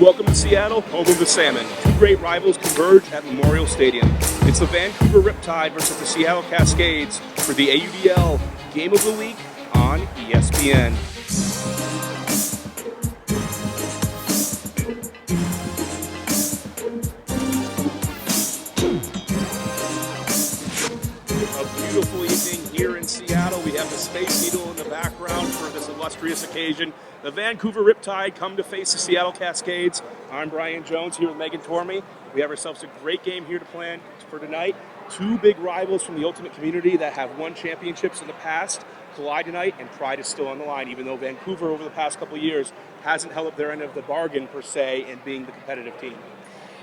Welcome to Seattle, home of the Salmon. Two great rivals converge at Memorial Stadium. It's the Vancouver Riptide versus the Seattle Cascades for the AUDL Game of the Week on ESPN. A beautiful evening here in Seattle. We have the Space Needle in the background for this illustrious occasion. The Vancouver Riptide come to face the Seattle Cascades. I'm Brian Jones here with Megan Tormey. We have ourselves a great game here to plan for tonight. Two big rivals from the Ultimate community that have won championships in the past collide tonight, and pride is still on the line, even though Vancouver over the past couple of years hasn't held up their end of the bargain per se in being the competitive team.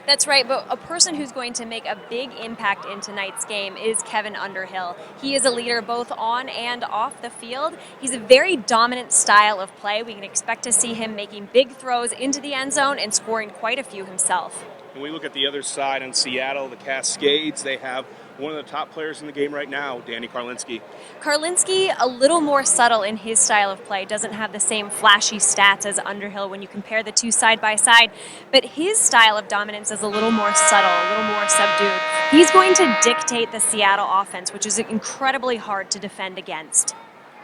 That's right, but a person who's going to make a big impact in tonight's game is Kevin Underhill. He is a leader both on and off the field. He's a very dominant style of play. We can expect to see him making big throws into the end zone and scoring quite a few himself. When we look at the other side on Seattle, the Cascades, they have one of the top players in the game right now, Danny Karlinski. Karlinski, a little more subtle in his style of play, doesn't have the same flashy stats as Underhill when you compare the two side by side, but his style of dominance is a little more subtle, a little more subdued. He's going to dictate the Seattle offense, which is incredibly hard to defend against.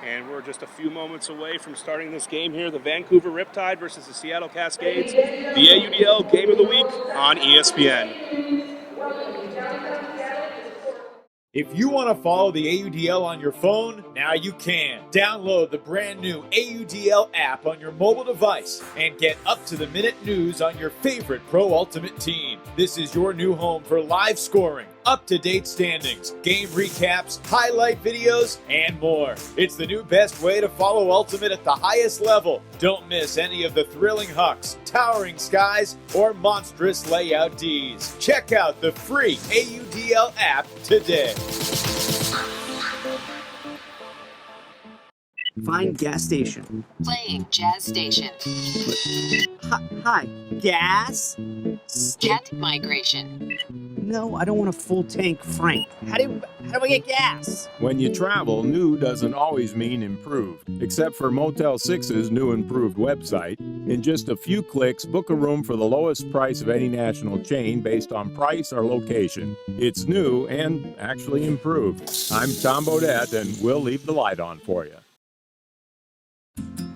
And we're just a few moments away from starting this game here, the Vancouver Riptide versus the Seattle Cascades, the AUDL Game of the Week on ESPN. If you want to follow the AUDL on your phone, now you can. Download the brand new AUDL app on your mobile device and get up-to-the-minute news on your favorite Pro Ultimate team. This is your new home for live scoring, up-to-date standings, game recaps, highlight videos, and more. It's the new best way to follow Ultimate at the highest level. Don't miss any of the thrilling hucks, towering skies, or monstrous layout Ds. Check out the free AUDL app today. Find gas station. Playing jazz station. Hi, gas? Jet migration. No, I don't want a full tank Frank. How do I get gas? When you travel, new doesn't always mean improved. Except for Motel 6's new improved website. In just a few clicks, book a room for the lowest price of any national chain based on price or location. It's new and actually improved. I'm Tom Bodette, and we'll leave the light on for you.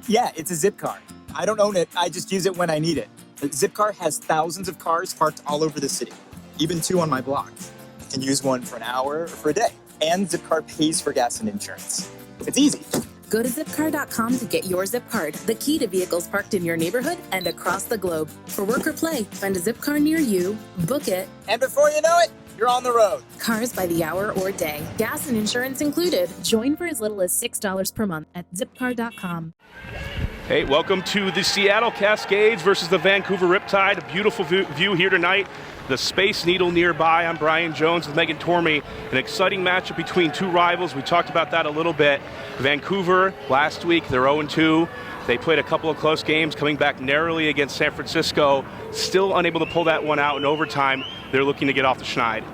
Yeah, it's a Zipcar. I don't own it, I just use it when I need it. Zipcar has thousands of cars parked all over the city, even two on my block. You can use one for an hour or for a day. And Zipcar pays for gas and insurance. It's easy. Go to Zipcar.com to get your Zipcard, the key to vehicles parked in your neighborhood and across the globe. For work or play, find a Zipcar near you, book it, And before you know it, you're on the road. cars by the hour or day. Gas and insurance included. Join for as little as $6 per month at Zipcar.com. Hey, welcome to the Seattle Cascades versus the Vancouver Riptide. A beautiful view here tonight. The Space Needle nearby. I'm Brian Jones with Megan Tormey. An exciting matchup between two rivals. We talked about that a little bit. Vancouver, last week, they're 0-2. They played a couple of close games, coming back narrowly against San Francisco. Still unable to pull that one out in overtime. They're looking to get off the schneid.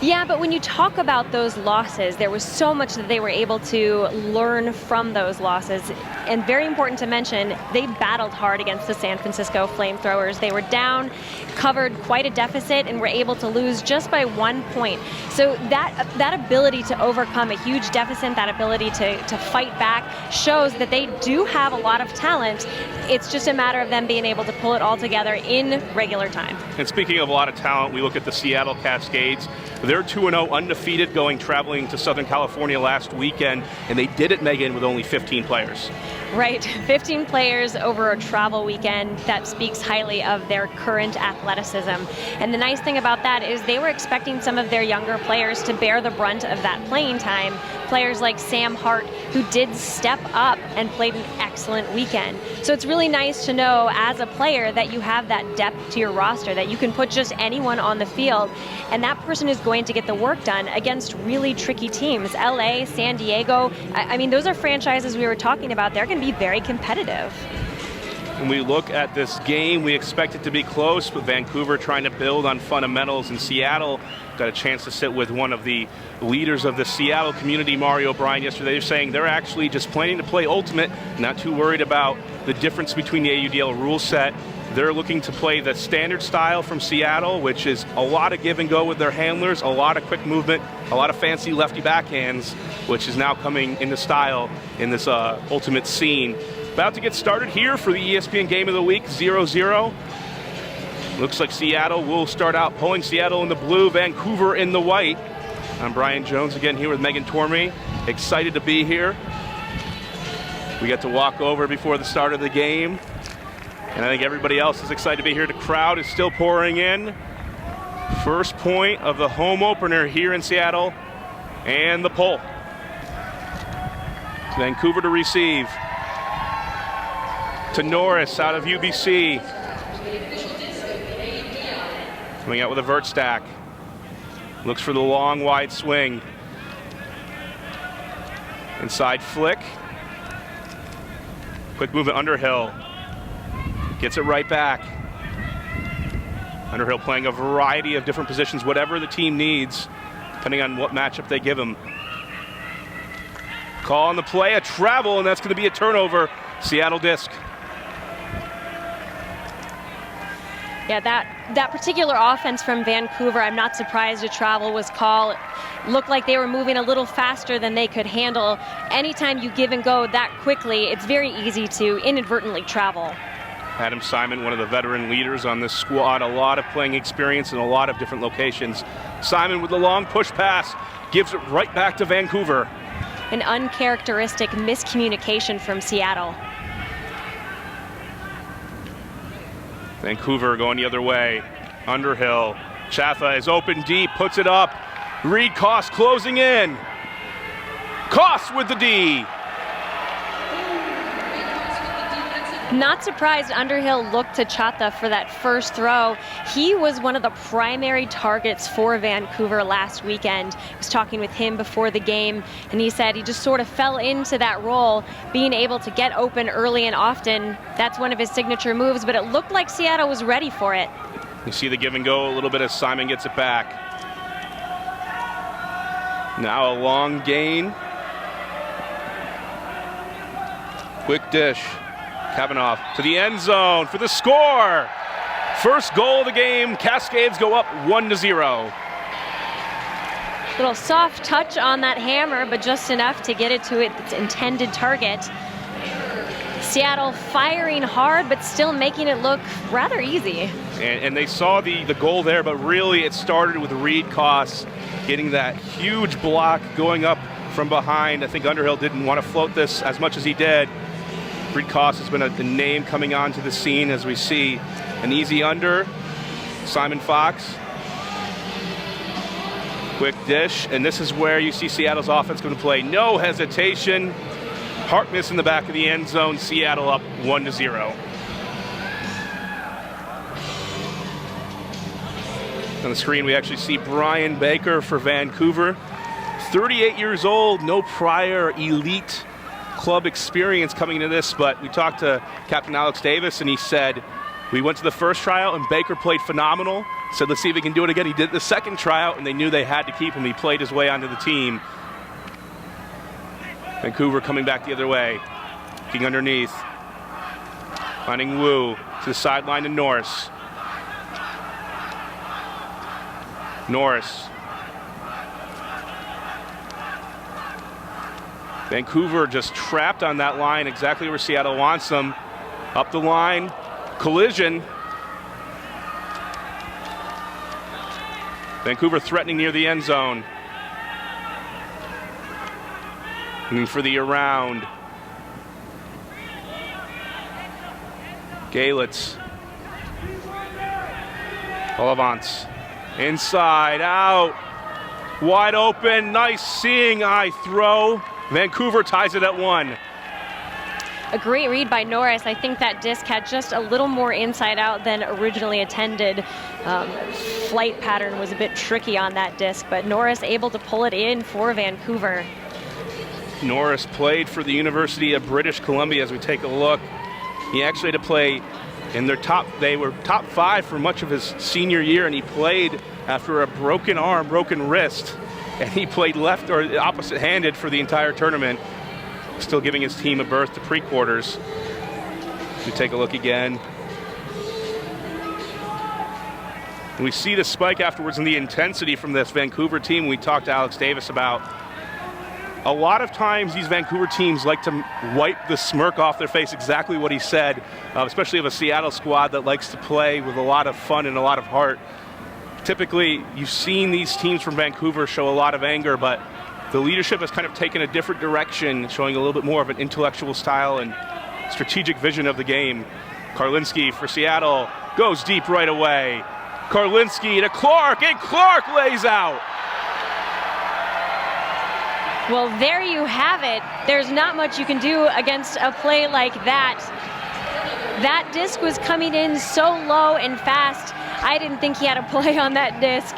Yeah, but when you talk about those losses, there was so much that they were able to learn from those losses. And very important to mention, they battled hard against the San Francisco Flamethrowers. They were down, covered quite a deficit, and were able to lose just by 1 point. So that ability to overcome a huge deficit, that ability to fight back, shows that they do have a lot of talent. It's just a matter of them being able to pull it all together in regular time. And speaking of a lot of talent, we look at the Seattle Cascades. They're 2-0 undefeated traveling to Southern California last weekend, and they did it, Megan, with only 15 players. Right, 15 players over a travel weekend. That speaks highly of their current athleticism. And the nice thing about that is they were expecting some of their younger players to bear the brunt of that playing time. Players like Sam Hart, who did step up and played an excellent weekend. So it's really nice to know as a player that you have that depth to your roster, that you can put just anyone on the field, and that person is going to get the work done against really tricky teams. LA, San Diego, I mean, those are franchises we were talking about. They're going to be very competitive. When we look at this game, we expect it to be close, but Vancouver trying to build on fundamentals. In Seattle, got a chance to sit with one of the leaders of the Seattle community, Mario O'Brien, yesterday. They're saying they're actually just planning to play Ultimate, not too worried about the difference between the AUDL rule set They're looking to play the standard style from Seattle, which is a lot of give and go with their handlers, a lot of quick movement, a lot of fancy lefty backhands, which is now coming into style in this ultimate scene. About to get started here for the ESPN Game of the Week, 0-0. Looks like Seattle will start out pulling Seattle in the blue, Vancouver in the white. I'm Brian Jones again here with Megan Tormey. Excited to be here. We get to walk over before the start of the game. And I think everybody else is excited to be here. The crowd is still pouring in. First point of the home opener here in Seattle. And the pull. Vancouver to receive. To Norris out of UBC. Coming out with a vert stack. Looks for the long, wide swing. Inside flick. Quick movement, Underhill. Gets it right back. Underhill playing a variety of different positions, whatever the team needs, depending on what matchup they give him. Call on the play, a travel, and that's going to be a turnover. Seattle disc. Yeah, that particular offense from Vancouver, I'm not surprised a travel was called. Looked like they were moving a little faster than they could handle. Anytime you give and go that quickly, it's very easy to inadvertently travel. Adam Simon, one of the veteran leaders on this squad, a lot of playing experience in a lot of different locations. Simon with the long push pass, gives it right back to Vancouver. An uncharacteristic miscommunication from Seattle. Vancouver going the other way. Underhill. Chaffa is open deep, puts it up. Reed Koss closing in. Koss with the D. Not surprised Underhill looked to Chaffa for that first throw. He was one of the primary targets for Vancouver last weekend. I was talking with him before the game, and he said he just sort of fell into that role, being able to get open early and often. That's one of his signature moves, but it looked like Seattle was ready for it. You see the give and go a little bit as Simon gets it back. Now a long gain. Quick dish. Kavanaugh to the end zone for the score. First goal of the game. Cascades go up 1-0. Little soft touch on that hammer, but just enough to get it to its intended target. Seattle firing hard, but still making it look rather easy. And they saw the goal there, but really it started with Reed Koss getting that huge block going up from behind. I think Underhill didn't want to float this as much as he did. Reed Koss has been a name coming onto the scene as we see an easy under. Simon Fox. Quick dish, and this is where you see Seattle's offense going to play. No hesitation. Harkness in the back of the end zone. Seattle up 1-0. On the screen, we actually see Brian Baker for Vancouver. 38 years old, no prior elite club experience coming into this, but we talked to Captain Alex Davis, and he said, we went to the first tryout, and Baker played phenomenal. Said, let's see if he can do it again. He did the second tryout, and they knew they had to keep him. He played his way onto the team. Vancouver coming back the other way. Looking underneath. Finding Wu to the sideline to Norris. Norris. Vancouver just trapped on that line, exactly where Seattle wants them. Up the line, collision. Vancouver threatening near the end zone. Looking for the around. Galitz. Olavance. Inside, out. Wide open, nice seeing eye throw. Vancouver ties it at 1. A great read by Norris. I think that disc had just a little more inside out than originally intended. Flight pattern was a bit tricky on that disc, but Norris able to pull it in for Vancouver. Norris played for the University of British Columbia. As we take a look, he actually had to play in their they were top 5 for much of his senior year, and he played after a broken arm, broken wrist, and he played left or opposite-handed for the entire tournament, still giving his team a berth to pre-quarters. We take a look again. We see the spike afterwards and the intensity from this Vancouver team. We talked to Alex Davis about a lot of times these Vancouver teams like to wipe the smirk off their face, exactly what he said, especially of a Seattle squad that likes to play with a lot of fun and a lot of heart. Typically, you've seen these teams from Vancouver show a lot of anger, but the leadership has kind of taken a different direction, showing a little bit more of an intellectual style and strategic vision of the game. Karlinski for Seattle goes deep right away. Karlinski to Clark, and Clark lays out. Well, there you have it. There's not much you can do against a play like that. That disc was coming in so low and fast. I didn't think he had a play on that disc.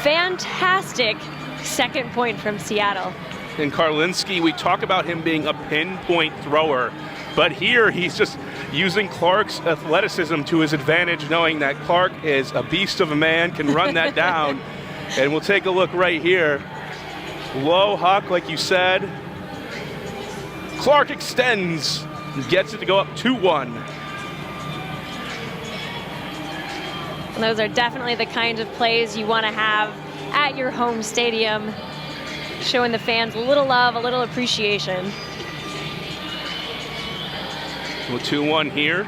Fantastic second point from Seattle. And Karlinski, we talk about him being a pinpoint thrower, but here he's just using Clark's athleticism to his advantage, knowing that Clark is a beast of a man, can run that down. And we'll take a look right here. Low huck, like you said. Clark extends, gets it to go up 2-1. And those are definitely the kinds of plays you want to have at your home stadium, showing the fans a little love, a little appreciation. Well, 2-1 here.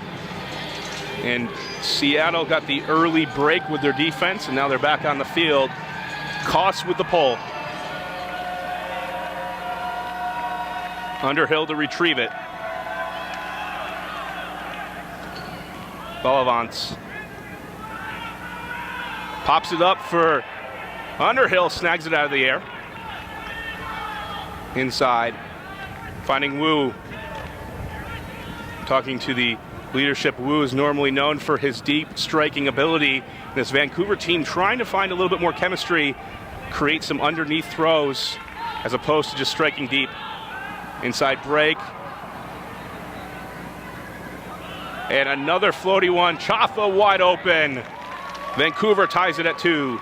And Seattle got the early break with their defense, and now they're back on the field. Koss with the pull. Underhill to retrieve it. Bollavance pops it up for Underhill, snags it out of the air. Inside, finding Wu. Talking to the leadership, Wu is normally known for his deep striking ability. This Vancouver team trying to find a little bit more chemistry, create some underneath throws as opposed to just striking deep. Inside break. And another floaty one. Chaffa wide open. Vancouver ties it at 2.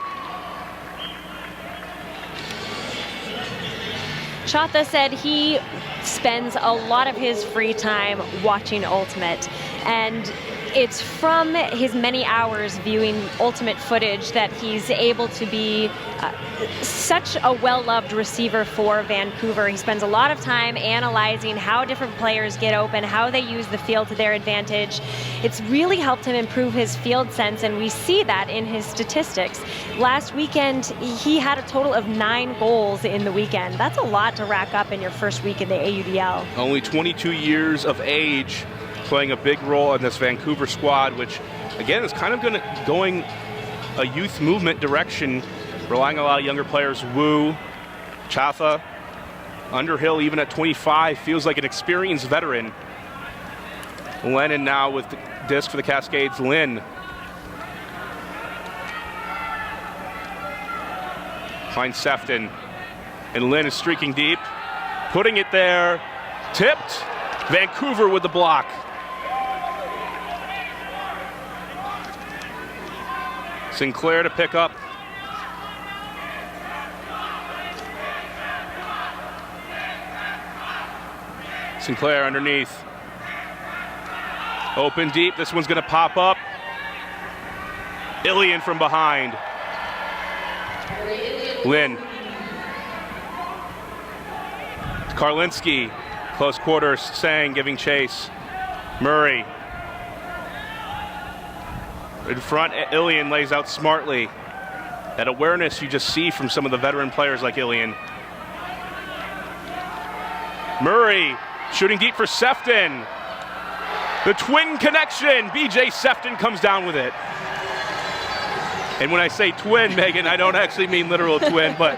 Chaffa said he spends a lot of his free time watching Ultimate, and it's from his many hours viewing Ultimate footage that he's able to be such a well-loved receiver for Vancouver. He spends a lot of time analyzing how different players get open, how they use the field to their advantage. It's really helped him improve his field sense, and we see that in his statistics. Last weekend, he had a total of 9 goals in the weekend. That's a lot to rack up in your first week in the AUDL. Only 22 years of age, playing a big role in this Vancouver squad, which again is kind of going a youth movement direction, relying on a lot of younger players. Wu, Chaffa, Underhill, even at 25, feels like an experienced veteran. Lennon now with the disc for the Cascades. Lynn finds Sefton, and Lynn is streaking deep, putting it there, tipped. Vancouver with the block. Sinclair to pick up. Sinclair underneath. Open deep. This one's going to pop up. Ilian from behind. Lynn. Karlinski. Close quarters. Sang giving chase. Murray. In front, Ilian lays out smartly. That awareness you just see from some of the veteran players like Ilian. Murray shooting deep for Sefton. The twin connection. BJ Sefton comes down with it. And when I say twin, Megan, I don't actually mean literal twin, but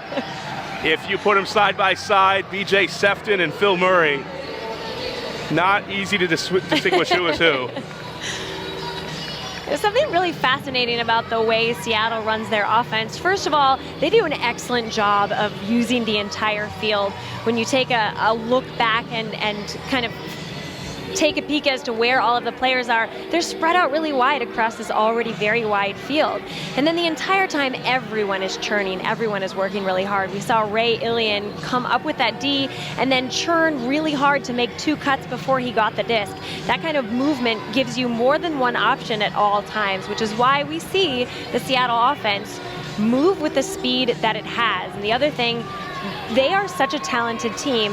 if you put them side by side, BJ Sefton and Phil Murray, not easy to distinguish who is who. There's something really fascinating about the way Seattle runs their offense. First of all, they do an excellent job of using the entire field. When you take a look back and kind of take a peek as to where all of the players are, they're spread out really wide across this already very wide field. And then the entire time, everyone is churning, everyone is working really hard. We saw Ray Ilian come up with that D and then churn really hard to make 2 cuts before he got the disc. That kind of movement gives you more than one option at all times, which is why we see the Seattle offense move with the speed that it has. And the other thing, they are such a talented team.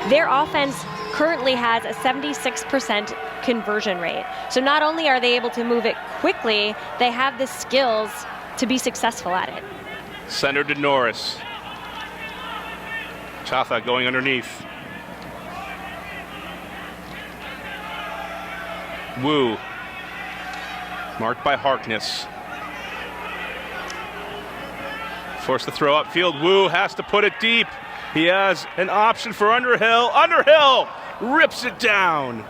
Their offense currently has a 76% conversion rate. So not only are they able to move it quickly, they have the skills to be successful at it. Center to Norris. Chatha going underneath. Wu. Marked by Harkness. Forced to throw upfield. Wu has to put it deep. He has an option for Underhill. Underhill rips it down.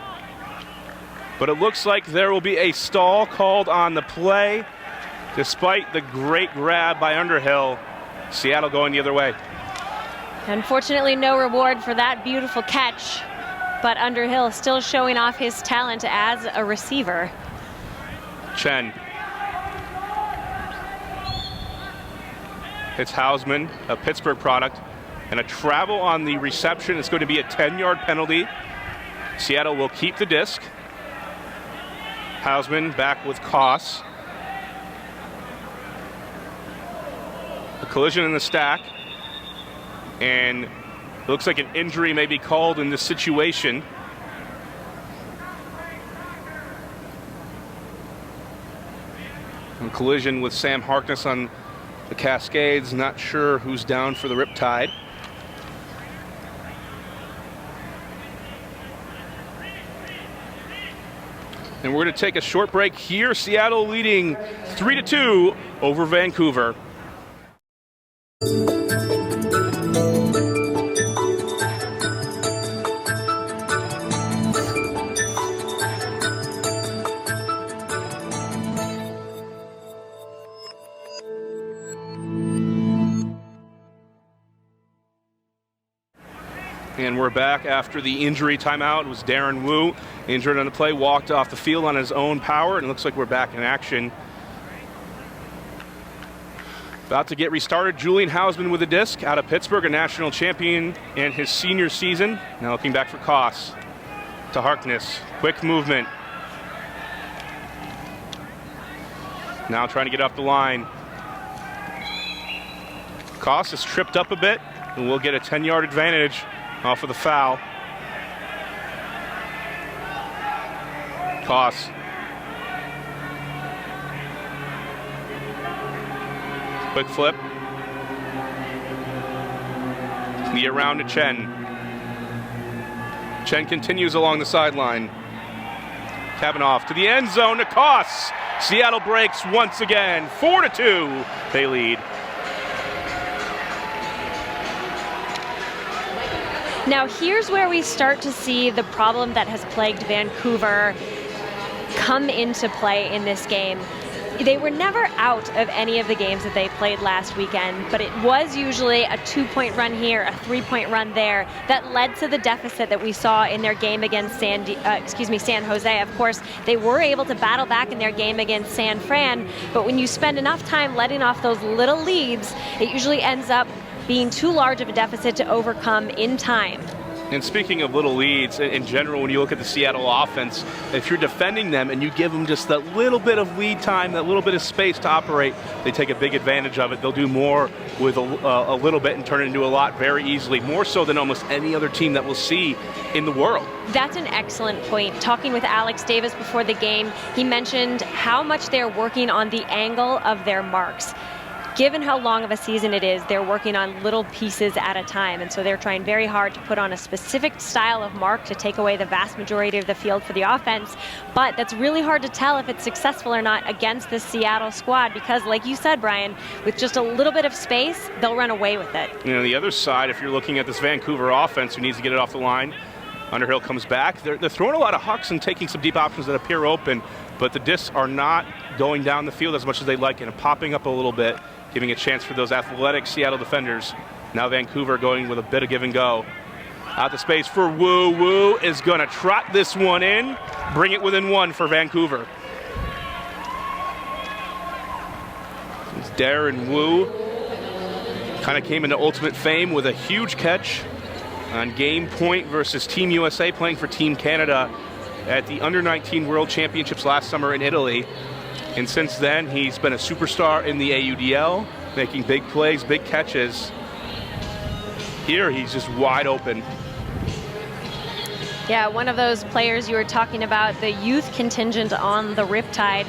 But it looks like there will be a stall called on the play. Despite the great grab by Underhill, Seattle going the other way. Unfortunately, no reward for that beautiful catch, but Underhill still showing off his talent as a receiver. Chen. It's Hausman, a Pittsburgh product, and a travel on the reception. It's going to be a 10-yard penalty. Seattle will keep the disc. Hausman back with Koss. A collision in the stack. And it looks like an injury may be called in this situation. A collision with Sam Harkness on the Cascades. Not sure who's down for the Riptide. And we're going to take a short break here. Seattle leading 3-2 over Vancouver. And we're back after the injury timeout. It was Darren Wu injured on the play, walked off the field on his own power, and it looks like we're back in action. About to get restarted, Julian Hausman with a disc out of Pittsburgh, a national champion in his senior season. Now looking back for Koss to Harkness. Quick movement. Now trying to get off the line. Koss is tripped up a bit, and we'll get a 10-yard advantage off of the foul. Koss. Quick flip. Knee around to Chen. Chen continues along the sideline. Kavanaugh to the end zone to Koss. Seattle breaks once again. 4-2, they lead. Now here's where we start to see the problem that has plagued Vancouver come into play in this game. They were never out of any of the games that they played last weekend, but it was usually a 2-point run here, a 3-point run there, that led to the deficit that we saw in their game against San Jose. Of course, they were able to battle back in their game against San Fran, but when you spend enough time letting off those little leads, it usually ends up being too large of a deficit to overcome in time. And speaking of little leads, in general, when you look at the Seattle offense, if you're defending them and you give them just that little bit of lead time, that little bit of space to operate, they take a big advantage of it. They'll do more with a little bit and turn it into a lot very easily, more so than almost any other team that we'll see in the world. That's an excellent point. Talking with Alex Davis before the game, he mentioned how much they're working on the angle of their marks. Given how long of a season it is, they're working on little pieces at a time, and so they're trying very hard to put on a specific style of mark to take away the vast majority of the field for the offense, but that's really hard to tell if it's successful or not against this Seattle squad because, like you said, Brian, with just a little bit of space, they'll run away with it. You know, the other side, if you're looking at this Vancouver offense who needs to get it off the line, Underhill comes back. They're throwing a lot of hucks and taking some deep options that appear open, but the discs are not going down the field as much as they'd like and popping up a little bit, giving a chance for those athletic Seattle defenders. Now Vancouver going with a bit of give and go. Out to space for Wu. Wu is going to trot this one in, bring it within one for Vancouver. It's Darren Wu. Kind of came into ultimate fame with a huge catch on game point versus Team USA, playing for Team Canada at the Under-19 World Championships last summer in Italy. And since then, he's been a superstar in the AUDL, making big plays, big catches. Here, he's just wide open. Yeah, one of those players you were talking about, the youth contingent on the Riptide.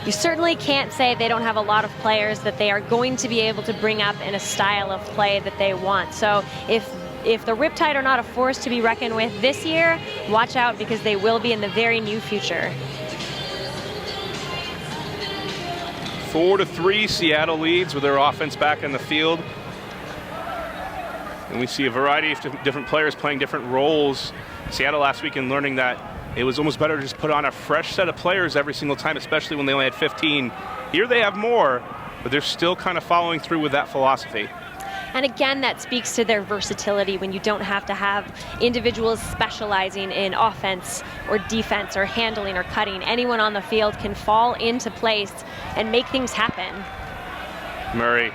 You certainly can't say they don't have a lot of players that they are going to be able to bring up in a style of play that they want. So if the Riptide are not a force to be reckoned with this year, watch out, because they will be in the very near future. 4-3, Seattle leads with their offense back in the field. And we see a variety of different players playing different roles. Seattle last weekend learning that it was almost better to just put on a fresh set of players every single time, especially when they only had 15. Here they have more, but they're still kind of following through with that philosophy. And again, that speaks to their versatility when you don't have to have individuals specializing in offense or defense or handling or cutting. Anyone on the field can fall into place and make things happen. Murray.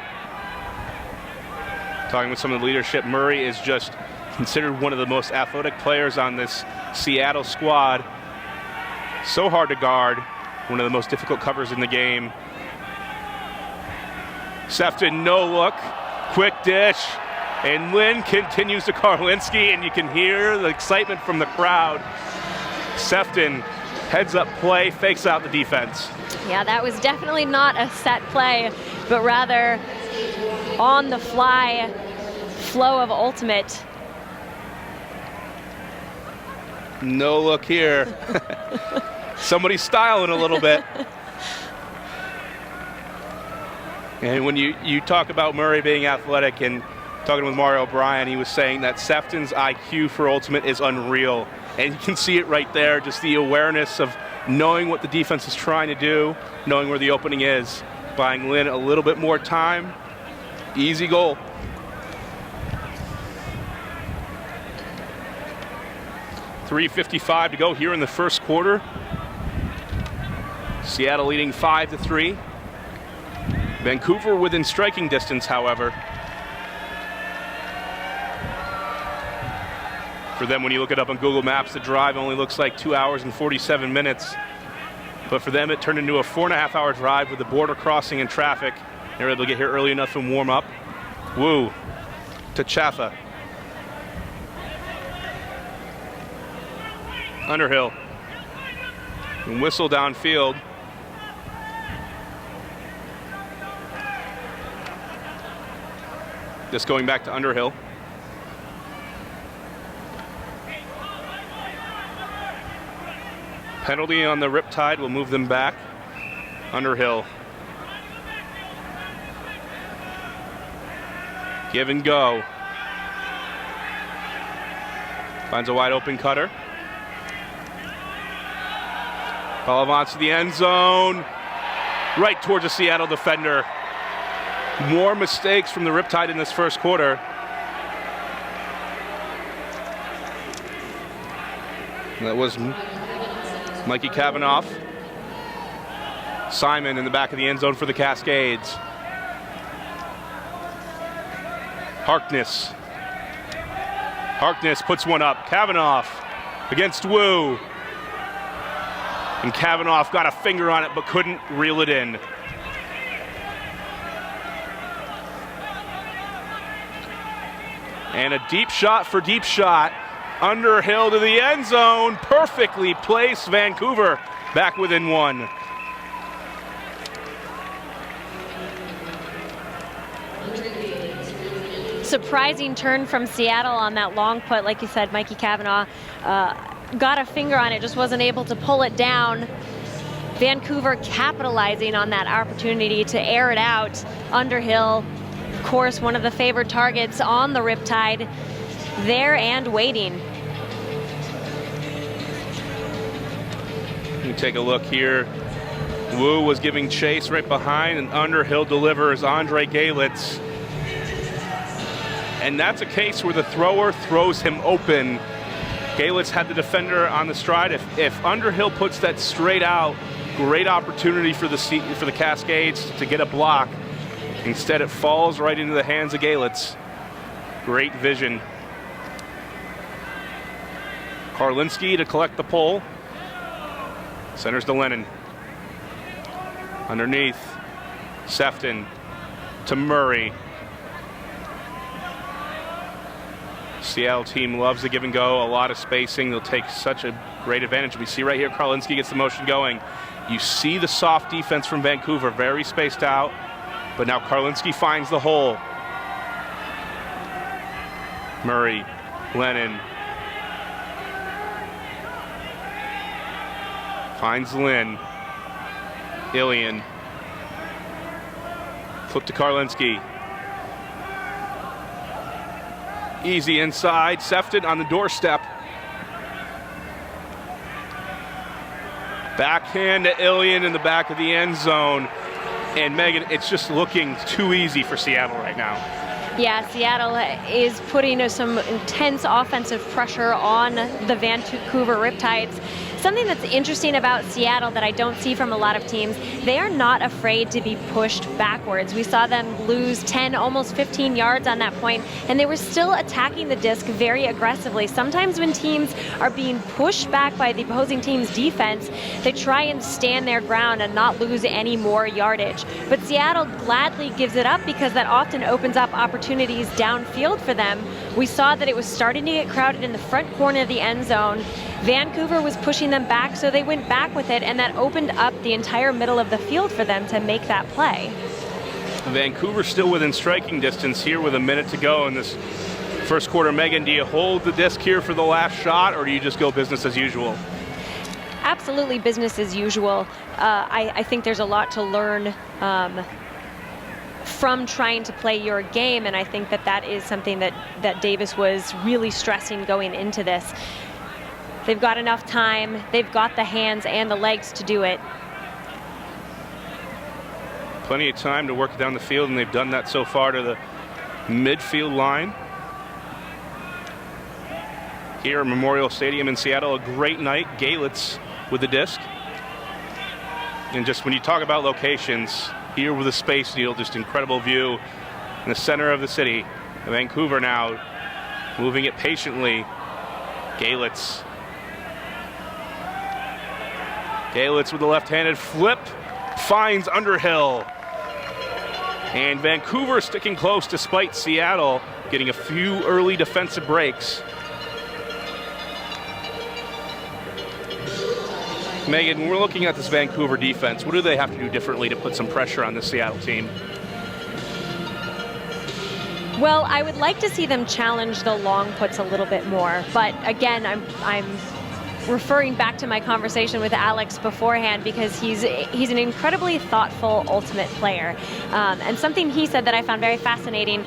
Talking with some of the leadership, Murray is just considered one of the most athletic players on this Seattle squad. So hard to guard, one of the most difficult covers in the game. Sefton, no look, quick dish, and Lynn continues to Karlinski, and you can hear the excitement from the crowd. Sefton heads up play, fakes out the defense. Yeah, that was definitely not a set play, but rather on the fly flow of ultimate. No look here. Somebody's styling a little bit. And when you talk about Murray being athletic, and talking with Mario O'Brien, he was saying that Sefton's IQ for ultimate is unreal. And you can see it right there, just the awareness of knowing what the defense is trying to do, knowing where the opening is, buying Lynn a little bit more time. Easy goal. .355 to go here in the first quarter. Seattle leading 5-3. Vancouver within striking distance, however. For them, when you look it up on Google Maps, the drive only looks like 2 hours and 47 minutes. But for them, it turned into a 4.5-hour drive with the border crossing and traffic. They were able to get here early enough and warm up. Wu to Chaffa. Underhill. And whistle downfield. Just going back to Underhill. Penalty on the Riptide will move them back. Underhill. Give and go. Finds a wide open cutter. Ball wants to the end zone. Right towards a Seattle defender. More mistakes from the Riptide in this first quarter. That was Mikey Kavanaugh. Simon in the back of the end zone for the Cascades. Harkness. Harkness puts one up. Kavanaugh against Wu. And Kavanaugh got a finger on it but couldn't reel it in. And a deep shot for deep shot. Underhill to the end zone. Perfectly placed. Vancouver back within one. Surprising turn from Seattle on that long put. Like you said, Mikey Kavanaugh got a finger on it, just wasn't able to pull it down. Vancouver capitalizing on that opportunity to air it out. Underhill, of course, one of the favored targets on the Riptide, there and waiting. You take a look here. Wu was giving chase right behind, and Underhill delivers. Andre Galitz And that's a case where the thrower throws him open. Galitz had the defender on the stride. If Underhill puts that straight out, great opportunity for the Cascades to get a block. Instead, it falls right into the hands of Galitz. Great vision. Karlinski to collect the pull. Centers to Lennon. Underneath, Sefton to Murray. Seattle team loves the give and go, a lot of spacing. They'll take such a great advantage. We see right here, Karlinski gets the motion going. You see the soft defense from Vancouver, very spaced out. But now Karlinski finds the hole. Murray, Lennon. Finds Lynn. Ilian. Flip to Karlinski. Easy inside. Sefton on the doorstep. Backhand to Ilian in the back of the end zone. And Megan, it's just looking too easy for Seattle right now. Yeah, Seattle is putting some intense offensive pressure on the Vancouver Riptides. Something that's interesting about Seattle that I don't see from a lot of teams, they are not afraid to be pushed backwards. We saw them lose 10, almost 15 yards on that point, and they were still attacking the disc very aggressively. Sometimes when teams are being pushed back by the opposing team's defense, they try and stand their ground and not lose any more yardage. But Seattle gladly gives it up because that often opens up opportunities downfield for them. We saw that it was starting to get crowded in the front corner of the end zone. Vancouver was pushing them back, so they went back with it, and that opened up the entire middle of the field for them to make that play. Vancouver still within striking distance here with a minute to go in this first quarter. Megan, do you hold the disc here for the last shot, or do you just go business as usual? Absolutely business as usual. I think there's a lot to learn from trying to play your game, and I think that is something that Davis was really stressing going into this. They've got enough time, they've got the hands and the legs to do it. Plenty of time to work down the field, and they've done that so far to the midfield line. Here at Memorial Stadium in Seattle, a great night. Galitz with the disc. And just when you talk about locations, here with the Space Needle, just incredible view in the center of the city. Vancouver now moving it patiently. Galitz. Galitz with the left-handed flip, finds Underhill. And Vancouver sticking close despite Seattle getting a few early defensive breaks. Megan, when we're looking at this Vancouver defense, what do they have to do differently to put some pressure on the Seattle team? Well, I would like to see them challenge the long puts a little bit more, but again, I'm referring back to my conversation with Alex beforehand, because he's an incredibly thoughtful ultimate player. And something he said that I found very fascinating,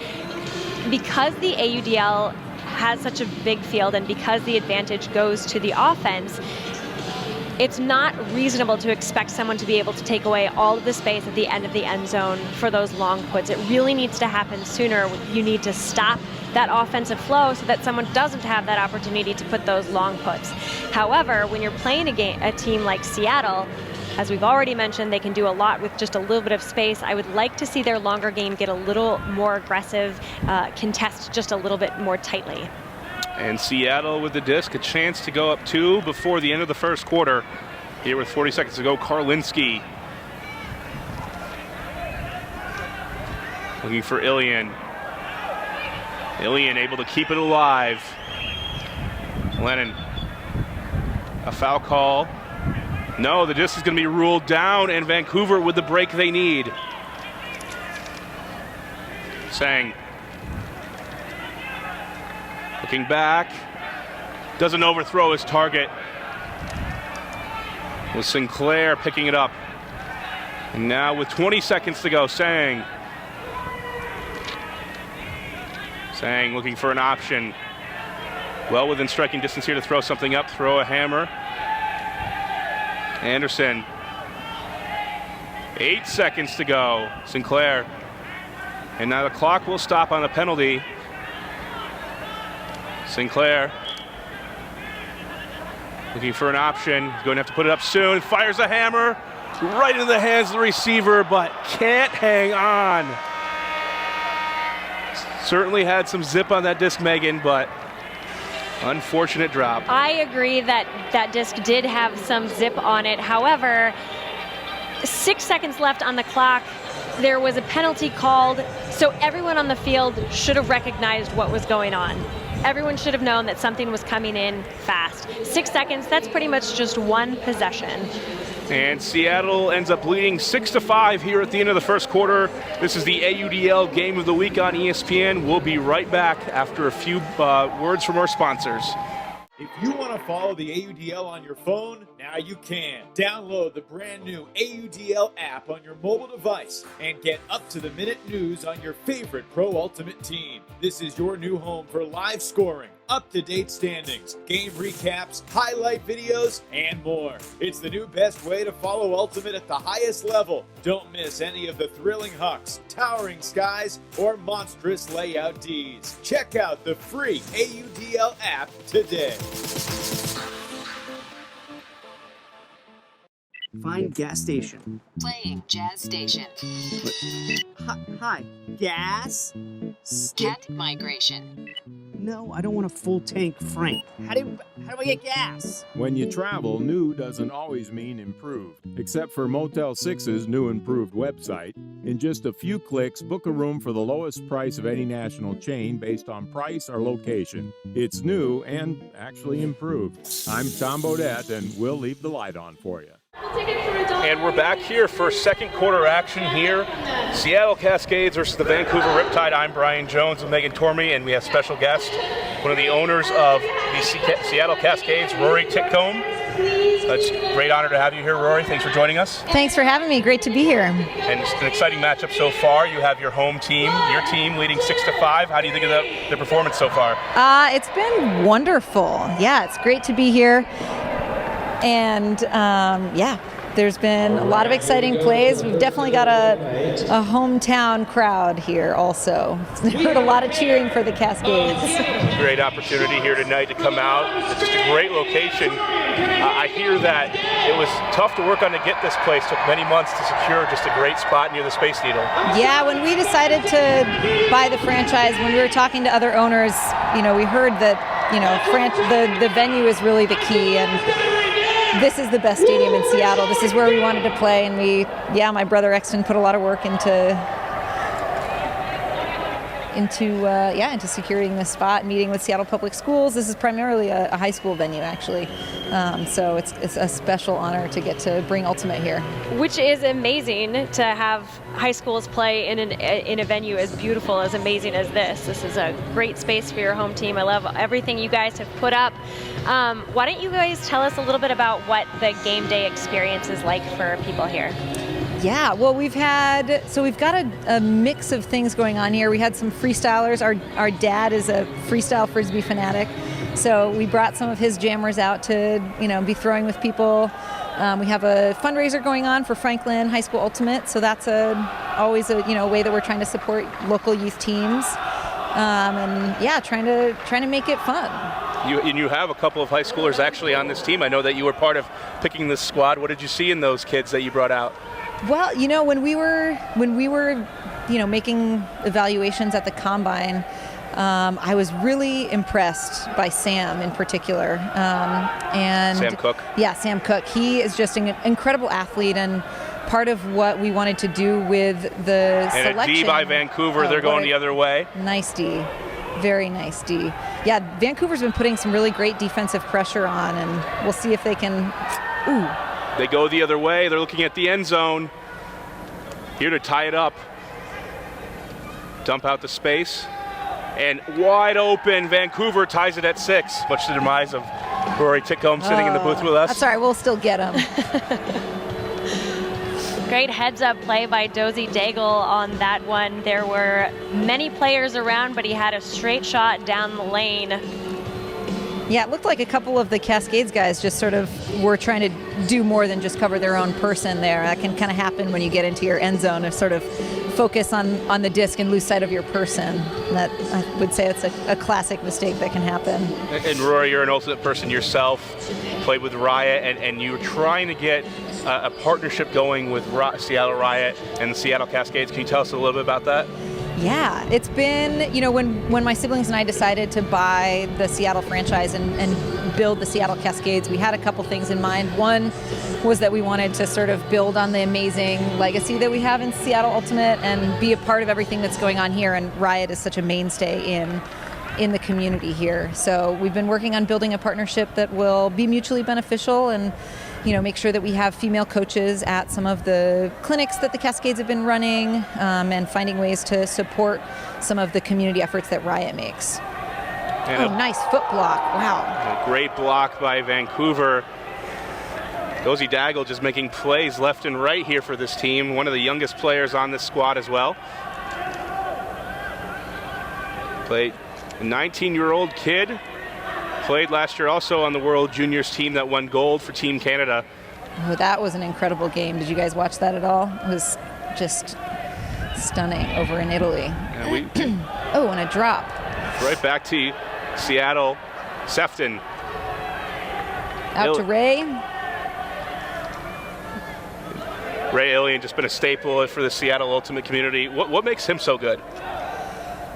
because the AUDL has such a big field and because the advantage goes to the offense, it's not reasonable to expect someone to be able to take away all of the space at the end of the end zone for those long puts. It really needs to happen sooner. You need to stop that offensive flow so that someone doesn't have that opportunity to put those long puts. However, when you're playing a team like Seattle, as we've already mentioned, they can do a lot with just a little bit of space. I would like to see their longer game get a little more aggressive, contest just a little bit more tightly. And Seattle with the disc, a chance to go up 2 before the end of the first quarter. Here with 40 seconds to go, Karlinski. Looking for Ilian. Ilian able to keep it alive. Lennon. A foul call. No, the disc is going to be ruled down, and Vancouver with the break they need. Sang. Looking back, doesn't overthrow his target. With Sinclair picking it up. And now with 20 seconds to go, Sang. Sang looking for an option. Well within striking distance here to throw something up, throw a hammer. Anderson. 8 seconds to go, Sinclair. And now the clock will stop on a penalty. Sinclair looking for an option. He's going to have to put it up soon. Fires a hammer right into the hands of the receiver, but can't hang on. Certainly had some zip on that disc, Megan, but unfortunate drop. I agree that that disc did have some zip on it. However, 6 seconds left on the clock. There was a penalty called, so everyone on the field should have recognized what was going on. Everyone should have known that something was coming in fast. 6 seconds, that's pretty much just one possession. And Seattle ends up leading 6-5 here at the end of the first quarter. This is the AUDL Game of the Week on ESPN. We'll be right back after a few words from our sponsors. If you want to follow the AUDL on your phone, now you can. Download the brand new AUDL app on your mobile device and get up-to-the-minute news on your favorite Pro Ultimate team. This is your new home for live scoring, up-to-date standings, game recaps, highlight videos, and more. It's the new best way to follow Ultimate at the highest level. Don't miss any of the thrilling hucks, towering skies, or monstrous layout Ds. Check out the free AUDL app today. Find gas station. Playing Jazz Station. Hi. Gas? Get migration. No, I don't want a full tank Frank. How do I get gas? When you travel, new doesn't always mean improved. Except for Motel 6's new improved website. In just a few clicks, book a room for the lowest price of any national chain based on price or location. It's new and actually improved. I'm Tom Bodette, and we'll leave the light on for you. And we're back here for second quarter action here. Seattle Cascades versus the Vancouver Riptide. I'm Brian Jones with Megan Tormey, and we have special guest, one of the owners of the Seattle Cascades, Rory Titcomb. It's a great honor to have you here, Rory. Thanks for joining us. Thanks for having me. Great to be here. And it's an exciting matchup so far. You have your home team, your team leading 6-5. How do you think of the performance so far? It's been wonderful. Yeah, it's great to be here. And there's been a lot of exciting plays. We've definitely got a hometown crowd here also. Heard a lot of cheering for the Cascades. Great opportunity here tonight to come out. It's just a great location. I hear that it was tough to work on to get this place. Took many months to secure just a great spot near the Space Needle. Yeah, when we decided to buy the franchise, when we were talking to other owners, we heard that, the venue is really the key, and this is the best stadium in Seattle. This is where we wanted to play, and my brother Exton put a lot of work into securing this spot, meeting with Seattle Public Schools. This is primarily a high school venue, actually. So it's a special honor to get to bring Ultimate here. Which is amazing to have high schools play in a venue as beautiful, as amazing as this. This is a great space for your home team. I love everything you guys have put up. Why don't you guys tell us a little bit about what the game day experience is like for people here? Yeah, well, we've got a mix of things going on here. We had some freestylers. Our dad is a freestyle Frisbee fanatic, so we brought some of his jammers out to, be throwing with people. We have a fundraiser going on for Franklin High School Ultimate, so that's always a way that we're trying to support local youth teams, trying to make it fun. You have a couple of high schoolers actually on this team. I know that you were part of picking this squad. What did you see in those kids that you brought out? Well, when we were making evaluations at the combine, I was really impressed by Sam in particular. And Sam Cook? Yeah, Sam Cook. He is just an incredible athlete, and part of what we wanted to do with the selection. And a D by Vancouver, they're going the other way. Nice D. Very nice D. Yeah, Vancouver's been putting some really great defensive pressure on, and we'll see if they can. Ooh. They go the other way. They're looking at the end zone. Here to tie it up. Dump out the space. And wide open. Vancouver ties it at 6, much to the demise of Rory Titcomb sitting in the booth with us. That's all right. We'll still get him. Great heads-up play by Dozy Daigle on that one. There were many players around, but he had a straight shot down the lane. Yeah, it looked like a couple of the Cascades guys just sort of were trying to do more than just cover their own person there. That can kind of happen when you get into your end zone of sort of focus on the disc and lose sight of your person. That, I would say, it's a classic mistake that can happen. And Rory, you're an ultimate person yourself, played with Riot, and you were trying to get a partnership going with Seattle Riot and the Seattle Cascades. Can you tell us a little bit about that? Yeah, it's been, when my siblings and I decided to buy the Seattle franchise and build the Seattle Cascades, we had a couple things in mind. One was that we wanted to sort of build on the amazing legacy that we have in Seattle Ultimate and be a part of everything that's going on here, and Riot is such a mainstay in the community here. So we've been working on building a partnership that will be mutually beneficial and make sure that we have female coaches at some of the clinics that the Cascades have been running, and finding ways to support some of the community efforts that Riot makes. And nice foot block. Wow. A great block by Vancouver. Dozy Daggle just making plays left and right here for this team. One of the youngest players on this squad as well. Played a 19-year-old kid. Played last year also on the World Juniors team that won gold for Team Canada. Oh, that was an incredible game. Did you guys watch that at all? It was just stunning over in Italy. Oh, and a drop. Right back to Seattle. Sefton. Out to Ray. Ray Ilian just been a staple for the Seattle Ultimate community. What makes him so good?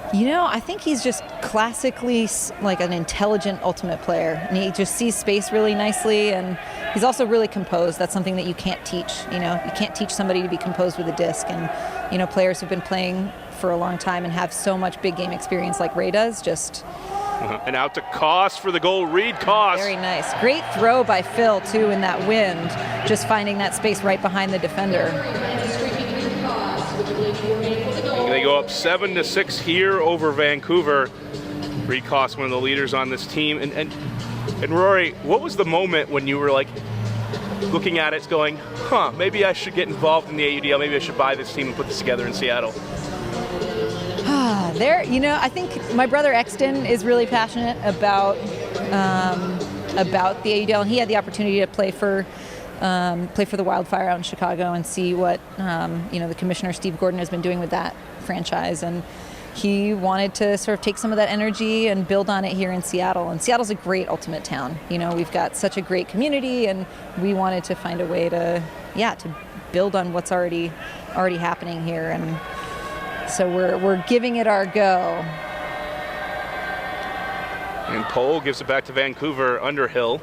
I think he's just classically like an intelligent Ultimate player, and he just sees space really nicely, and he's also really composed. That's something that you can't teach. You can't teach somebody to be composed with a disc, and players who've been playing for a long time and have so much big game experience like Ray does, just... And out to Koss for the goal. Reed Koss. Very nice. Great throw by Phil, too, in that wind, just finding that space right behind the defender. They go up 7-6 here over Vancouver. Reed Koss, one of the leaders on this team. And Rory, what was the moment when you were like looking at it going, maybe I should get involved in the AUDL, maybe I should buy this team and put this together in Seattle? I think my brother Exton is really passionate about the AUDL, and he had the opportunity to play for the Wildfire out in Chicago and see what the commissioner Steve Gordon has been doing with that franchise, and he wanted to sort of take some of that energy and build on it here in Seattle. And Seattle's a great Ultimate town. We've got such a great community, and we wanted to find a way to build on what's already happening here, and so we're giving it our go. And Pohl gives it back to Vancouver. Underhill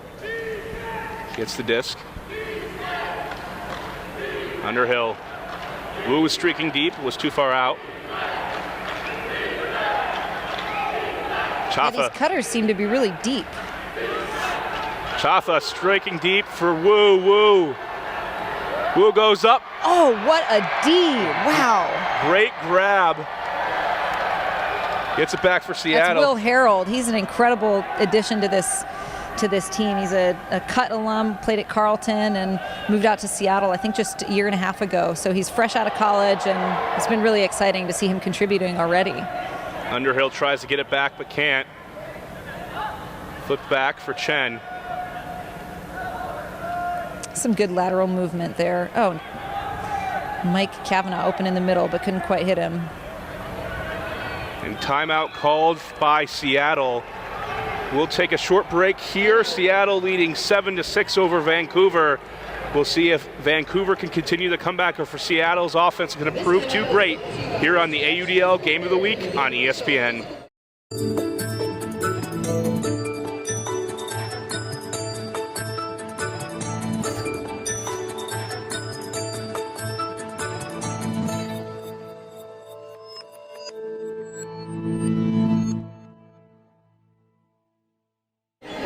gets the disc. Underhill. Wu was streaking deep, was too far out. Chafa. These cutters seem to be really deep. Chafa striking deep for Wu. Wu goes up. Oh, what a D. Wow. Great grab. Gets it back for Seattle. That's Will Harold. He's an incredible addition to this team. He's a Cut alum, played at Carleton, and moved out to Seattle, I think, just a year and a half ago. So he's fresh out of college, and it's been really exciting to see him contributing already. Underhill tries to get it back, but can't. Flipped back for Chen. Some good lateral movement there. Oh, Mike Kavanaugh open in the middle, but couldn't quite hit him. And timeout called by Seattle. We'll take a short break here. Seattle leading 7-6 over Vancouver. We'll see if Vancouver can continue the comeback, or if Seattle's offense is going to prove too great here on the AUDL Game of the Week on ESPN.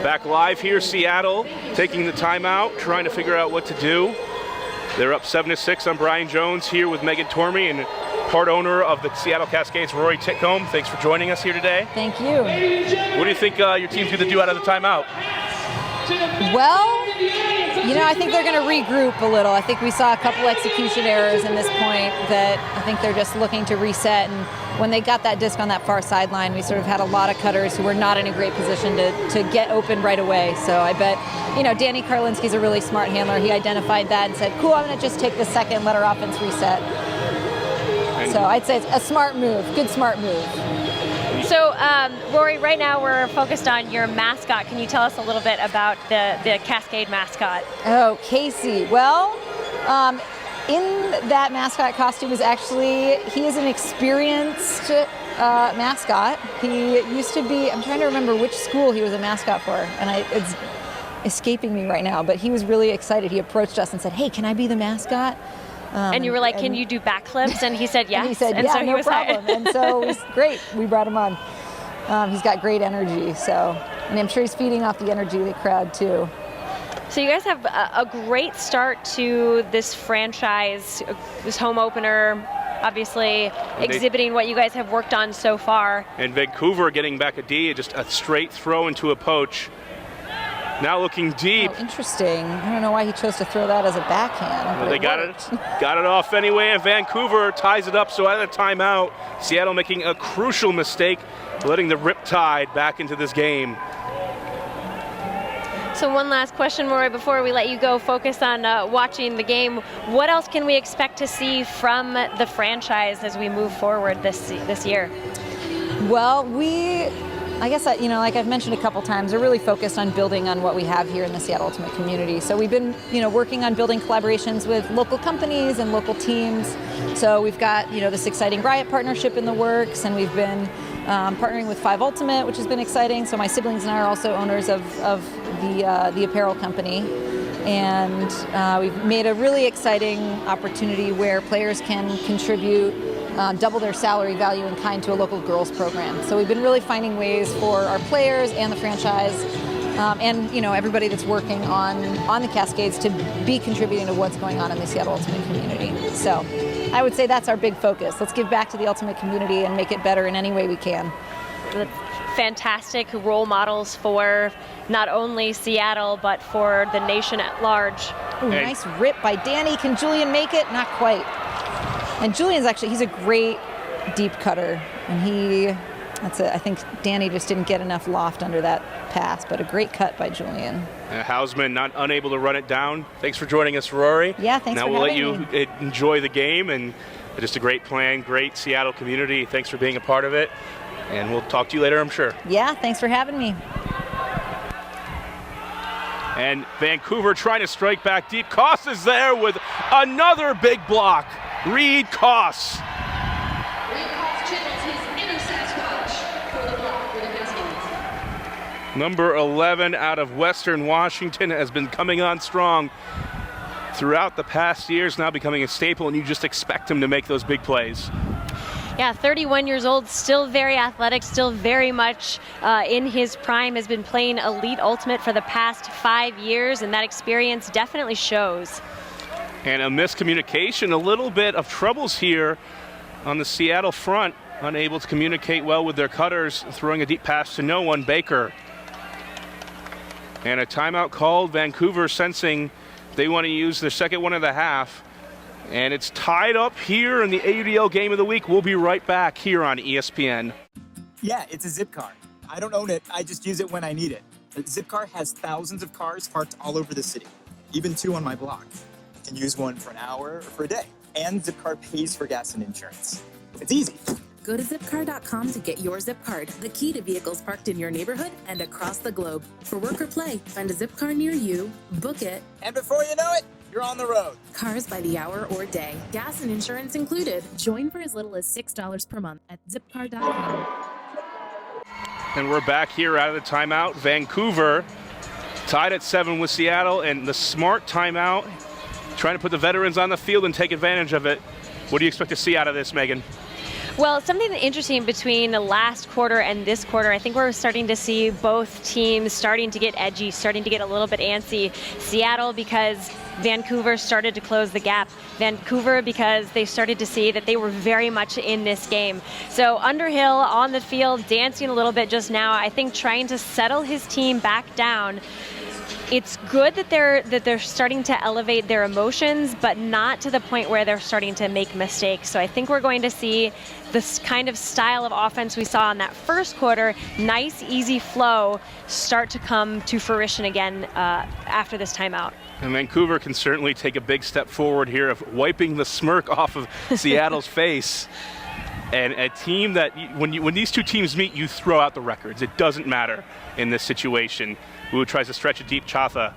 Back live here, Seattle taking the timeout, trying to figure out what to do. They're up 7-6. I'm Brian Jones here with Megan Tormey, and part owner of the Seattle Cascades, Rory Titcomb. Thanks for joining us here today. Thank you. What do you think your team's going to do out of the timeout? Well, I think they're going to regroup a little. I think we saw a couple execution errors in this point that I think they're just looking to reset. And when they got that disc on that far sideline, we sort of had a lot of cutters who were not in a great position to get open right away. So I bet, Danny Karlinski's a really smart handler. He identified that and said, cool, I'm going to just take the second, let our offense reset. So I'd say it's a smart move, good smart move. So, Rory, right now we're focused on your mascot. Can you tell us a little bit about the Cascade mascot? Oh, Casey. Well, in that mascot costume he is an experienced mascot. He used to be, I'm trying to remember which school he was a mascot for, and it's escaping me right now, but he was really excited. He approached us and said, hey, can I be the mascot? And you were like, can you do backflips? And he said yes. And he said, and yeah, so he no was problem. And so it was great. We brought him on. He's got great energy. And I'm sure he's feeding off the energy of the crowd too. So you guys have a great start to this franchise, this home opener, obviously exhibiting what you guys have worked on so far. And Vancouver getting back a D, just a straight throw into a poach. Now looking deep. Oh, interesting. I don't know why he chose to throw that as a backhand. Well, they got it off anyway, and Vancouver ties it up. So at a timeout, Seattle making a crucial mistake, letting the Riptide back into this game. So one last question, Rory, before we let you go focus on watching the game. What else can we expect to see from the franchise as we move forward this year? Well, I guess, like I've mentioned a couple times, we're really focused on building on what we have here in the Seattle Ultimate community. So we've been, working on building collaborations with local companies and local teams. So we've got, this exciting Riot partnership in the works, and we've been partnering with 5 Ultimate, which has been exciting. So my siblings and I are also owners of the apparel company. And we've made a really exciting opportunity where players can contribute double their salary value in kind to a local girls program. So we've been really finding ways for our players and the franchise and everybody that's working on the Cascades to be contributing to what's going on in the Seattle Ultimate community. So I would say that's our big focus. Let's give back to the Ultimate community and make it better in any way we can. Fantastic role models for not only Seattle, but for the nation at large. Ooh, nice rip by Danny. Can Julian make it? Not quite. And Julian's he's a great deep cutter. And I think Danny just didn't get enough loft under that pass, but a great cut by Julian. Hausman unable to run it down. Thanks for joining us, Rory. Yeah, thanks for having me. Now we'll let you enjoy the game, and just a great plan, great Seattle community. Thanks for being a part of it, and we'll talk to you later, I'm sure. Yeah, thanks for having me. And Vancouver trying to strike back deep. Koss is there with another big block. Reed Koss. Number 11 out of Western Washington has been coming on strong throughout the past years, now becoming a staple, and you just expect him to make those big plays. Yeah, 31 years old, still very athletic, still very much in his prime, has been playing Elite Ultimate for the past 5 years, and that experience definitely shows. And a miscommunication, a little bit of troubles here on the Seattle front, unable to communicate well with their cutters, throwing a deep pass to no one, Baker. And a timeout called, Vancouver sensing they want to use their second one of the half. And it's tied up here in the AUDL Game of the Week. We'll be right back here on ESPN. Yeah, it's a Zipcar. I don't own it, I just use it when I need it. Zipcar has thousands of cars parked all over the city, even 2 on my block. You can use one for an hour or for a day. And Zipcar pays for gas and insurance. It's easy. Go to Zipcar.com to get your Zip Card, the key to vehicles parked in your neighborhood and across the globe. For work or play, find a Zipcar near you, book it, and before you know it, you're on the road. Cars by the hour or day. Gas and insurance included. Join for as little as $6 per month at Zipcar.com. And we're back here out of the timeout. Vancouver tied at 7 with Seattle, and the smart timeout, trying to put the veterans on the field and take advantage of it. What do you expect to see out of this, Megan? Well, something interesting between the last quarter and this quarter, I think we're starting to see both teams starting to get edgy, starting to get a little bit antsy. Seattle because Vancouver started to close the gap. Vancouver because they started to see that they were very much in this game. So Underhill on the field, dancing a little bit just now, I think trying to settle his team back down. it's good that they're starting to elevate their emotions, but not to the point where they're starting to make mistakes. So I think we're going to see this kind of style of offense we saw in that first quarter, nice, easy flow, start to come to fruition again after this timeout. And Vancouver can certainly take a big step forward here of wiping the smirk off of Seattle's face. And a team that, when these two teams meet, you throw out the records. It doesn't matter in this situation. Wu tries to stretch a deep Chatha,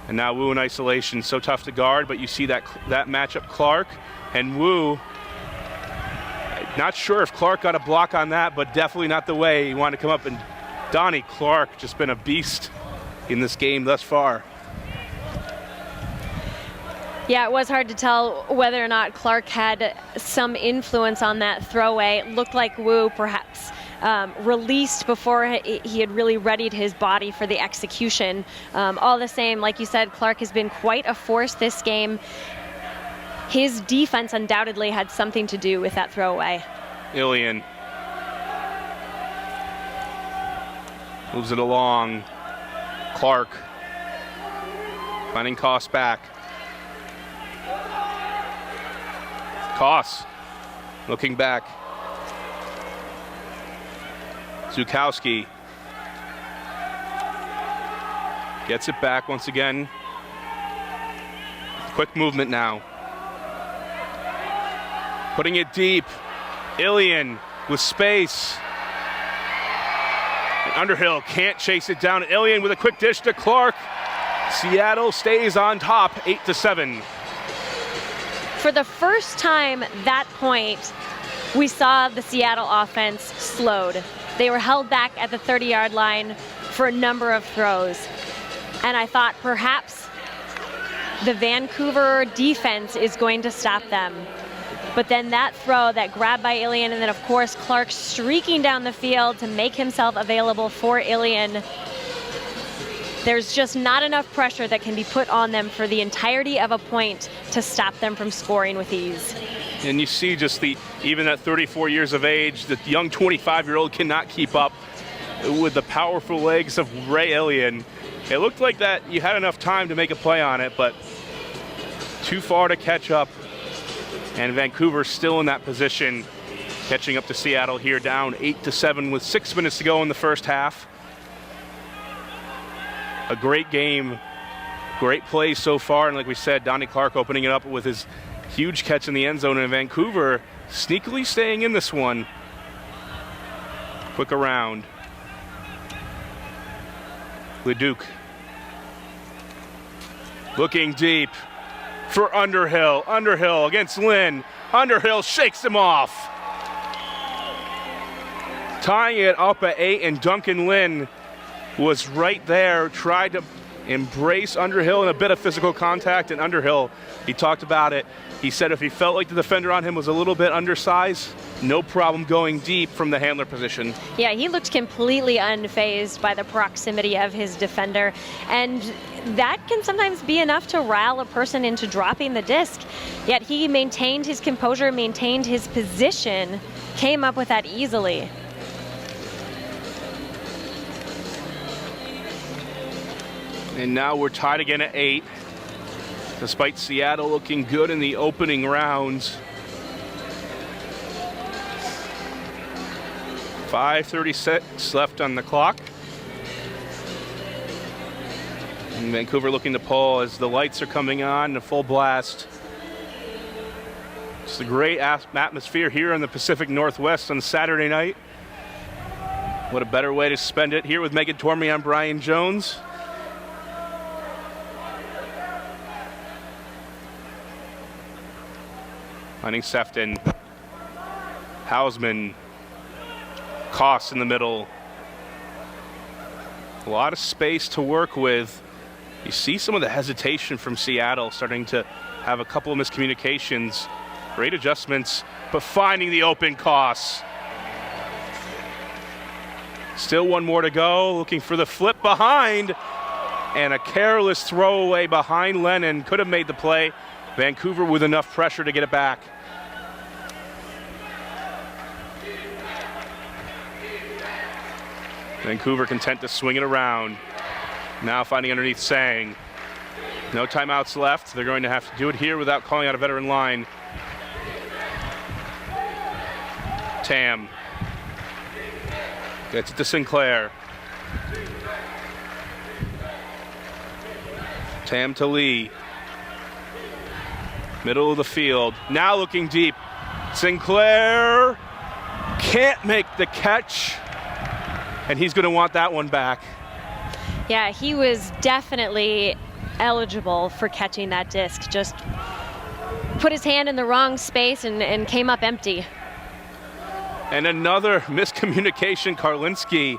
and now Wu in isolation. So tough to guard, but you see that matchup, Clark and Wu. Not sure if Clark got a block on that, but definitely not the way he wanted to come up. And Donnie Clark just been a beast in this game thus far. Yeah, it was hard to tell whether or not Clark had some influence on that throwaway. It looked like Wu perhaps released before he had really readied his body for the execution. All the same, like you said, Clark has been quite a force this game. His defense undoubtedly had something to do with that throwaway. Ilian moves it along. Clark finding Koss back. Koss looking back. Zukowski gets it back once again. Quick movement now. Putting it deep. Ilian with space. And Underhill can't chase it down. Ilian with a quick dish to Clark. Seattle stays on top, 8-7. For the first time that point, we saw the Seattle offense slowed. They were held back at the 30-yard line for a number of throws. And I thought perhaps the Vancouver defense is going to stop them. But then that throw, that grab by Ilian, and then of course Clark streaking down the field to make himself available for Ilian. There's just not enough pressure that can be put on them for the entirety of a point to stop them from scoring with ease. And you see just even at 34 years of age, the young 25-year-old cannot keep up with the powerful legs of Ray Ilian. It looked like that you had enough time to make a play on it, but too far to catch up. And Vancouver still in that position, catching up to Seattle here, down 8-7 with 6 minutes to go in the first half. A great game, great play so far, and like we said, Donnie Clark opening it up with his huge catch in the end zone, and Vancouver sneakily staying in this one. Quick around. Leduc looking deep for Underhill. Underhill against Lynn. Underhill shakes him off. Tying it up at 8, and Duncan Lynn was right there, tried to embrace Underhill in a bit of physical contact, and Underhill, he talked about it. He said if he felt like the defender on him was a little bit undersized, no problem going deep from the handler position. Yeah, he looked completely unfazed by the proximity of his defender, and that can sometimes be enough to rile a person into dropping the disc. Yet he maintained his composure, maintained his position, came up with that easily. And now we're tied again at 8, despite Seattle looking good in the opening rounds. 5:36 left on the clock. And Vancouver looking to pull as the lights are coming on, a full blast. It's a great atmosphere here in the Pacific Northwest on Saturday night. What a better way to spend it here with Megan Tormey. I'm Brian Jones. Finding Sefton, Hausman, Koss in the middle. A lot of space to work with. You see some of the hesitation from Seattle, starting to have a couple of miscommunications. Great adjustments, but finding the open Koss. Still one more to go, looking for the flip behind, and a careless throwaway behind Lennon. Could have made the play. Vancouver with enough pressure to get it back. Vancouver content to swing it around. Now finding underneath Sang. No timeouts left. They're going to have to do it here without calling out a veteran line. Tam gets it to Sinclair. Tam to Lee. Middle of the field. Now looking deep. Sinclair can't make the catch. And he's going to want that one back. Yeah, he was definitely eligible for catching that disc. Just put his hand in the wrong space and came up empty. And another miscommunication, Karlinski.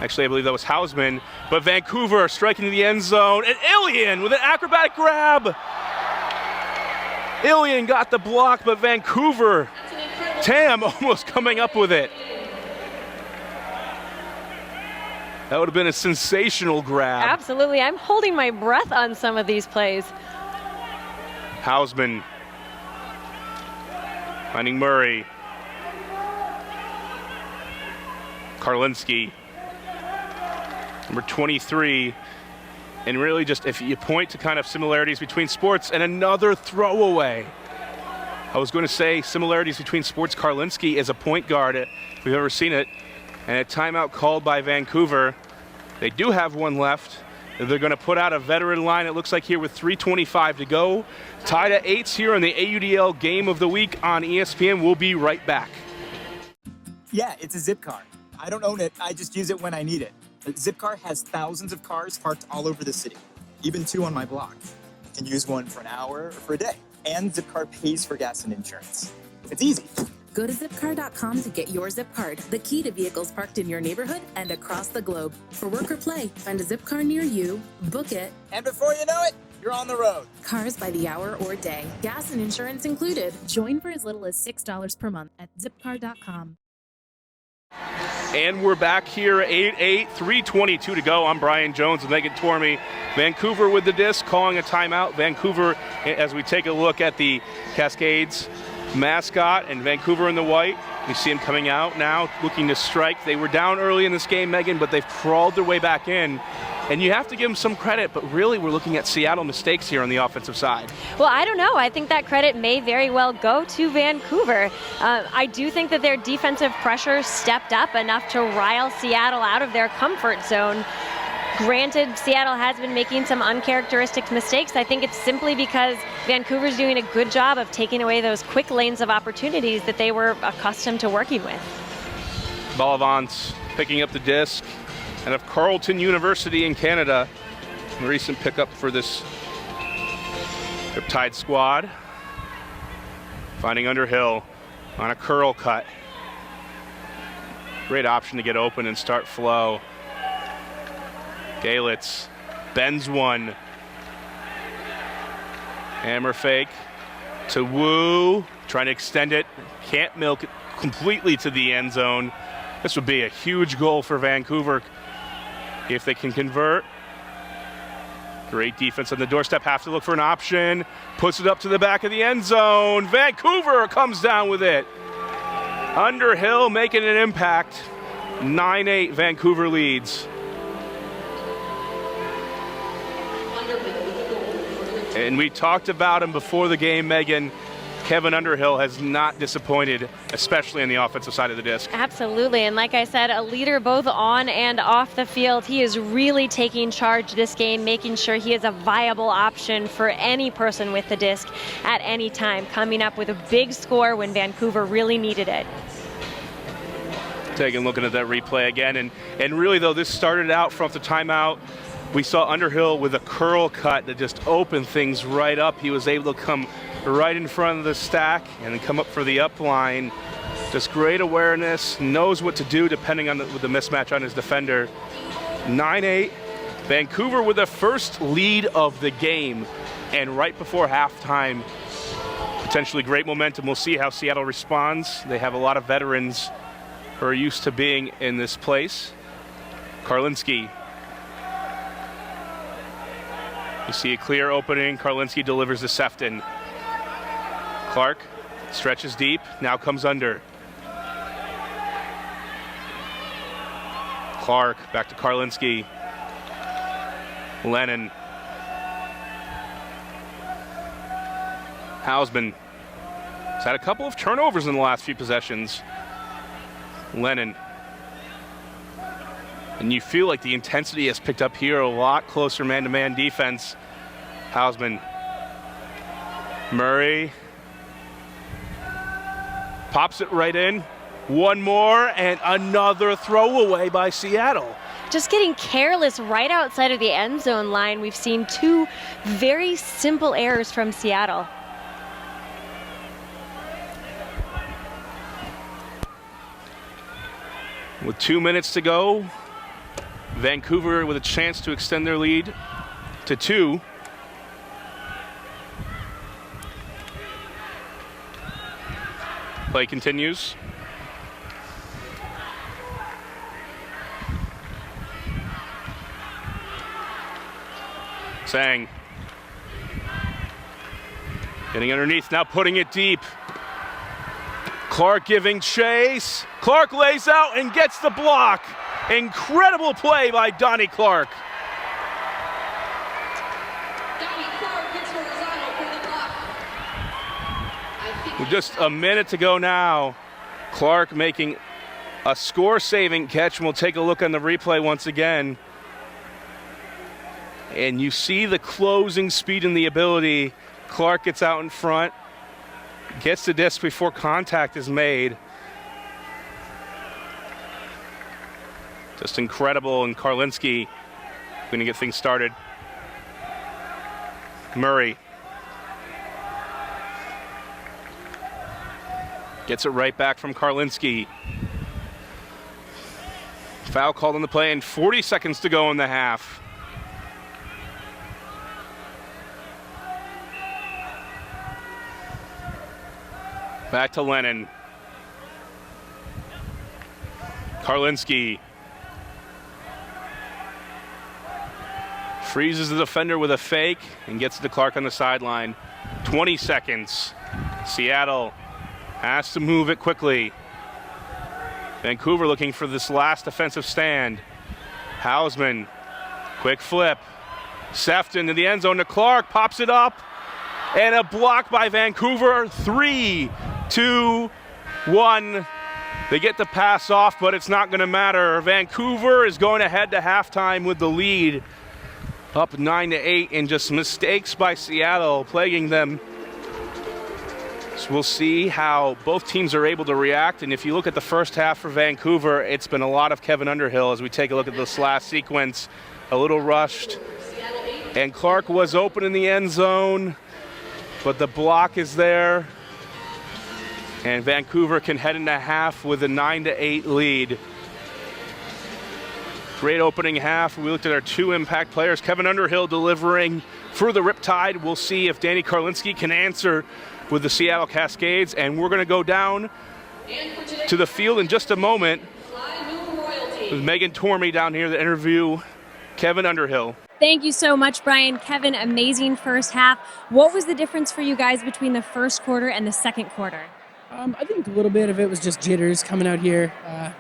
Actually, I believe that was Hausman. But Vancouver striking to the end zone. And Ilian with an acrobatic grab. Ilian got the block, but Vancouver, Tam almost coming up with it. That would have been a sensational grab. Absolutely. I'm holding my breath on some of these plays. Hausman finding Murray. Karlinski, number 23. And really just if you point to kind of similarities between sports and another throwaway. I was going to say similarities between sports. Karlinski is a point guard, if we've ever seen it. And a timeout called by Vancouver. They do have one left. They're going to put out a veteran line, it looks like, here with 3:25 to go. Tied at 8 here on the AUDL Game of the Week on ESPN. We'll be right back. Yeah, it's a Zipcar. I don't own it, I just use it when I need it. Zipcar has thousands of cars parked all over the city, even 2 on my block. You can use one for an hour or for a day. And Zipcar pays for gas and insurance. It's easy. Go to Zipcar.com to get your Zip Card, the key to vehicles parked in your neighborhood and across the globe. For work or play, find a Zipcar near you, book it, And before you know it, you're on the road. cars by the hour or day, gas and insurance included. Join for as little as $6 per month at Zipcar.com. And we're back here, 8-8, 3:22 to go. I'm Brian Jones with Megan Tormey. Vancouver with the disc, calling a timeout. Vancouver, as we take a look at the Cascades mascot and Vancouver in the white. You see him coming out now, looking to strike. They were down early in this game, Megan, but they've crawled their way back in. And you have to give them some credit, but really we're looking at Seattle mistakes here on the offensive side. Well, I don't know. I think that credit may very well go to Vancouver. I do think that their defensive pressure stepped up enough to rile Seattle out of their comfort zone. Granted, Seattle has been making some uncharacteristic mistakes. I think it's simply because Vancouver's doing a good job of taking away those quick lanes of opportunities that they were accustomed to working with. Bolivants picking up the disc. And of Carleton University in Canada, a recent pickup for this Riptide squad. Finding Underhill on a curl cut. Great option to get open and start flow. Galitz bends one. Hammer fake to Wu, trying to extend it. Can't milk it completely to the end zone. This would be a huge goal for Vancouver if they can convert. Great defense on the doorstep, have to look for an option. Puts it up to the back of the end zone. Vancouver comes down with it. Underhill making an impact. 9-8, Vancouver leads. And we talked about him before the game, Megan. Kevin Underhill has not disappointed, especially on the offensive side of the disc. Absolutely, and like I said, a leader both on and off the field. He is really taking charge this game, making sure he is a viable option for any person with the disc at any time, coming up with a big score when Vancouver really needed it. Taking a look at that replay again, and really though, this started out from the timeout. We saw Underhill with a curl cut that just opened things right up. He was able to come right in front of the stack and then come up for the up line. Just great awareness, knows what to do depending on the mismatch on his defender. 9-8, Vancouver with the first lead of the game. And right before halftime, potentially great momentum. We'll see how Seattle responds. They have a lot of veterans who are used to being in this place. Karlinski. You see a clear opening. Karlinski delivers to Sefton. Clark stretches deep, now comes under. Clark back to Karlinski. Lennon. Hausman has had a couple of turnovers in the last few possessions. Lennon. And you feel like the intensity has picked up here, a lot closer man-to-man defense. Hausman. Murray. Pops it right in. One more and another throwaway by Seattle. Just getting careless right outside of the end zone line. We've seen two very simple errors from Seattle. With 2 minutes to go, Vancouver with a chance to extend their lead to 2. Play continues. Sang. Getting underneath, now putting it deep. Clark giving chase. Clark lays out and gets the block. Incredible play by Donnie Clark. With just a minute to go now, Clark making a score-saving catch, and we'll take a look on the replay once again. And you see the closing speed and the ability. Clark gets out in front, gets the disc before contact is made. Just incredible, and Karlinski going to get things started. Murray gets it right back from Karlinski. Foul called on the play and 40 seconds to go in the half. Back to Lennon. Karlinski freezes the defender with a fake and gets it to Clark on the sideline. 20 seconds. Seattle has to move it quickly. Vancouver looking for this last defensive stand. Hausman, quick flip. Sefton in the end zone to Clark, pops it up. And a block by Vancouver. 3, 2, 1. They get the pass off, but it's not going to matter. Vancouver is going ahead to halftime with the lead. Up 9-8, and just mistakes by Seattle plaguing them. So we'll see how both teams are able to react. And if you look at the first half for Vancouver, it's been a lot of Kevin Underhill as we take a look at this last sequence. A little rushed. And Clark was open in the end zone, but the block is there. And Vancouver can head into half with a 9-8 lead. Great opening half. We looked at our two impact players. Kevin Underhill delivering for the Riptide. We'll see if Danny Karlinski can answer with the Seattle Cascades. And we're going to go down to the field in just a moment with Megan Tormey down here to interview Kevin Underhill. Thank you so much, Brian. Kevin, amazing first half. What was the difference for you guys between the first quarter and the second quarter? I think a little bit of it was just jitters coming out here,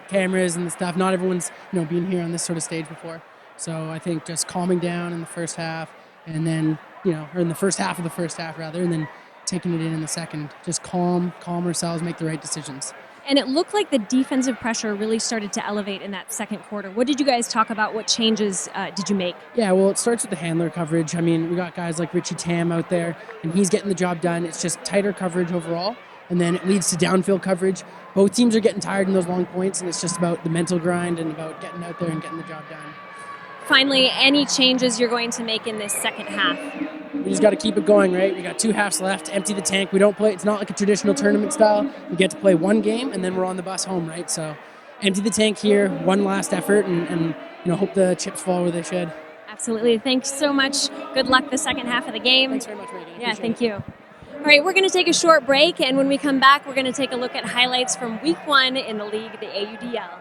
cameras and stuff. Not everyone's been here on this sort of stage before. So I think just calming down in the first half, and then or in the first half of the first half rather, and then taking it in the second. Just calm ourselves, make the right decisions. And it looked like the defensive pressure really started to elevate in that second quarter. What did you guys talk about? What changes did you make? Yeah, well, it starts with the handler coverage. I mean, we got guys like Richie Tam out there, and he's getting the job done. It's just tighter coverage overall. And then it leads to downfield coverage. Both teams are getting tired in those long points, and it's just about the mental grind and about getting out there and getting the job done. Finally, any changes you're going to make in this second half? We just got to keep it going, right? We got 2 halves left, empty the tank. We don't play, it's not like a traditional tournament style. We get to play one game, and then we're on the bus home, right? So empty the tank here, one last effort, and hope the chips fall where they should. Absolutely. Thanks so much. Good luck the second half of the game. Thanks very much, Megan. Yeah, thank you. All right, we're going to take a short break, and when we come back, we're going to take a look at highlights from Week 1 in the league, the AUDL.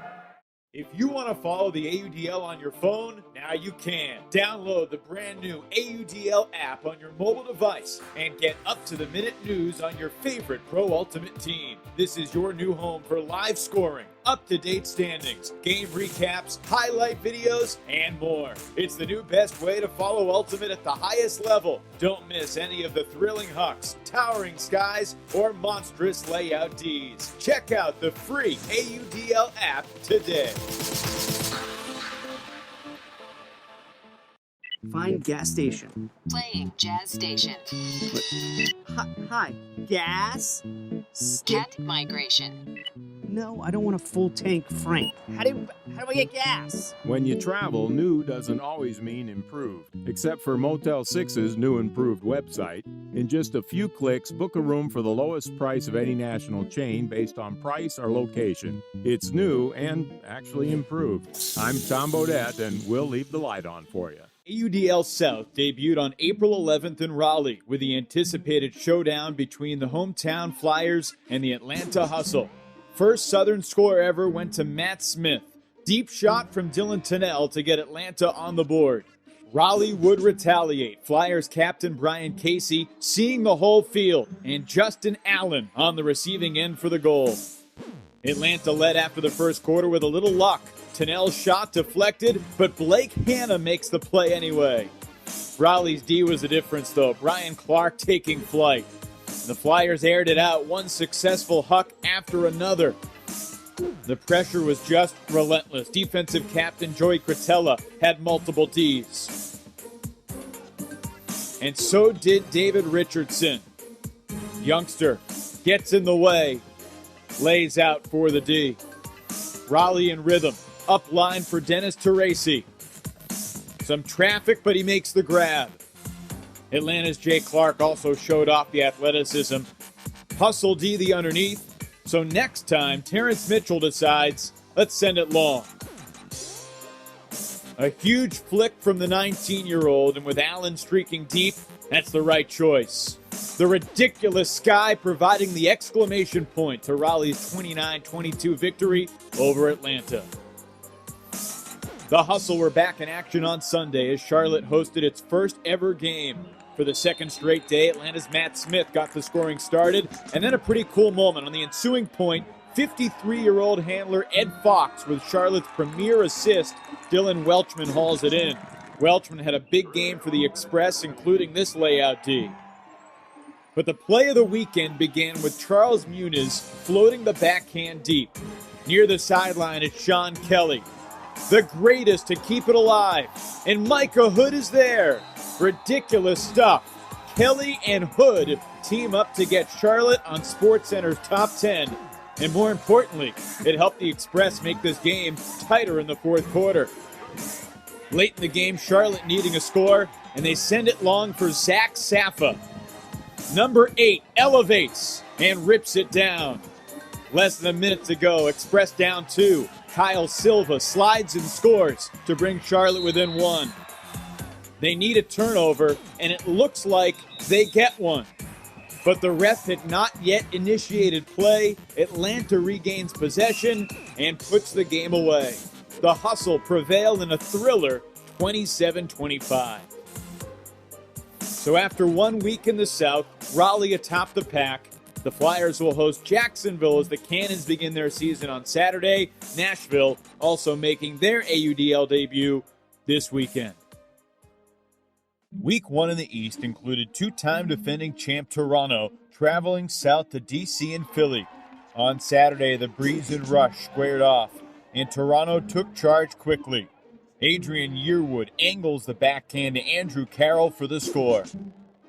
If you want to follow the AUDL on your phone, now you can. Download the brand new AUDL app on your mobile device and get up-to-the-minute news on your favorite Pro Ultimate team. This is your new home for live scoring, up-to-date standings, game recaps, highlight videos, and more. It's the new best way to follow Ultimate at the highest level. Don't miss any of the thrilling hucks, towering skies, or monstrous layout Ds. Check out the free AUDL app today. Find gas station. Playing Jazz Station. Hi. Gas? Get migration. No, I don't want a full tank Frank. How do I get gas? When you travel, new doesn't always mean improved. Except for Motel 6's new improved website. In just a few clicks, book a room for the lowest price of any national chain based on price or location. It's new and actually improved. I'm Tom Bodette, and we'll leave the light on for you. AUDL South debuted on April 11th in Raleigh with the anticipated showdown between the hometown Flyers and the Atlanta Hustle. First Southern score ever went to Matt Smith. Deep shot from Dylan Tennell to get Atlanta on the board. Raleigh would retaliate. Flyers captain Brian Casey seeing the whole field, and Justin Allen on the receiving end for the goal. Atlanta led after the first quarter with a little luck. Tennell's shot deflected, but Blake Hanna makes the play anyway. Raleigh's D was the difference, though. Brian Clark taking flight. The Flyers aired it out, one successful huck after another. The pressure was just relentless. Defensive captain Joey Cretella had multiple Ds. And so did David Richardson. Youngster gets in the way, lays out for the D. Raleigh in rhythm. Up line for Dennis Teresi. Some traffic, but he makes the grab. Atlanta's Jay Clark also showed off the athleticism. Hustle D the underneath. So next time, Terrence Mitchell decides, let's send it long. A huge flick from the 19-year-old, and with Allen streaking deep, that's the right choice. The ridiculous sky providing the exclamation point to Raleigh's 29-22 victory over Atlanta. The Hustle were back in action on Sunday as Charlotte hosted its first ever game. For the second straight day, Atlanta's Matt Smith got the scoring started, and then a pretty cool moment. On the ensuing point, 53-year-old handler Ed Fox with Charlotte's premier assist, Dylan Welchman hauls it in. Welchman had a big game for the Express, including this layout D. But the play of the weekend began with Charles Muniz floating the backhand deep. Near the sideline is Sean Kelly, the greatest to keep it alive. And Micah Hood is there. Ridiculous stuff. Kelly and Hood team up to get Charlotte on SportsCenter's top 10. And more importantly, it helped the Express make this game tighter in the fourth quarter. Late in the game, Charlotte needing a score, and they send it long for Zach Saffa. Number 8 elevates and rips it down. Less than a minute to go, Express down 2. Kyle Silva slides and scores to bring Charlotte within 1. They need a turnover, and it looks like they get one. But the ref had not yet initiated play. Atlanta regains possession and puts the game away. The Hustle prevail in a thriller, 27-25. So after 1 week in the South, Raleigh atop the pack. The Flyers will host Jacksonville as the Cannons begin their season on Saturday. Nashville also making their AUDL debut this weekend. Week 1 in the East included two-time defending champ Toronto traveling south to DC and Philly. On Saturday, the Breeze and Rush squared off, and Toronto took charge quickly. Adrian Yearwood angles the backhand to Andrew Carroll for the score.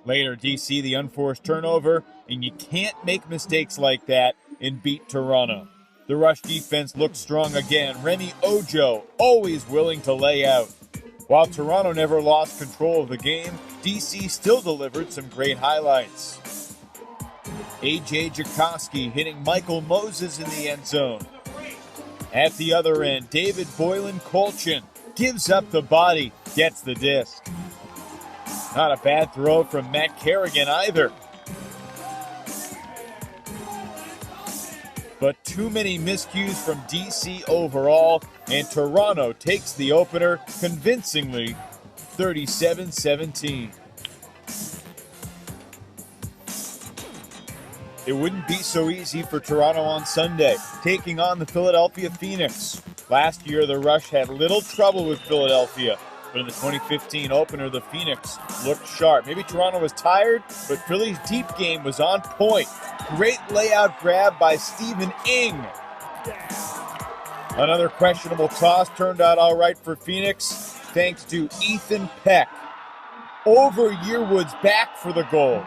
Later, DC the unforced turnover, and you can't make mistakes like that and beat Toronto. The Rush defense looked strong again. Remy Ojo always willing to lay out. While Toronto never lost control of the game, DC still delivered some great highlights. A.J. Jakoski hitting Michael Moses in the end zone. At the other end, David Boylan Colchin gives up the body, gets the disc. Not a bad throw from Matt Kerrigan either. But too many miscues from DC overall, and Toronto takes the opener convincingly, 37-17. It wouldn't be so easy for Toronto on Sunday, taking on the Philadelphia Phoenix. Last year, the Rush had little trouble with Philadelphia, but in the 2015 opener, the Phoenix looked sharp. Maybe Toronto was tired, but Philly's deep game was on point. Great layout grab by Stephen Ng. Another questionable toss turned out all right for Phoenix, thanks to Ethan Peck. Over Yearwood's back for the goal.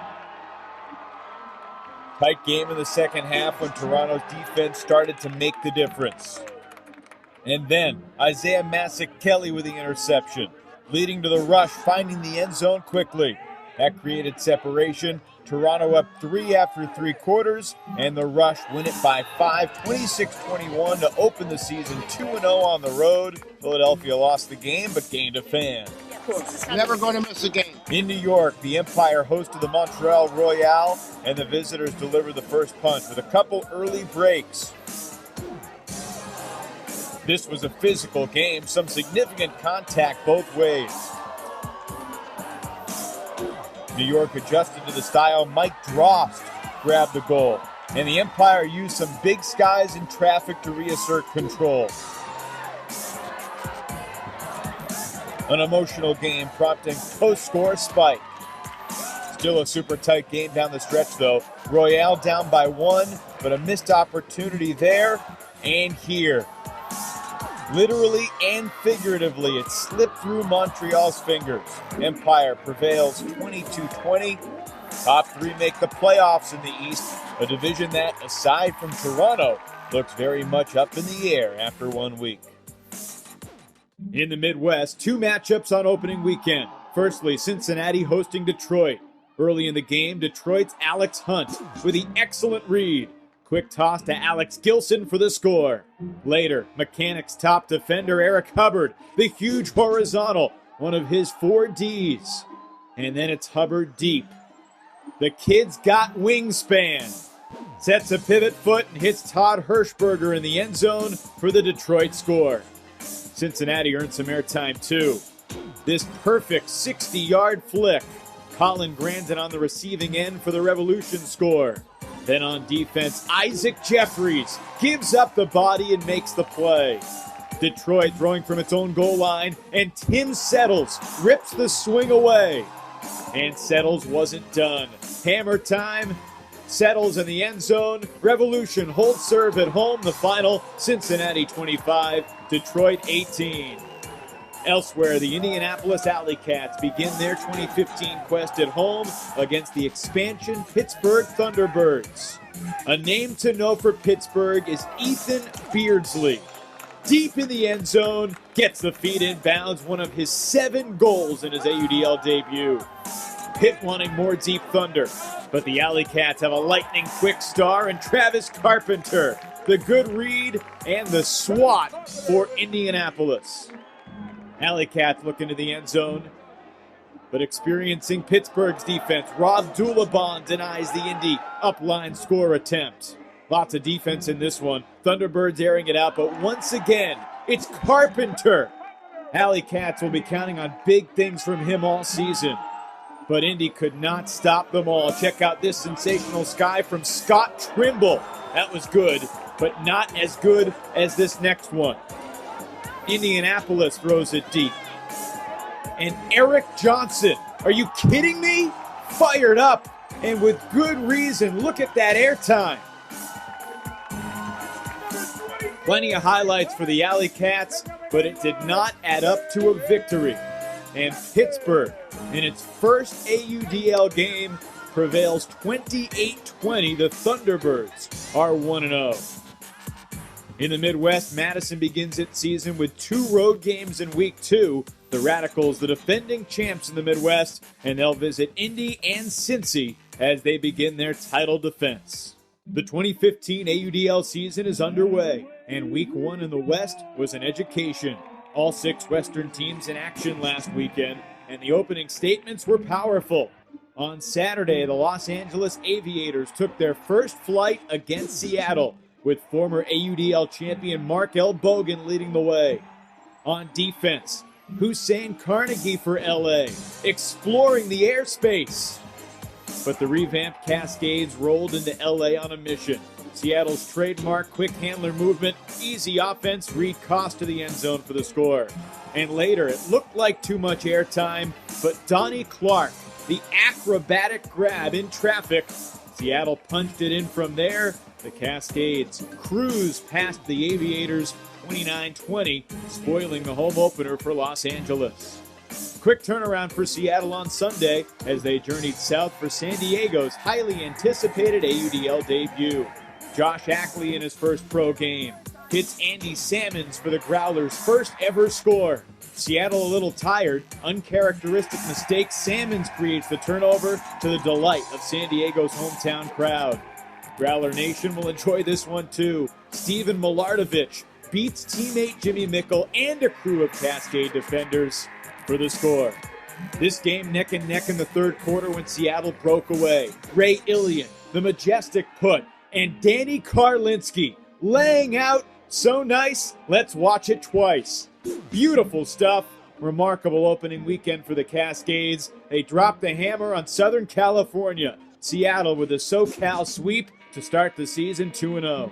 Tight game in the second half when Toronto's defense started to make the difference. And then Isaiah Masik-Kelly with the interception, leading to the Rush finding the end zone quickly. That created separation. Toronto up 3 after 3 quarters, and the Rush win it by 5, 26-21 to open the season 2-0 on the road. Philadelphia lost the game, but gained a fan. Never going to miss a game. In New York, the Empire hosted the Montreal Royale, and the visitors delivered the first punch with a couple early breaks. This was a physical game, some significant contact both ways. New York adjusted to the style. Mike Drost grabbed the goal, and the Empire used some big skies in traffic to reassert control. An emotional game prompting post-score spike. Still a super tight game down the stretch though. Royale down by 1, but a missed opportunity there and here. Literally and figuratively, it slipped through Montreal's fingers. Empire prevails 22-20. Top 3 make the playoffs in the East, a division that, aside from Toronto, looks very much up in the air after 1 week. In the Midwest, 2 matchups on opening weekend. Firstly, Cincinnati hosting Detroit. Early in the game, Detroit's Alex Hunt with the excellent read. Quick toss to Alex Gilson for the score. Later, Mechanics' top defender Eric Hubbard, the huge horizontal, one of his 4 Ds. And then it's Hubbard deep. The kid's got wingspan. Sets a pivot foot and hits Todd Hirschberger in the end zone for the Detroit score. Cincinnati earned some airtime too. This perfect 60-yard flick. Colin Grandin on the receiving end for the Revolution score. Then on defense, Isaac Jeffries gives up the body and makes the play. Detroit throwing from its own goal line, and Tim Settles rips the swing away. And Settles wasn't done. Hammer time. Settles in the end zone. Revolution holds serve at home. The final, Cincinnati 25, Detroit 18. Elsewhere, the Indianapolis Alley Cats begin their 2015 quest at home against the expansion Pittsburgh Thunderbirds. A name to know for Pittsburgh is Ethan Beardsley. Deep in the end zone, gets the feet in bounds, one of his 7 goals in his AUDL debut. Pitt wanting more deep thunder, but the Alley Cats have a lightning-quick star in Travis Carpenter. The good read and the swat for Indianapolis. Alley Cats look into the end zone, but experiencing Pittsburgh's defense, Rob Dulabon denies the Indy upline score attempt. Lots of defense in this one. Thunderbirds airing it out, but once again, it's Carpenter. Alley Cats will be counting on big things from him all season, but Indy could not stop them all. Check out this sensational sky from Scott Trimble. That was good, but not as good as this next one. Indianapolis throws it deep. And Eric Johnson, are you kidding me? Fired up, and with good reason. Look at that airtime. Plenty of highlights for the Alley Cats, but it did not add up to a victory. And Pittsburgh, in its first AUDL game, prevails 28-20. The Thunderbirds are 1-0. In the Midwest, Madison begins its season with 2 road games in Week 2. The Radicals, the defending champs in the Midwest, and they'll visit Indy and Cincy as they begin their title defense. The 2015 AUDL season is underway, and Week 1 in the West was an education. All 6 Western teams in action last weekend, and the opening statements were powerful. On Saturday, the Los Angeles Aviators took their first flight against Seattle, with former AUDL champion Mark L. Bogan leading the way. On defense, Hussein Carnegie for LA, exploring the airspace. but the revamped Cascades rolled into LA on a mission. Seattle's trademark quick handler movement, easy offense, Reed Cost to the end zone for the score. And later, it looked like too much airtime, but Donnie Clark, the acrobatic grab in traffic, Seattle punched it in from there. The Cascades cruised past the Aviators 29-20, spoiling the home opener for Los Angeles. Quick turnaround for Seattle on Sunday as they journeyed south for San Diego's highly anticipated AUDL debut. Josh Ackley in his first pro game hits Andy Salmons for the Growlers' first ever score. Seattle a little tired, uncharacteristic mistake. Salmons creates the turnover to the delight of San Diego's hometown crowd. Growler Nation will enjoy this one too. Steven Milardovich beats teammate Jimmy Mickle and a crew of Cascade defenders for the score. This game neck and neck in the third quarter when Seattle broke away. Ray Ilian, the majestic put, and Danny Karlinski laying out so nice, let's watch it twice. Beautiful stuff. Remarkable opening weekend for the Cascades. They dropped the hammer on Southern California. Seattle with a SoCal sweep to start the season 2-0.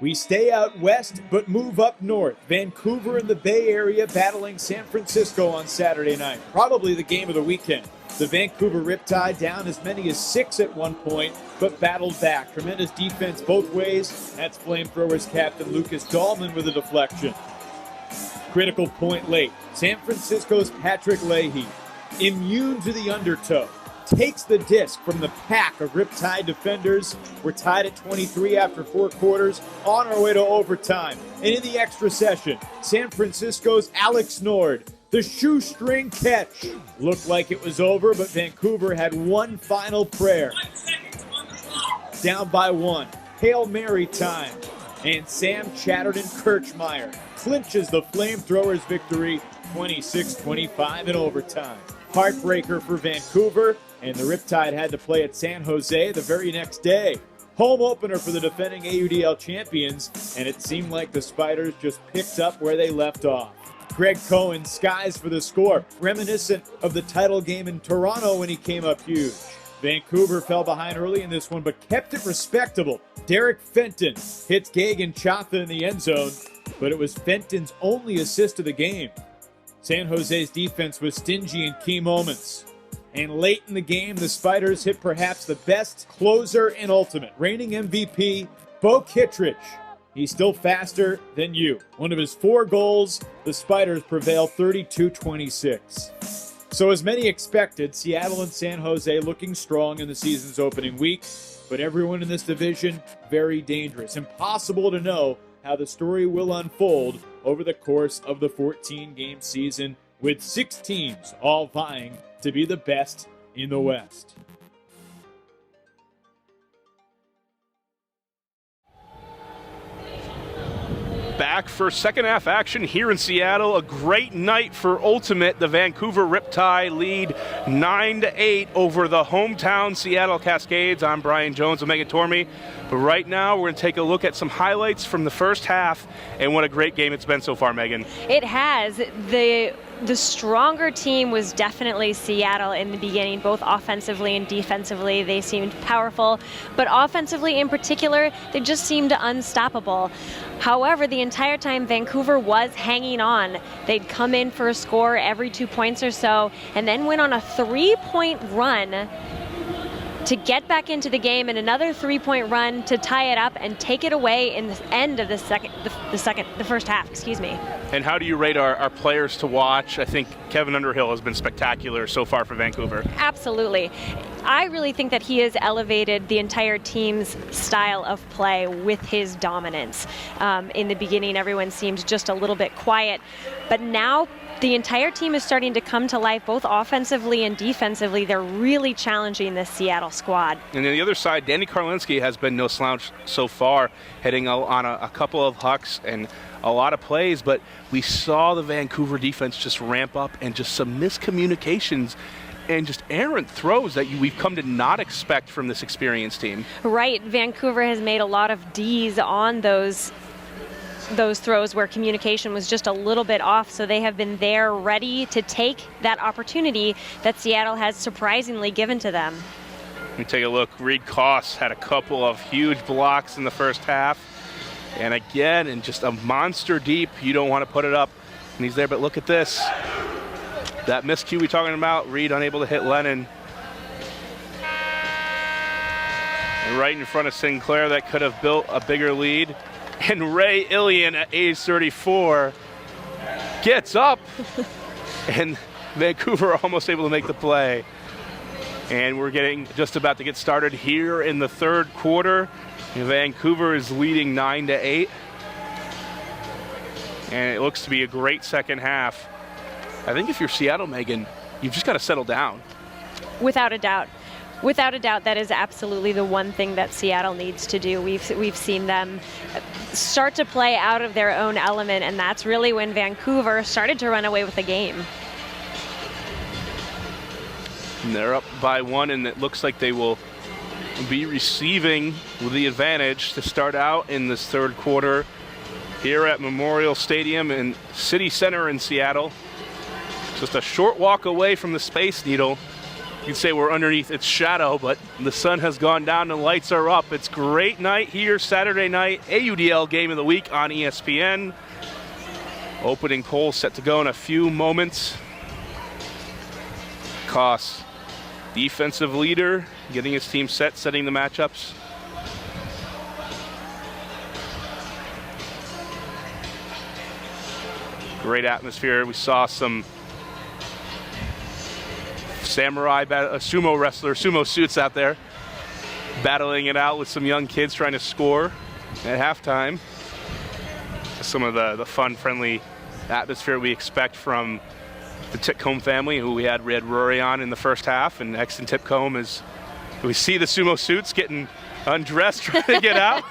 We stay out west, but move up north. Vancouver and the Bay Area battling San Francisco on Saturday night. Probably the game of the weekend. The Vancouver Riptide down as many as 6 at one point, but battled back. Tremendous defense both ways. That's Flamethrowers captain Lucas Dahlman with a deflection. Critical point late. San Francisco's Patrick Leahy, immune to the undertow, takes the disc from the pack of Riptide defenders. We're tied at 23 after 4 quarters, on our way to overtime. And in the extra session, San Francisco's Alex Nord, the shoestring catch. Looked like it was over, but Vancouver had one final prayer. Down by 1. Hail Mary time. And Sam Chatterton Kirchmeier clinches the Flamethrowers' victory 26-25 in overtime. Heartbreaker for Vancouver, and the Riptide had to play at San Jose the very next day. Home opener for the defending AUDL champions, and it seemed like the Spiders just picked up where they left off. Greg Cohen skies for the score, reminiscent of the title game in Toronto when he came up huge. Vancouver fell behind early in this one, but kept it respectable. Derek Fenton hits Gagan Chotha in the end zone, but it was Fenton's only assist of the game. San Jose's defense was stingy in key moments. And late in the game, the Spiders hit perhaps the best closer in Ultimate, reigning MVP, Bo Kittredge. He's still faster than you. One of his 4 goals, the Spiders prevail 32-26. So as many expected, Seattle and San Jose looking strong in the season's opening week, but everyone in this division very dangerous. Impossible to know how the story will unfold over the course of the 14-game season, with 6 teams all vying to be the best in the West. Back for second half action here in Seattle. A great night for Ultimate. The Vancouver Riptide lead 9-8 over the hometown Seattle Cascades. I'm Brian Jones with Megan Tormey. But right now we're going to take a look at some highlights from the first half, and what a great game it's been so far, Megan. It has. The stronger team was definitely Seattle in the beginning, both offensively and defensively. They seemed powerful, but offensively in particular, they just seemed unstoppable. However, the entire time Vancouver was hanging on. They'd come in for a score every 2 points or so, and then went on a 3-point run to get back into the game, and another 3-point run to tie it up and take it away in the end of the first half, excuse me. And how do you rate our players to watch? I think Kevin Underhill has been spectacular so far for Vancouver. Absolutely. I really think that he has elevated the entire team's style of play with his dominance. In the beginning, everyone seemed just a little bit quiet, but now the entire team is starting to come to life, both offensively and defensively. They're really challenging this Seattle squad. And on the other side, Danny Karlinski has been no slouch so far, heading on a couple of hucks and a lot of plays, but we saw the Vancouver defense just ramp up, and just some miscommunications and just errant throws that we've come to not expect from this experienced team. Right. Vancouver has made a lot of Ds on those throws where communication was just a little bit off, so they have been there ready to take that opportunity that Seattle has surprisingly given to them. Let me take a look. Reed Koss had a couple of huge blocks in the first half. And again, in just a monster deep, you don't want to put it up. And he's there, but look at this. That miscue we're talking about, Reed unable to hit Lennon. And right in front of Sinclair, that could have built a bigger lead. And Ray Ilian at age 34 gets up. And Vancouver almost able to make the play. And we're getting just about to get started here in the third quarter. Vancouver is leading 9-8. And it looks to be a great second half. I think if you're Seattle, Megan, you've just got to settle down. Without a doubt. Without a doubt, that is absolutely the one thing that Seattle needs to do. We've seen them start to play out of their own element, and that's really when Vancouver started to run away with the game. And they're up by 1, and it looks like they will be receiving with the advantage to start out in this third quarter here at Memorial Stadium in City Center in Seattle. Just a short walk away from the Space Needle. You can say we're underneath its shadow, but the sun has gone down and the lights are up. It's great night here, Saturday night, AUDL Game of the Week on ESPN. Opening poll set to go in a few moments. Koss, defensive leader, getting his team set, setting the matchups. Great atmosphere. We saw some samurai sumo wrestlers, sumo suits out there battling it out with some young kids trying to score at halftime. Some of the fun, friendly atmosphere we expect from the Titcomb family, who we had Rory on in the first half, and Exton Titcomb is, we see the sumo suits getting undressed, trying to get out.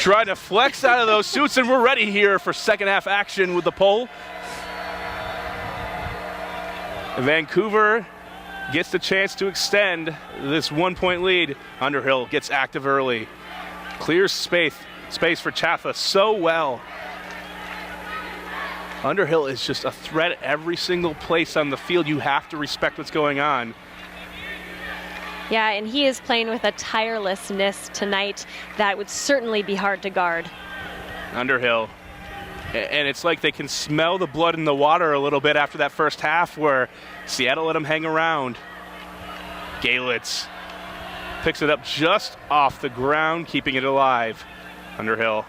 Trying to flex out of those suits, and we're ready here for second half action with the poll. Vancouver gets the chance to extend this 1-point lead. Underhill gets active early. Clears space for Chaffa so well. Underhill is just a threat every single place on the field. You have to respect what's going on. Yeah, and he is playing with a tirelessness tonight that would certainly be hard to guard. Underhill. And it's like they can smell the blood in the water a little bit after that first half where Seattle let him hang around. Galitz picks it up just off the ground, keeping it alive. Underhill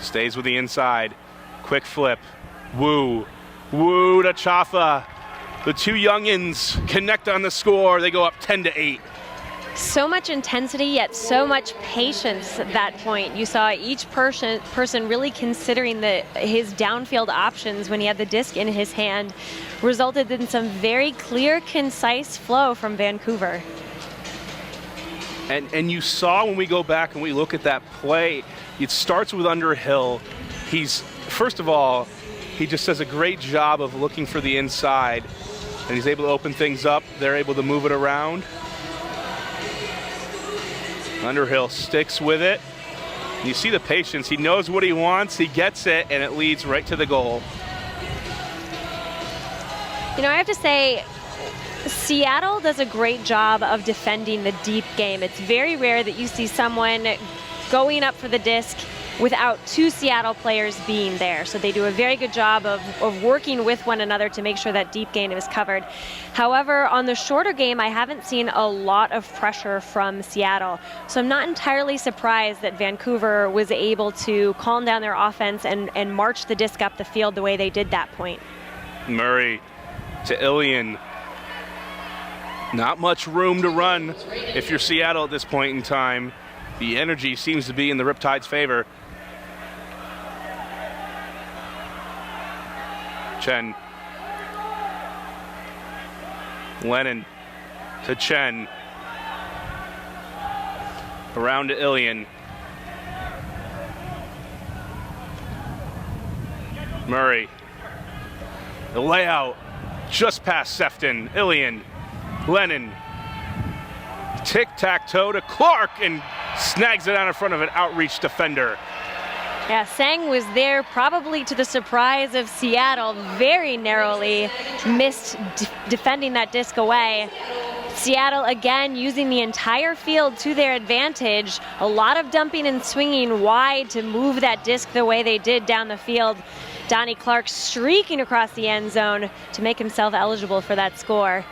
stays with the inside. Quick flip. Woo to Chaffa. The two youngins connect on the score. They go up 10-8. So much intensity, yet so much patience at that point. You saw each person really considering his downfield options when he had the disc in his hand, resulted in some very clear, concise flow from Vancouver. And you saw when we go back and we look at that play, it starts with Underhill. First of all, he just does a great job of looking for the inside, and he's able to open things up. They're able to move it around. Underhill sticks with it. You see the patience. He knows what he wants. He gets it, and it leads right to the goal. You know, I have to say, Seattle does a great job of defending the deep game. It's very rare that you see someone going up for the disc without two Seattle players being there. So they do a very good job of working with one another to make sure that deep game is covered. However, on the shorter game, I haven't seen a lot of pressure from Seattle. So I'm not entirely surprised that Vancouver was able to calm down their offense and march the disc up the field the way they did that point. Murray to Ilian. Not much room to run if you're Seattle at this point in time. The energy seems to be in the Riptide's favor. Chen. Lennon to Chen. Around to Ilian. Murray. The layout just past Sefton. Ilian. Lennon. Tic-tac-toe to Clark and snags it out in front of an outreach defender. Yeah, Sang was there probably to the surprise of Seattle, very narrowly missed defending that disc away. Seattle again using the entire field to their advantage. A lot of dumping and swinging wide to move that disc the way they did down the field. Donnie Clark streaking across the end zone to make himself eligible for that score.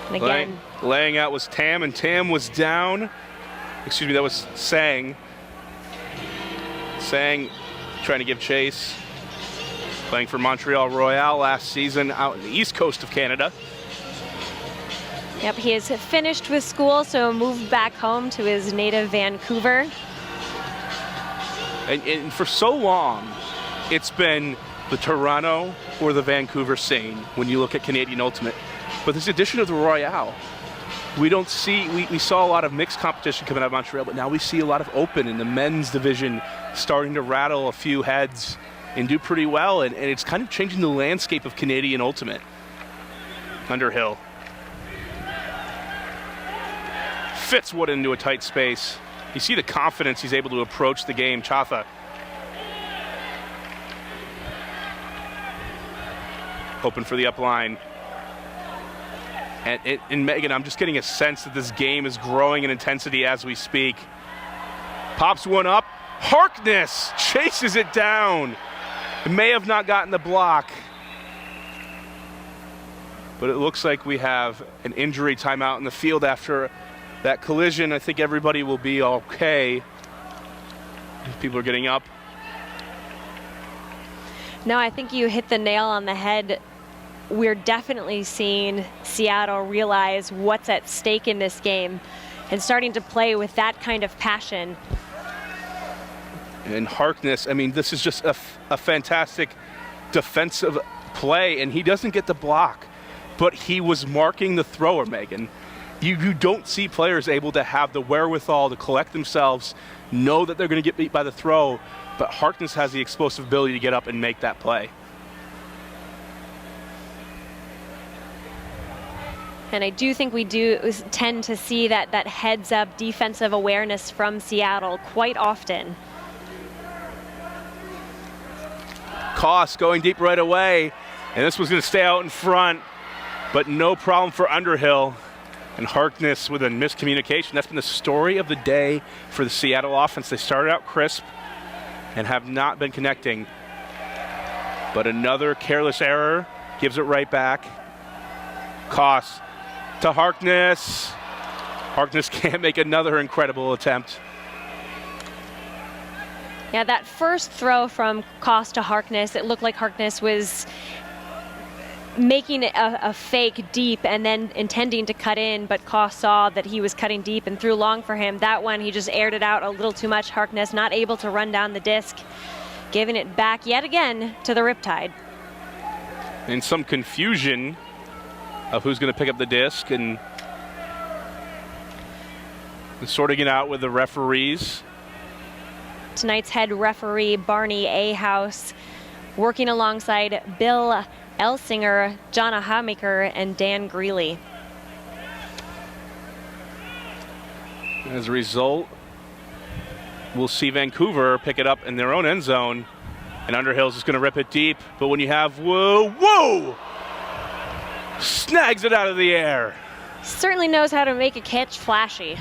And again, laying out was Tam, and Tam was down. Excuse me, that was Sang. Sang trying to give chase. Playing for Montreal Royale last season out in the east coast of Canada. Yep, he is finished with school, so moved back home to his native Vancouver. And for so long, it's been the Toronto or the Vancouver scene when you look at Canadian Ultimate. But this addition of the Royale, we don't see, we saw a lot of mixed competition coming out of Montreal, but now we see a lot of open in the men's division starting to rattle a few heads and do pretty well. And it's kind of changing the landscape of Canadian Ultimate. Underhill. Fits Wood into a tight space. You see the confidence he's able to approach the game. Chaffa. Open for the up line. And Megan, I'm just getting a sense that this game is growing in intensity as we speak. Pops one up. Harkness chases it down. It may have not gotten the block. But it looks like we have an injury timeout in the field after that collision. I think everybody will be okay. People are getting up. No, I think you hit the nail on the head. We're definitely seeing Seattle realize what's at stake in this game and starting to play with that kind of passion. And Harkness, I mean, this is just a fantastic defensive play, and he doesn't get the block, but he was marking the thrower, Megan. You don't see players able to have the wherewithal to collect themselves, know that they're going to get beat by the throw, but Harkness has the explosive ability to get up and make that play. And I do think we do tend to see that heads-up defensive awareness from Seattle quite often. Koss going deep right away, and this was going to stay out in front, but no problem for Underhill. And Harkness with a miscommunication. That's been the story of the day for the Seattle offense. They started out crisp and have not been connecting. But another careless error gives it right back. Koss to Harkness. Harkness can't make another incredible attempt. Yeah, that first throw from Koss to Harkness, it looked like Harkness was making a fake deep and then intending to cut in, but Koss saw that he was cutting deep and threw long for him. That one, he just aired it out a little too much. Harkness not able to run down the disc, giving it back yet again to the Riptide. And some confusion of who's going to pick up the disc and sorting it out with the referees. Tonight's head referee, Barney Ahaus, working alongside Bill Elsinger, John Ahamaker, and Dan Greeley. As a result, we'll see Vancouver pick it up in their own end zone, and Underhill's just going to rip it deep. But when you have whoa, snags it out of the air. Certainly knows how to make a catch flashy.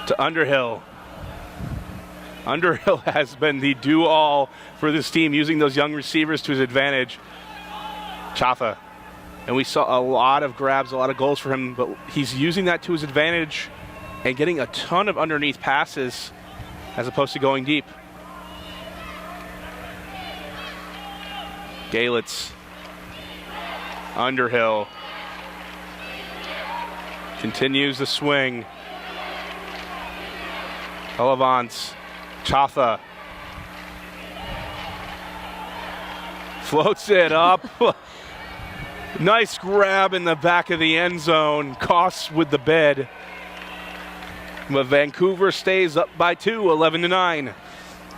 To Underhill. Underhill has been the do-all for this team, using those young receivers to his advantage. Chaffa. And we saw a lot of grabs, a lot of goals for him, but he's using that to his advantage and getting a ton of underneath passes as opposed to going deep. Galitz. Underhill. Continues the swing. Olivance. Chaffa floats it up. Nice grab in the back of the end zone. Koss with the bid. But Vancouver stays up by 2, 11-9.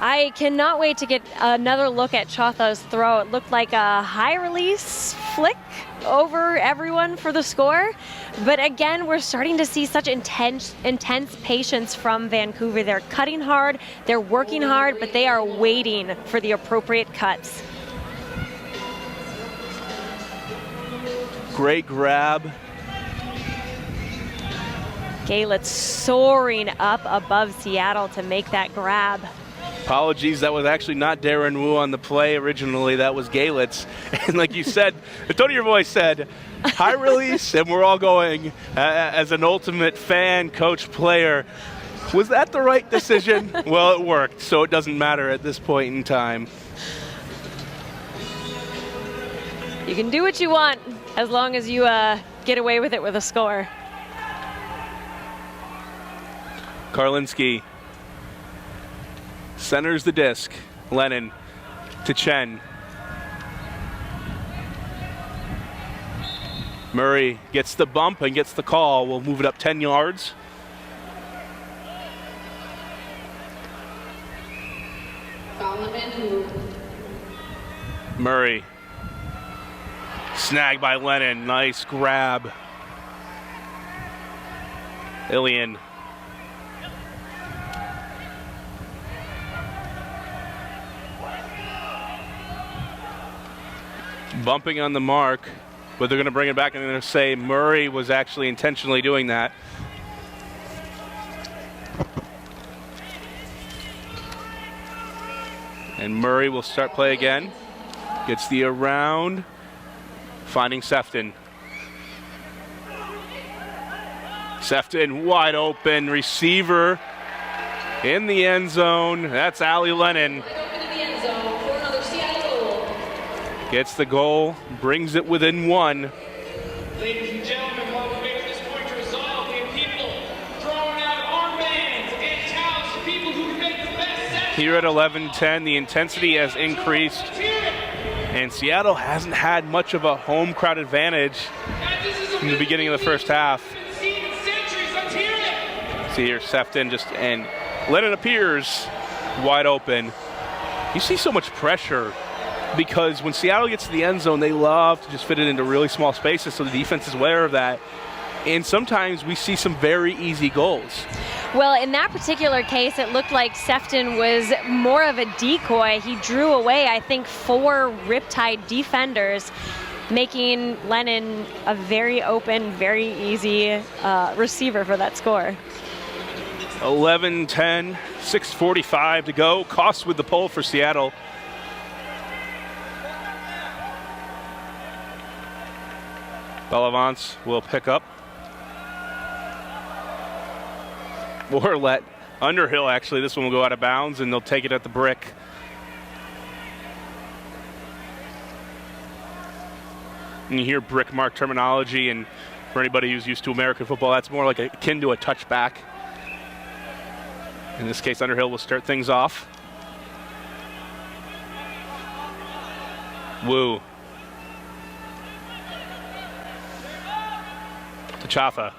I cannot wait to get another look at Chaffa's throw. It looked like a high release flick over everyone for the score. But again, we're starting to see such intense patience from Vancouver. They're cutting hard, they're working hard, but they are waiting for the appropriate cuts. Great grab. Galitz soaring up above Seattle to make that grab. Apologies, that was actually not Darren Wu on the play originally. That was Galitz. And like you said, the tone of your voice said, high release, and we're all going, as an ultimate fan, coach, player, was that the right decision? Well, it worked, so it doesn't matter at this point in time. You can do what you want as long as you get away with it with a score. Karlinski centers the disc. Lennon to Chen. Murray gets the bump and gets the call. We'll move it up 10 yards. Murray. Snag by Lennon. Nice grab. Ilian. Bumping on the mark, but they're going to bring it back and they're going to say Murray was actually intentionally doing that. And Murray will start play again. Gets the around, finding Sefton. Sefton wide open, receiver in the end zone. That's Ali Lennon. Gets the goal, brings it within one. Ladies and gentlemen, while we wait for this point to resolve, we have people throwing out armbands and towels to people who can make the best set. Here at 11-10, the intensity has increased, and Seattle hasn't had much of a home crowd advantage in the beginning of the first half. See here, Sefton and Lennon appears wide open. You see so much pressure, because when Seattle gets to the end zone, they love to just fit it into really small spaces, so the defense is aware of that. And sometimes we see some very easy goals. Well, in that particular case, it looked like Sefton was more of a decoy. He drew away, I think, 4 Riptide defenders, making Lennon a very open, very easy receiver for that score. 11-10, 6:45 to go. Koss with the pole for Seattle. Bellavance will pick up. Or let Underhill, actually, this one will go out of bounds, and they'll take it at the brick. And you hear brick mark terminology, and for anybody who's used to American football, that's more like akin to a touchback. In this case, Underhill will start things off. Wu. To Chafa.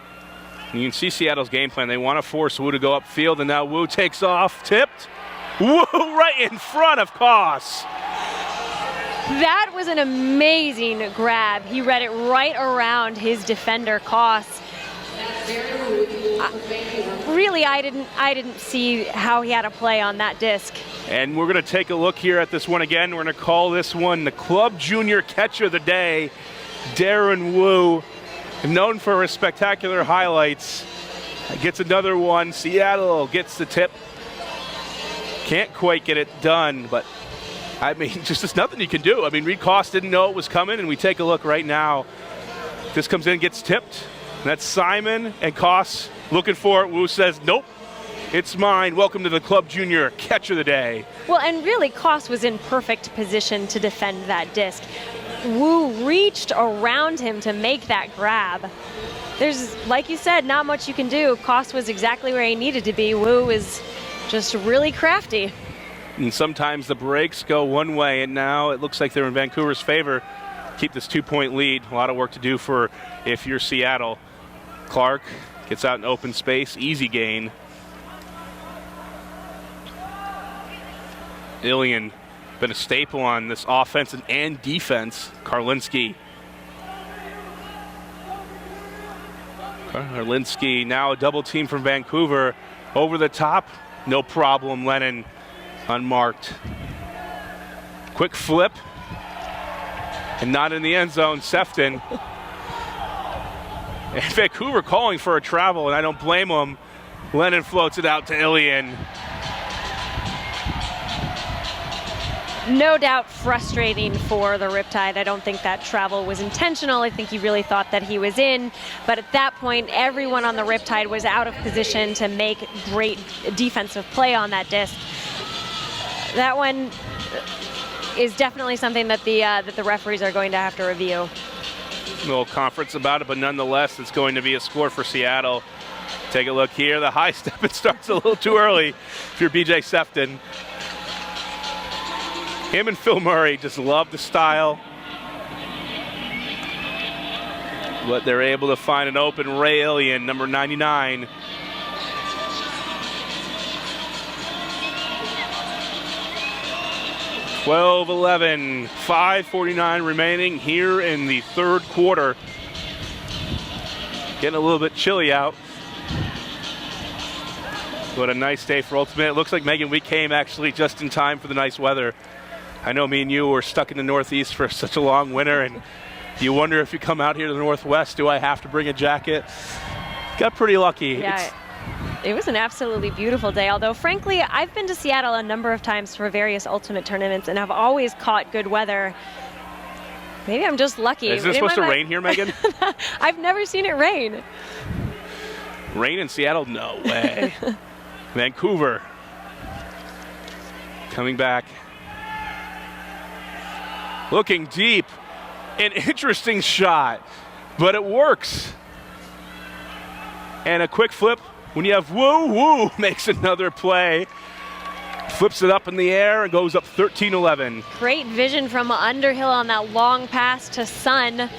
You can see Seattle's game plan. They want to force Wu to go upfield, and now Wu takes off, tipped. Wu right in front of Koss. That was an amazing grab. He read it right around his defender, Koss. Really, I didn't see how he had a play on that disc. And we're going to take a look here at this one again. We're going to call this one the Club Junior Catch of the Day. Darren Wu, known for his spectacular highlights, gets another one. Seattle gets the tip. Can't quite get it done, but I mean, just nothing you can do. I mean, Reed Koss didn't know it was coming, and we take a look right now. This comes in, gets tipped. That's Simon and Koss looking for it. Wu says, nope, it's mine. Welcome to the Club Junior Catch of the Day. Well, and really, Koss was in perfect position to defend that disc. Wu reached around him to make that grab. There's, like you said, not much you can do. Koss was exactly where he needed to be. Wu is just really crafty. And sometimes the breaks go one way, and now it looks like they're in Vancouver's favor. Keep this 2-point lead. A lot of work to do for if you're Seattle. Clark gets out in open space, easy gain. Ilian, been a staple on this offense and defense. Karlinski. Karlinski now a double team from Vancouver. Over the top, no problem. Lennon unmarked. Quick flip. And not in the end zone. Sefton And Vancouver calling for a travel, and I don't blame them. Lennon floats it out to Ilian. No doubt frustrating for the Riptide. I don't think that travel was intentional. I think he really thought that he was in. But at that point, everyone on the Riptide was out of position to make great defensive play on that disc. That one is definitely something that the referees are going to have to review. A little conference about it, but nonetheless, it's going to be a score for Seattle. Take a look here. The high step, it starts a little too early if you're BJ Sefton. Him and Phil Murray just love the style. But they're able to find an open Ray Ilian, number 99. (12-11), 5:49 remaining here in the third quarter. Getting a little bit chilly out. What a nice day for Ultimate. It looks like, Megan, we came actually just in time for the nice weather. I know me and you were stuck in the Northeast for such a long winter, and you wonder if you come out here to the Northwest, do I have to bring a jacket? Got pretty lucky. Yeah, it was an absolutely beautiful day, although frankly, I've been to Seattle a number of times for various Ultimate tournaments, and I've always caught good weather. Maybe I'm just lucky. Is it supposed to rain here, Megan? I've never seen it rain. Rain in Seattle? No way. Vancouver coming back. Looking deep. An interesting shot, but it works. And a quick flip when you have Wu makes another play. Flips it up in the air and goes up 13-11. Great vision from Underhill on that long pass to Sun.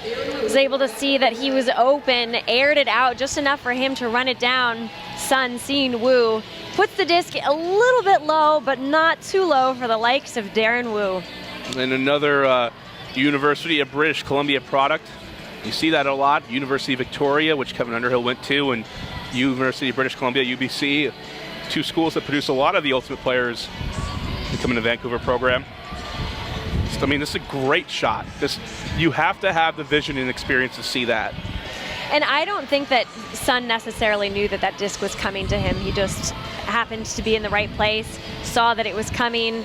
Was able to see that he was open, aired it out just enough for him to run it down. Sun seeing Wu. Puts the disc a little bit low, but not too low for the likes of Darren Wu. And another University of British Columbia product. You see that a lot. University of Victoria, which Kevin Underhill went to, and University of British Columbia, UBC. Two schools that produce a lot of the Ultimate players who come in the Vancouver program. I mean, this is a great shot. You have to have the vision and experience to see that. And I don't think that Sun necessarily knew that that disc was coming to him. He just happened to be in the right place, saw that it was coming,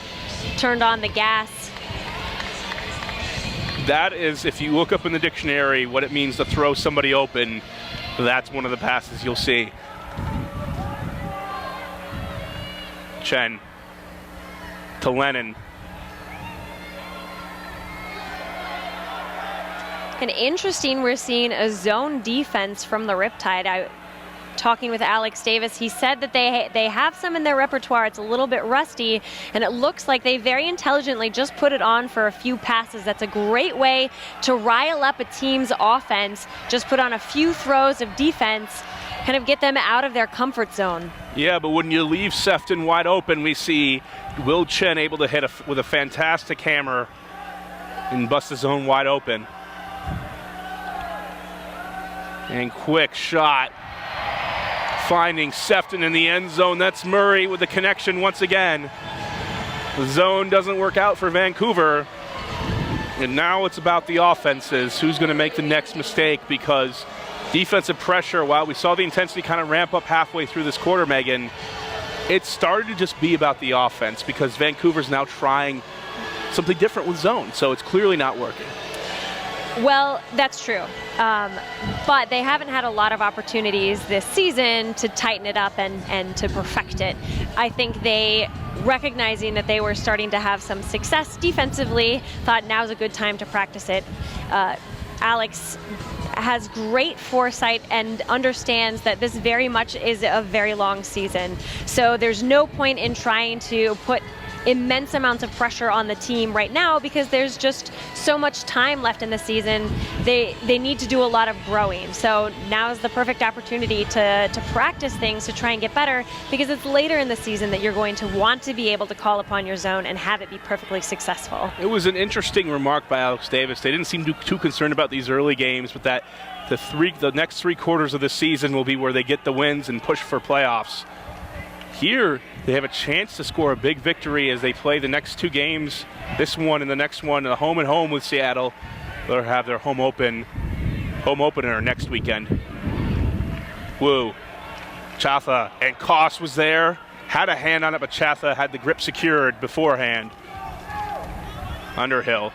turned on the gas. That is, if you look up in the dictionary what it means to throw somebody open, that's one of the passes you'll see. Chen to Lennon. And interesting, we're seeing a zone defense from the Riptide. Talking with Alex Davis, he said that they have some in their repertoire. It's a little bit rusty, and it looks like they very intelligently just put it on for a few passes. That's a great way to rile up a team's offense. Just put on a few throws of defense, kind of get them out of their comfort zone. Yeah, but when you leave Sefton wide open, we see Will Chen able to hit with a fantastic hammer and bust the zone wide open. And quick shot. Finding Sefton in the end zone. That's Murray with the connection once again. The zone doesn't work out for Vancouver. And now it's about the offenses. Who's going to make the next mistake? Because defensive pressure, while we saw the intensity kind of ramp up halfway through this quarter, Megan, it started to just be about the offense because Vancouver's now trying something different with zone. So it's clearly not working. Well, that's true. But they haven't had a lot of opportunities this season to tighten it up and to perfect it. I think they, recognizing that they were starting to have some success defensively, thought now's a good time to practice it. Alex has great foresight and understands that this very much is a very long season. So there's no point in trying to put immense amounts of pressure on the team right now because there's just so much time left in the season. They need to do a lot of growing. So now is the perfect opportunity to practice things to try and get better because it's later in the season that you're going to want to be able to call upon your zone and have it be perfectly successful. It was an interesting remark by Alex Davis. They didn't seem too concerned about these early games, but that the next 3 quarters of the season will be where they get the wins and push for playoffs. Here, they have a chance to score a big victory as they play the next 2 games, this one and the next one, a home and home with Seattle. They'll have their home opener next weekend. Wu. Chatha and Koss was there. Had a hand on it, but Chatha had the grip secured beforehand. Underhill.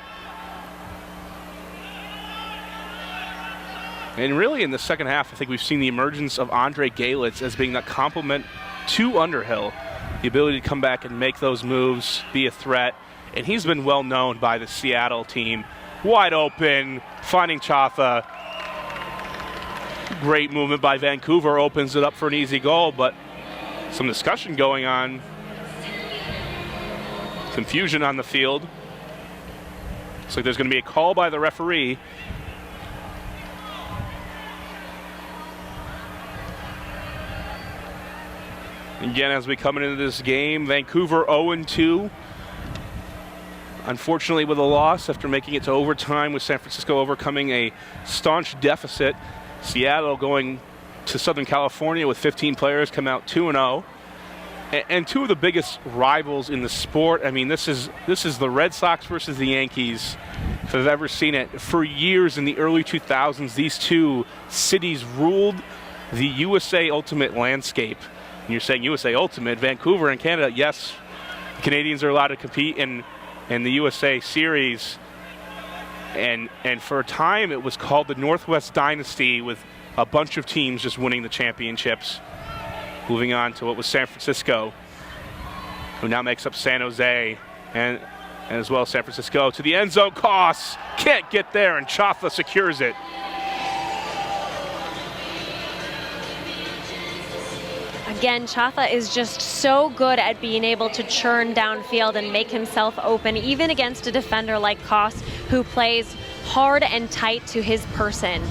And really in the second half, I think we've seen the emergence of Andre Galitz as being that complement to Underhill. The ability to come back and make those moves, be a threat. And he's been well known by the Seattle team. Wide open, finding Chatha. Great movement by Vancouver, opens it up for an easy goal, but some discussion going on. Confusion on the field. Looks like there's going to be a call by the referee. Again, as we come into this game, Vancouver 0-2. Unfortunately with a loss after making it to overtime with San Francisco overcoming a staunch deficit. Seattle going to Southern California with 15 players, come out 2-0. And two of the biggest rivals in the sport. I mean, this is the Red Sox versus the Yankees, if I've ever seen it. For years in the early 2000s, these two cities ruled the USA Ultimate landscape. And you're saying USA Ultimate, Vancouver and Canada, yes, Canadians are allowed to compete in the USA Series. And for a time, it was called the Northwest Dynasty, with a bunch of teams just winning the championships. Moving on to what was San Francisco, who now makes up San Jose and as well as San Francisco. To the end zone, Koss can't get there, and Chatha secures it. Again, Chatha is just so good at being able to churn downfield and make himself open, even against a defender like Koss, who plays hard and tight to his person.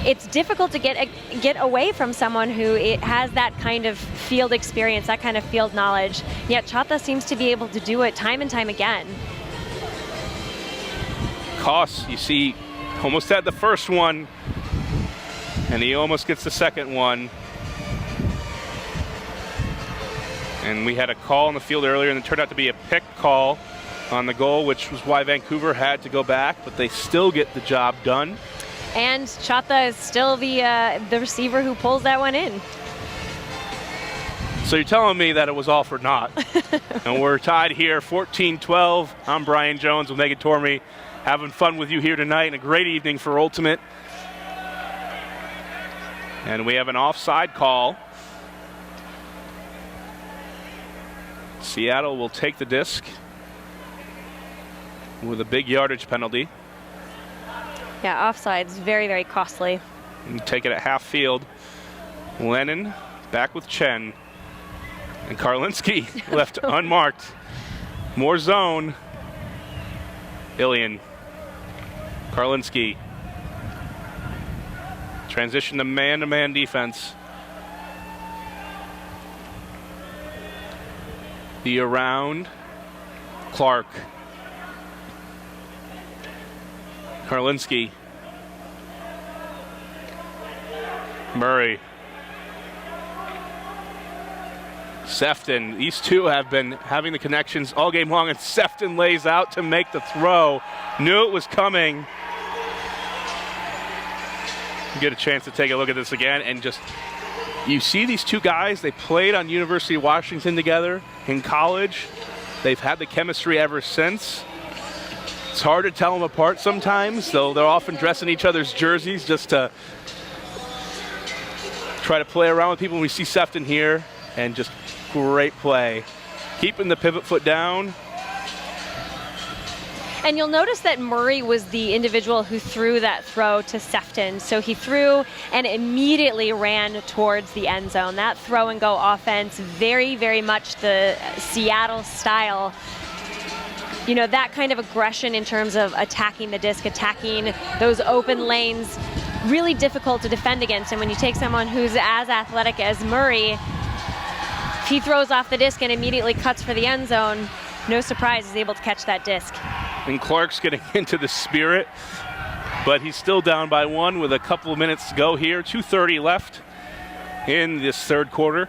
It's difficult to get away from someone who has that kind of field experience, that kind of field knowledge. Yet Chatha seems to be able to do it time and time again. Koss, you see, almost had the first one, and he almost gets the second one. And we had a call on the field earlier, and it turned out to be a pick call on the goal, which was why Vancouver had to go back, but they still get the job done. And Chatha is still the receiver who pulls that one in. So you're telling me that it was all for naught. And we're tied here, 14-12. I'm Brian Jones with Megan Tormey, having fun with you here tonight, and a great evening for Ultimate. And we have an offside call. Seattle will take the disc with a big yardage penalty. Yeah, offside's very, very costly. And take it at half field. Lennon back with Chen. And Karlinski left unmarked. More zone. Ilian. Karlinski. Transition to man-to-man defense. The around. Clark. Karlinski. Murray. Sefton. These two have been having the connections all game long, and Sefton lays out to make the throw. Knew it was coming. Get a chance to take a look at this again, and just, you see these two guys, they played on University of Washington together in college. They've had the chemistry ever since. It's hard to tell them apart sometimes, though they're often dressing each other's jerseys just to try to play around with people. We see Sefton here, and just great play. Keeping the pivot foot down. And you'll notice that Murray was the individual who threw that throw to Sefton. So he threw and immediately ran towards the end zone. That throw and go offense, very, very much the Seattle style. You know, that kind of aggression in terms of attacking the disc, attacking those open lanes, really difficult to defend against. And when you take someone who's as athletic as Murray, if he throws off the disc and immediately cuts for the end zone, no surprise he's able to catch that disc. And Clark's getting into the spirit, but he's still down by one with a couple of minutes to go here. 2:30 left in this third quarter.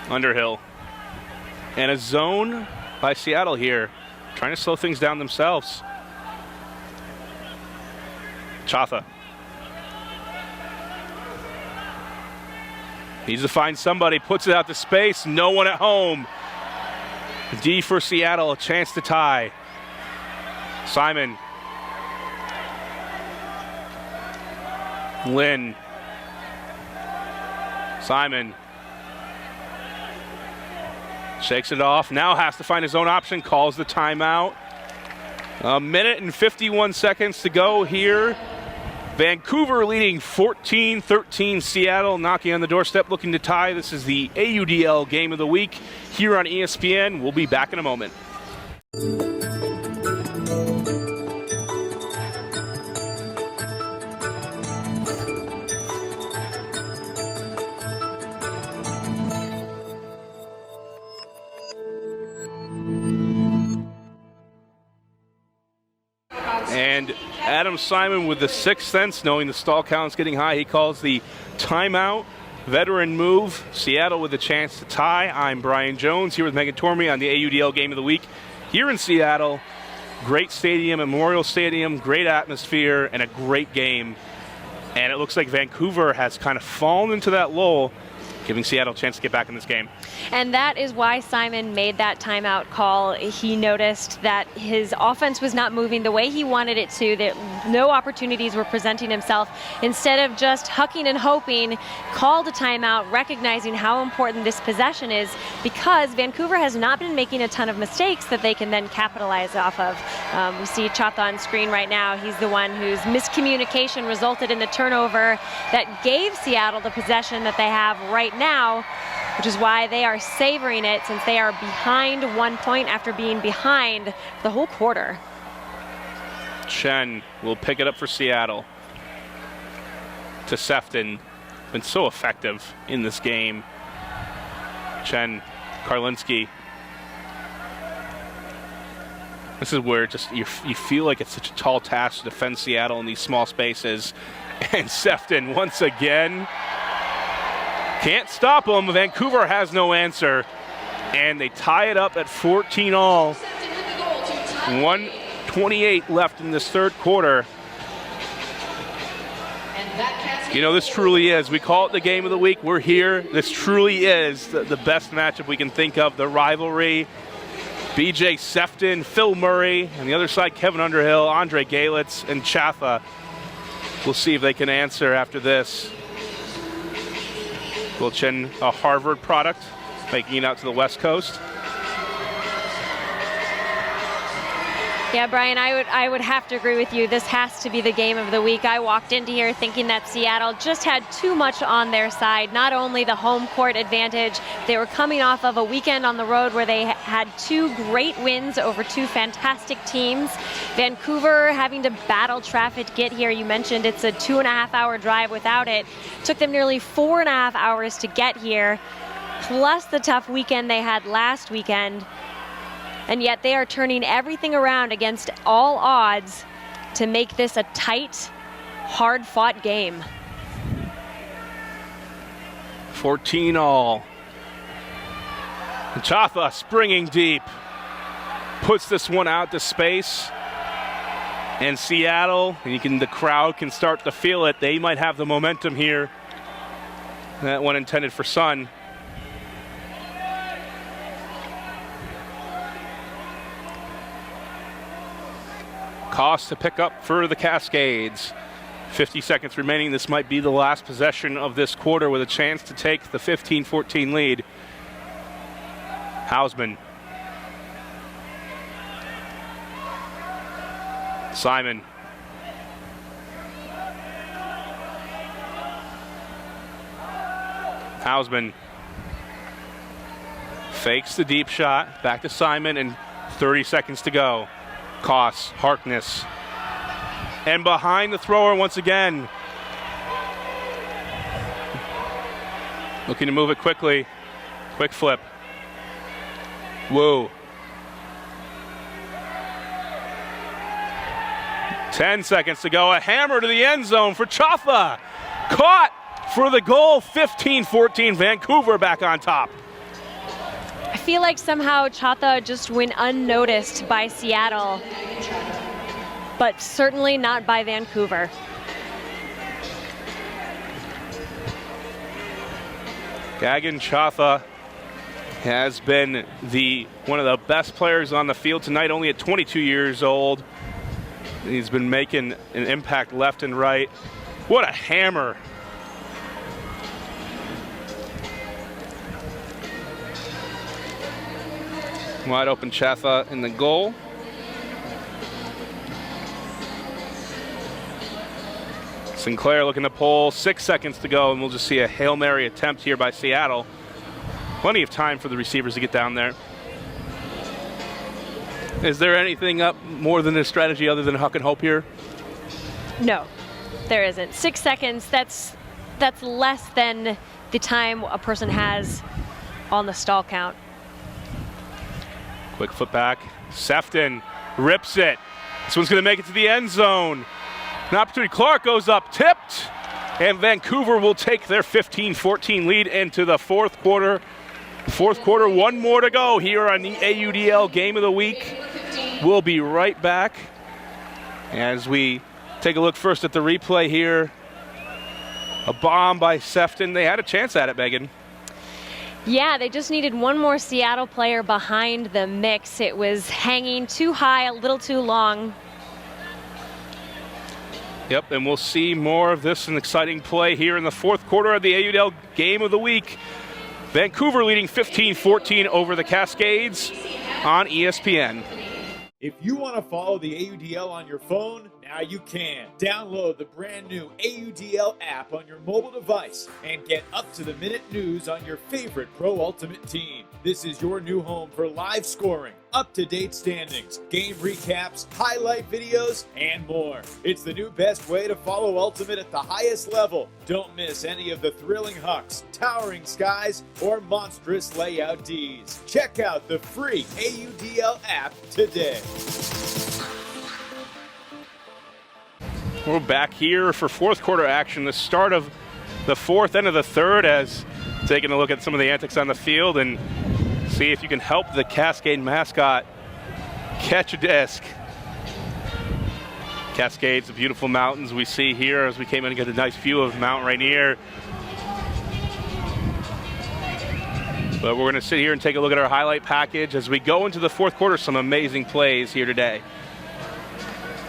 Underhill. And a zone by Seattle here, trying to slow things down themselves. Chatha. Needs to find somebody, puts it out to space, no one at home. D for Seattle, a chance to tie. Simon. Lynn. Simon. Shakes it off, now has to find his own option, calls the timeout. A minute and 51 seconds to go here. Vancouver leading 14-13. Seattle knocking on the doorstep, looking to tie. This is the AUDL Game of the Week here on ESPN. We'll be back in a moment. And Adam Simon with the sixth sense, knowing the stall count's getting high, he calls the timeout. Veteran move. Seattle with a chance to tie. I'm Brian Jones here with Megan Tormey on the AUDL Game of the Week here in Seattle. Great stadium, Memorial Stadium, great atmosphere, and a great game. And it looks like Vancouver has kind of fallen into that lull, giving Seattle a chance to get back in this game. And that is why Simon made that timeout call. He noticed that his offense was not moving the way he wanted it to, that no opportunities were presenting himself. Instead of just hucking and hoping, called a timeout, recognizing how important this possession is, because Vancouver has not been making a ton of mistakes that they can then capitalize off of. We see Chotha on screen right now. He's the one whose miscommunication resulted in the turnover that gave Seattle the possession that they have right now, which is why they are savoring it, since they are behind 1 point after being behind the whole quarter. Chen will pick it up for Seattle. To Sefton, been so effective in this game. Chen, Karlinski. This is where just you feel like it's such a tall task to defend Seattle in these small spaces. And Sefton once again can't stop them. Vancouver has no answer. And they tie it up at 14 all. 1:28 left in this third quarter. You know, this truly is. We call it the Game of the Week. We're here. This truly is the best matchup we can think of. The rivalry. BJ Sefton, Phil Murray, and the other side, Kevin Underhill, Andre Galitz, and Chotha. We'll see if they can answer after this. Will Chen, a Harvard product, making it out to the West Coast. Yeah, Brian, I would have to agree with you. This has to be the game of the week. I walked into here thinking that Seattle just had too much on their side. Not only the home court advantage, they were coming off of a weekend on the road where they had two great wins over two fantastic teams. Vancouver having to battle traffic to get here. You mentioned it's a 2.5-hour drive without it. Took them nearly 4.5 hours to get here, plus the tough weekend they had last weekend. And yet they are turning everything around against all odds to make this a tight, hard-fought game. 14 all. Chotha springing deep. Puts this one out to space. And Seattle, the crowd can start to feel it. They might have the momentum here. That one intended for Sun. Cost to pick up for the Cascades. 50 seconds remaining. This might be the last possession of this quarter with a chance to take the 15-14 lead. Hausman. Simon. Hausman. Fakes the deep shot. Back to Simon and 30 seconds to go. Koss, Harkness, and behind the thrower once again. Looking to move it quickly. Quick flip. Whoa. 10 seconds to go. A hammer to the end zone for Chotha. Caught for the goal. 15-14. Vancouver back on top. I feel like somehow Chotha just went unnoticed by Seattle, but certainly not by Vancouver. Gagan Chaffa has been one of the best players on the field tonight, only at 22 years old. He's been making an impact left and right. What a hammer. Wide open Chaffa in the goal. Sinclair looking to pull, 6 seconds to go, and we'll just see a Hail Mary attempt here by Seattle. Plenty of time for the receivers to get down there. Is there anything up more than a strategy other than huck and hope here? No, there isn't. 6 seconds, that's less than the time a person has on the stall count. Quick foot back. Sefton rips it. This one's going to make it to the end zone. An opportunity. Clark goes up, tipped, and Vancouver will take their 15-14 lead into the fourth quarter. Fourth quarter, one more to go here on the AUDL Game of the Week. We'll be right back as we take a look first at the replay here. A bomb by Sefton. They had a chance at it, Megan. Yeah, they just needed one more Seattle player behind the mix. It was hanging too high, a little too long. Yep, and we'll see more of this, an exciting play here in the fourth quarter of the AUDL Game of the Week. Vancouver leading 15-14 over the Cascades on ESPN. If you want to follow the AUDL on your phone, now you can. Download the brand new AUDL app on your mobile device and get up-to-the-minute news on your favorite Pro Ultimate team. This is your new home for live scoring, up-to-date standings, game recaps, highlight videos, and more. It's the new best way to follow Ultimate at the highest level. Don't miss any of the thrilling hucks, towering skies, or monstrous layout Ds. Check out the free AUDL app today. We're back here for fourth quarter action, the start of the fourth, end of the third, as taking a look at some of the antics on the field and see if you can help the Cascade mascot catch a disc. Cascades, the beautiful mountains we see here as we came in and get a nice view of Mount Rainier. But we're going to sit here and take a look at our highlight package as we go into the fourth quarter. Some amazing plays here today.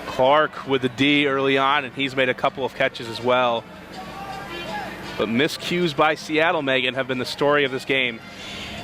Clark with the D early on, and he's made a couple of catches as well. But miscues by Seattle, Megan, have been the story of this game.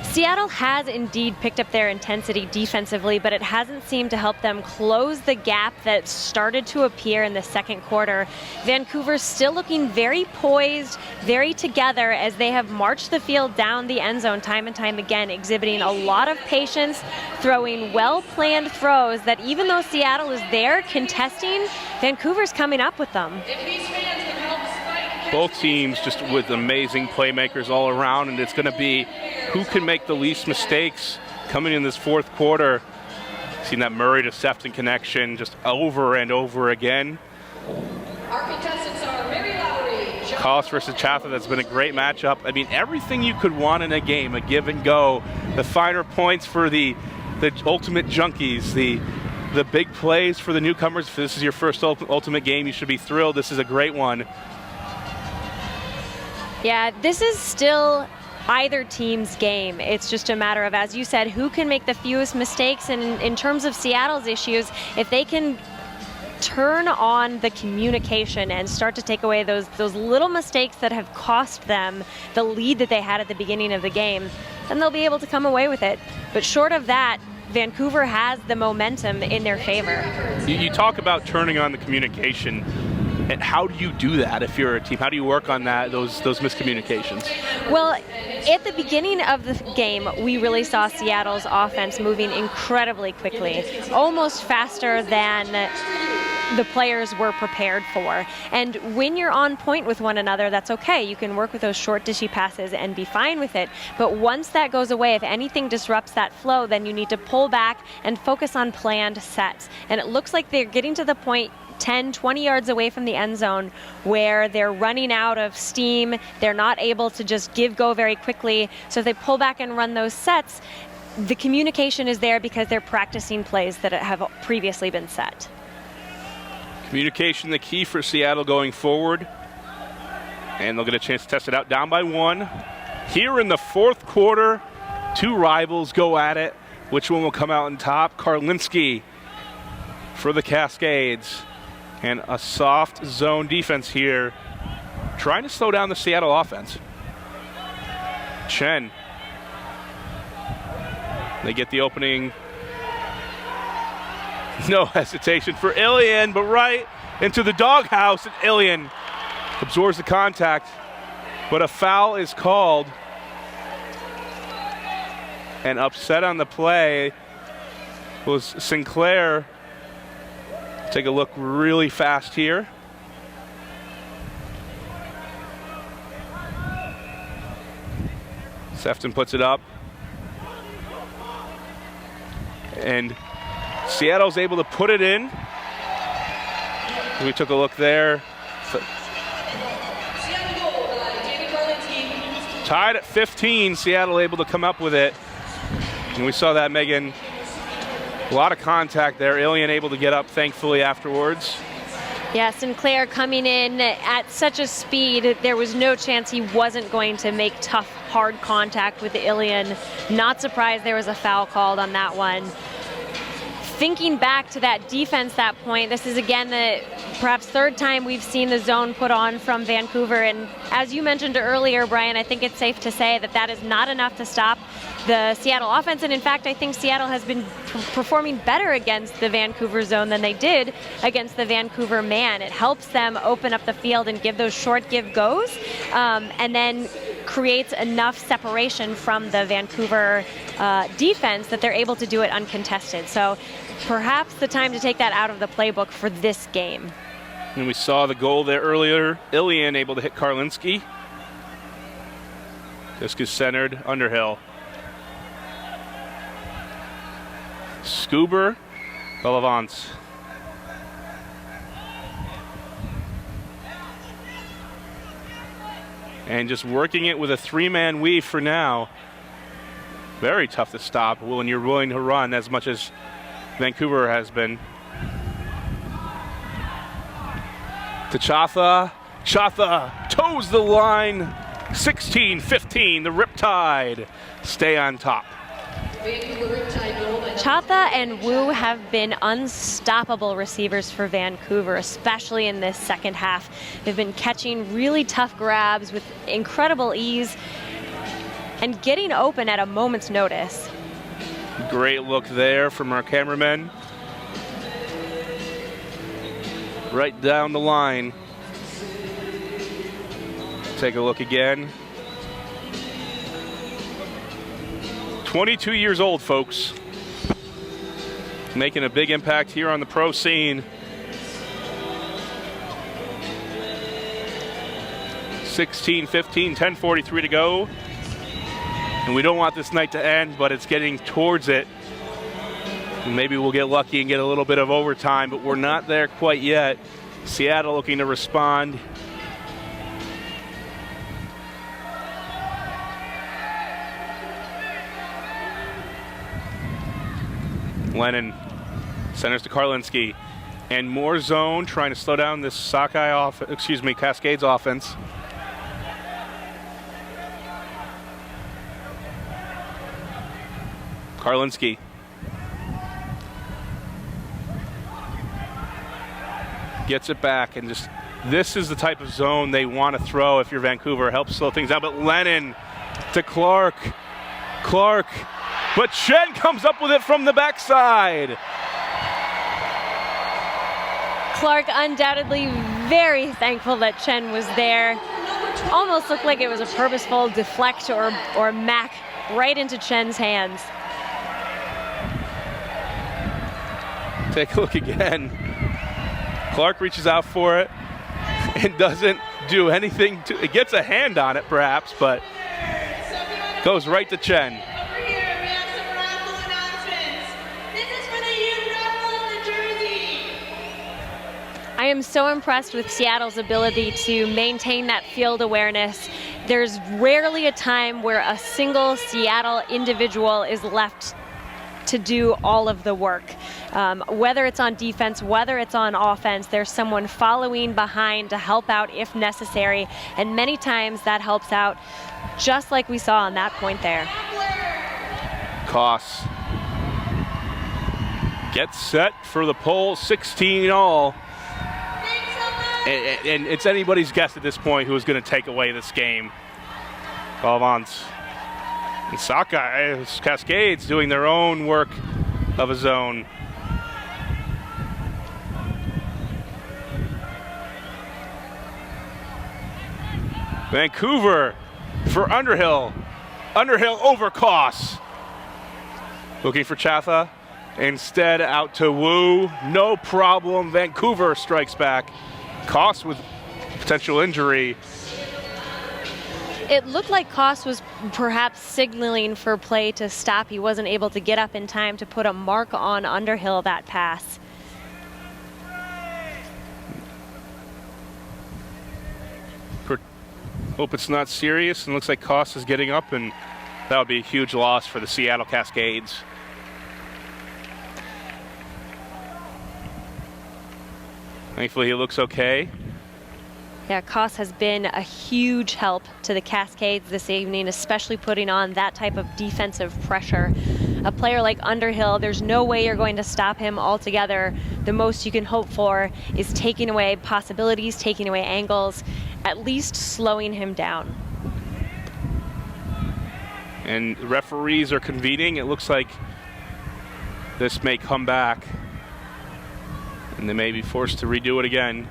Seattle has indeed picked up their intensity defensively, but it hasn't seemed to help them close the gap that started to appear in the second quarter. Vancouver's still looking very poised, very together as they have marched the field down the end zone time and time again, exhibiting a lot of patience, throwing well-planned throws that even though Seattle is there contesting, Vancouver's coming up with them. Both teams just with amazing playmakers all around, and it's going to be who can make the least mistakes coming in this fourth quarter. Seen that Murray to Sefton connection just over and over again. Our contestants are Mary Lowry, Collis versus Chaffa, that's been a great matchup. I mean, everything you could want in a game, a give and go, the finer points for the ultimate junkies, the big plays for the newcomers. If this is your first ultimate game, you should be thrilled. This is a great one. Yeah, this is still either team's game. It's just a matter of, as you said, who can make the fewest mistakes. And in terms of Seattle's issues, if they can turn on the communication and start to take away those little mistakes that have cost them the lead that they had at the beginning of the game, then they'll be able to come away with it. But short of that, Vancouver has the momentum in their favor. You talk about turning on the communication. And how do you do that if you're a team? How do you work on that, those miscommunications? Well, at the beginning of the game, we really saw Seattle's offense moving incredibly quickly, almost faster than the players were prepared for. And when you're on point with one another, that's okay. You can work with those short dishy passes and be fine with it. But once that goes away, if anything disrupts that flow, then you need to pull back and focus on planned sets. And it looks like they're getting to the point 10, 20 yards away from the end zone where they're running out of steam. They're not able to just go very quickly. So if they pull back and run those sets, the communication is there because they're practicing plays that have previously been set. Communication the key for Seattle going forward. And they'll get a chance to test it out. Down by one. Here in the fourth quarter, two rivals go at it. Which one will come out on top? Karlinski for the Cascades. And a soft zone defense here, trying to slow down the Seattle offense. Chen. They get the opening. No hesitation for Ilian, but right into the doghouse, and Ilian absorbs the contact, but a foul is called. And upset on the play was Sinclair. Take a look really fast here. Sefton puts it up. And Seattle's able to put it in. We took a look there. Tied at 15, Seattle able to come up with it. And we saw that, Megan. A lot of contact there. Ilian able to get up, thankfully, afterwards. Yeah, Sinclair coming in at such a speed, there was no chance he wasn't going to make tough, hard contact with Ilian. Not surprised there was a foul called on that one. Thinking back to that defense, that point, this is again the perhaps third time we've seen the zone put on from Vancouver. And as you mentioned earlier, Brian, I think it's safe to say that that is not enough to stop the Seattle offense. And in fact, I think Seattle has been performing better against the Vancouver zone than they did against the Vancouver man. It helps them open up the field and give those short give goes, and then creates enough separation from the Vancouver defense that they're able to do it uncontested. So perhaps the time to take that out of the playbook for this game. And we saw the goal there earlier. Ilian able to hit Karlinski. Disc is centered, Underhill. Scuber, Bellavance. And just working it with a three-man weave for now. Very tough to stop when you're willing to run as much as Vancouver has been. To Chatha. Chatha toes the line. 16-15, the Riptide stay on top. Chatha and Wu have been unstoppable receivers for Vancouver, especially in this second half. They've been catching really tough grabs with incredible ease and getting open at a moment's notice. Great look there from our cameramen. Right down the line. Take a look again. 22 years old, folks. Making a big impact here on the pro scene. 16-15, 10:43 to go. And we don't want this night to end, but it's getting towards it. And maybe we'll get lucky and get a little bit of overtime, but we're not there quite yet. Seattle looking to respond. Lennon centers to Karlinski, and more zone trying to slow down this Cascades offense. Karlinski. Gets it back, and just this is the type of zone they want to throw if you're Vancouver. Helps slow things down, but Lennon to Clark. Clark. But Chen comes up with it from the backside. Clark undoubtedly very thankful that Chen was there. Almost looked like it was a purposeful deflect or mac right into Chen's hands. Take a look again. Clark reaches out for it and doesn't do anything to it. Gets a hand on it perhaps, but goes right to Chen. I am so impressed with Seattle's ability to maintain that field awareness. There's rarely a time where a single Seattle individual is left to do all of the work. Whether it's on defense, whether it's on offense, there's someone following behind to help out if necessary, and many times that helps out, just like we saw on that point there. Koss gets set for the pole, 16 all. And it's anybody's guess at this point who's going to take away this game. Valvance and Sockeye, Cascades doing their own work of his own. Vancouver for Underhill. Underhill over Koss. Looking for Chatha. Instead out to Wu. No problem. Vancouver strikes back. Koss with potential injury. It looked like Koss was perhaps signaling for play to stop. He wasn't able to get up in time to put a mark on Underhill that pass. Hope it's not serious, and looks like Koss is getting up, and that would be a huge loss for the Seattle Cascades. Thankfully, he looks okay. Yeah, Koss has been a huge help to the Cascades this evening, especially putting on that type of defensive pressure. A player like Underhill, there's no way you're going to stop him altogether. The most you can hope for is taking away possibilities, taking away angles, at least slowing him down. And referees are convening. It looks like this may come back, and they may be forced to redo it again.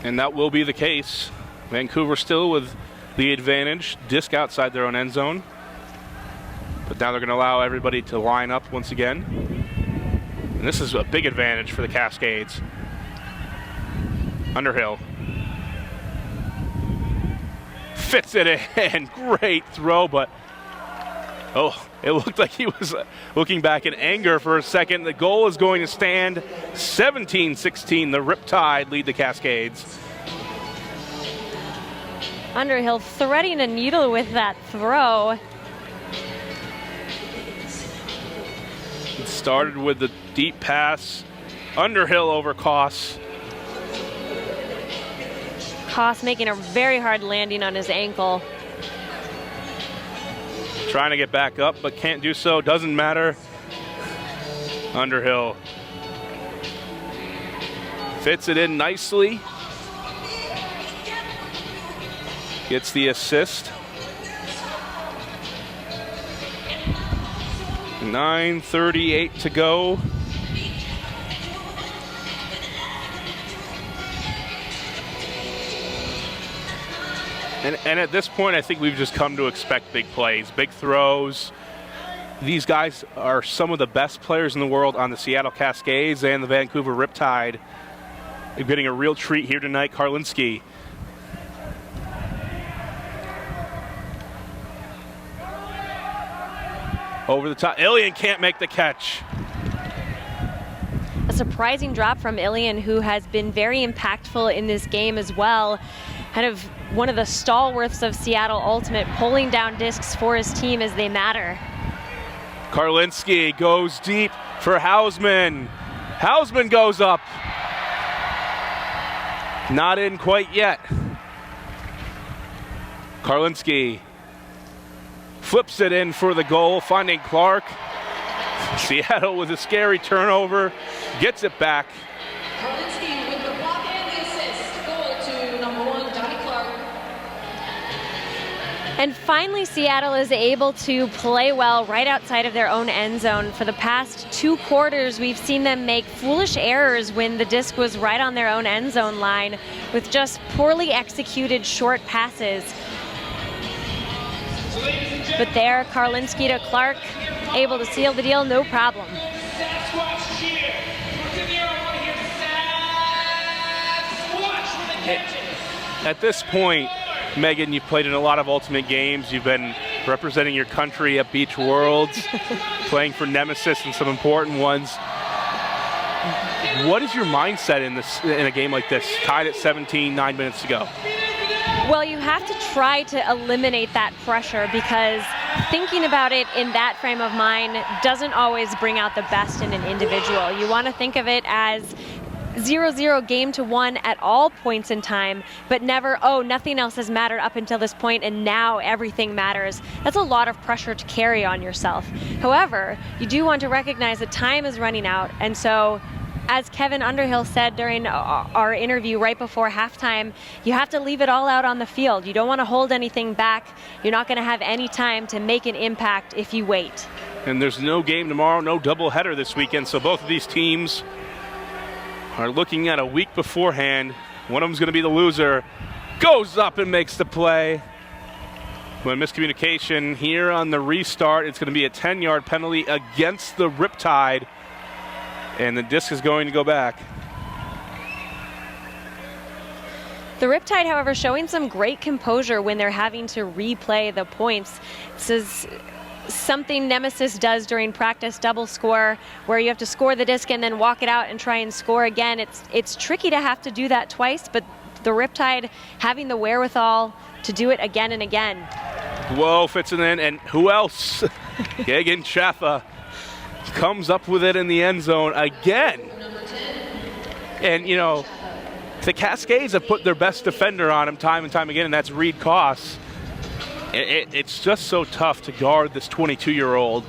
And that will be the case. Vancouver still with the advantage. Disc outside their own end zone. But now they're going to allow everybody to line up once again. And this is a big advantage for the Cascades. Underhill. Fits it in. Great throw, but oh, it looked like he was looking back in anger for a second. The goal is going to stand. 17-16. The Riptide lead the Cascades. Underhill threading a needle with that throw. It started with the deep pass. Underhill over Koss. Koss making a very hard landing on his ankle. Trying to get back up, but can't do so. Doesn't matter. Underhill fits it in nicely. Gets the assist. 9:38 to go. And at this point, I think we've just come to expect big plays, big throws. These guys are some of the best players in the world on the Seattle Cascades and the Vancouver Riptide. They're getting a real treat here tonight. Karlinski. Over the top. Ilian can't make the catch. A surprising drop from Ilian, who has been very impactful in this game as well. Kind of one of the stalwarts of Seattle Ultimate, pulling down discs for his team as they matter. Karlinski goes deep for Hausman. Hausman goes up. Not in quite yet. Karlinski flips it in for the goal, finding Clark. Seattle with a scary turnover, gets it back. Karlinski with the block and the assist. Goal to number 1, Donnie Clark. And finally, Seattle is able to play well right outside of their own end zone. For the past 2 quarters, we've seen them make foolish errors when the disc was right on their own end zone line with just poorly executed short passes. But there, Karlinski to Clark, able to seal the deal, no problem. At this point, Megan, you've played in a lot of Ultimate games. You've been representing your country at Beach Worlds, playing for Nemesis and some important ones. What is your mindset in a game like this, tied at 17, 9 minutes to go? Well, you have to try to eliminate that pressure because thinking about it in that frame of mind doesn't always bring out the best in an individual. You want to think of it as 0-0 game to 1 at all points in time, but never, oh, nothing else has mattered up until this point and now everything matters. That's a lot of pressure to carry on yourself. However, you do want to recognize that time is running out, and so as Kevin Underhill said during our interview right before halftime, you have to leave it all out on the field. You don't want to hold anything back. You're not going to have any time to make an impact if you wait. And there's no game tomorrow, no doubleheader this weekend, so both of these teams are looking at a week beforehand. One of them's going to be the loser. Goes up and makes the play. When miscommunication here on the restart, it's going to be a 10-yard penalty against the Riptide. And the disc is going to go back. The Riptide, however, showing some great composure when they're having to replay the points. This is something Nemesis does during practice double score, where you have to score the disc and then walk it out and try and score again. It's tricky to have to do that twice, but the Riptide having the wherewithal to do it again and again. Whoa, fits it in, and who else? Gagan Chaffa comes up with it in the end zone again. And, you know, the Cascades have put their best defender on him time and time again, and that's Reed Koss. It's just so tough to guard this 22-year-old.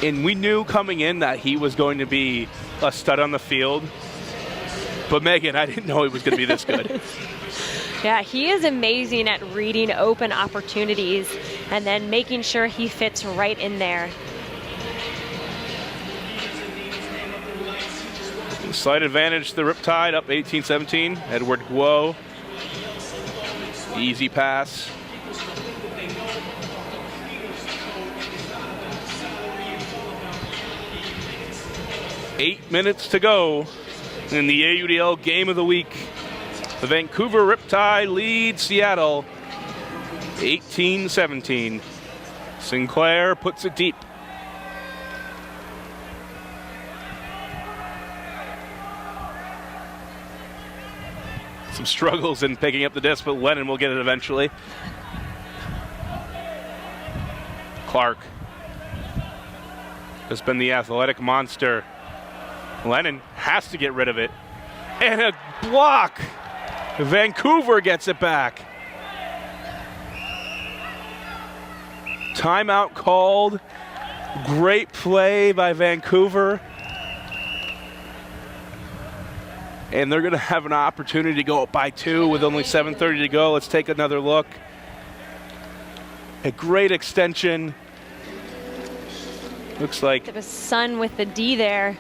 And we knew coming in that he was going to be a stud on the field. But Megan, I didn't know he was going to be this good. Yeah, he is amazing at reading open opportunities and then making sure he fits right in there. Slight advantage to the Riptide, up 18-17. Edward Guo. Easy pass. Eight minutes to go in the AUDL Game of the Week. The Vancouver Riptide lead Seattle 18-17. Sinclair puts it deep. Some struggles in picking up the disc, but Lennon will get it eventually. Clark has been the athletic monster. Lennon has to get rid of it. And a block. Vancouver gets it back. Timeout called. Great play by Vancouver. And they're going to have an opportunity to go up by 2 with only 7:30 to go. Let's take another look. A great extension. Looks like The sun with the D there.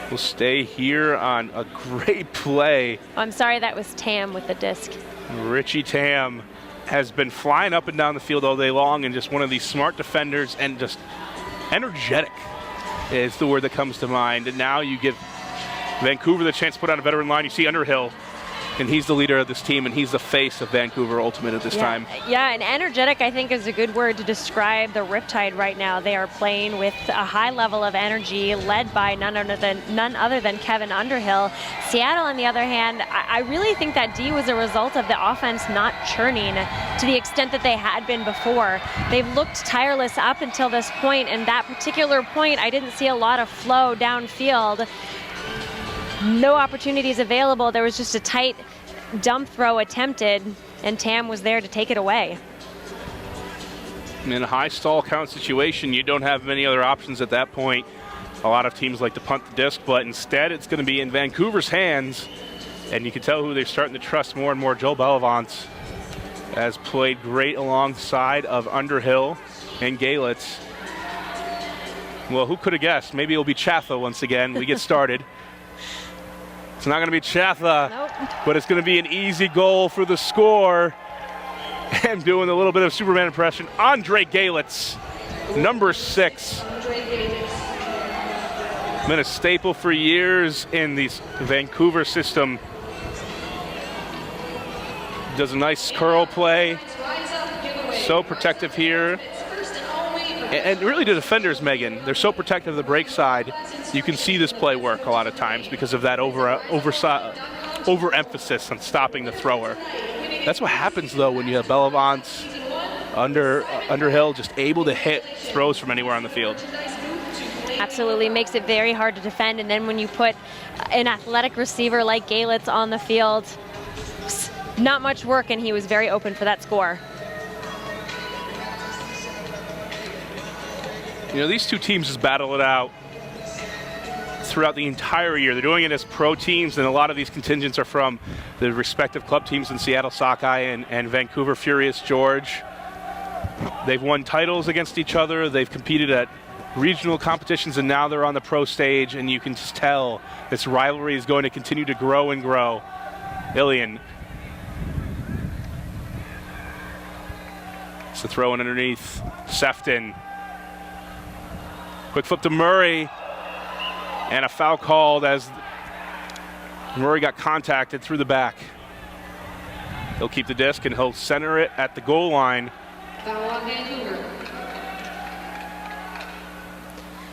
we'll stay here on a great play. Oh, I'm sorry, that was Tam with the disc. Richie Tam has been flying up and down the field all day long and just one of these smart defenders and just energetic is the word that comes to mind. And now you give Vancouver the chance to put on a veteran line. You see Underhill, and he's the leader of this team, and he's the face of Vancouver Ultimate at this time. Yeah, and energetic, I think, is a good word to describe the Riptide right now. They are playing with a high level of energy, led by none other than Kevin Underhill. Seattle, on the other hand, I really think that D was a result of the offense not churning to the extent that they had been before. They've looked tireless up until this point, and that particular point, I didn't see a lot of flow downfield. No opportunities available. There was just a tight dump throw attempted, and Tam was there to take it away. In a high stall count situation, you don't have many other options at that point. A lot of teams like to punt the disc, but instead it's going to be in Vancouver's hands, and you can tell who they're starting to trust more and more. Joe Bellavance has played great alongside of Underhill and Galitz. Well, who could have guessed? Maybe it'll be Chaffa once again. We get started. It's not going to be Chaffa, but it's going to be an easy goal for the score. And doing a little bit of Superman impression, Andre Galitz, number 6. Been a staple for years in the Vancouver system. Does a nice curl play. So protective here. And really the defenders, Megan, they're so protective of the break side. You can see this play work a lot of times because of that overemphasis on stopping the thrower. That's what happens, though, when you have Bellavance, Underhill just able to hit throws from anywhere on the field. Absolutely, makes it very hard to defend. And then when you put an athletic receiver like Galitz on the field, not much work, and he was very open for that score. You know, these two teams just battle it out throughout the entire year. They're doing it as pro teams, and a lot of these contingents are from the respective club teams in Seattle Sockeye and Vancouver Furious George. They've won titles against each other. They've competed at regional competitions, and now they're on the pro stage, and you can just tell this rivalry is going to continue to grow and grow. Ilian. It's a throw in underneath. Sefton. Quick flip to Murray. And a foul called as Murray got contacted through the back. He'll keep the disc and he'll center it at the goal line.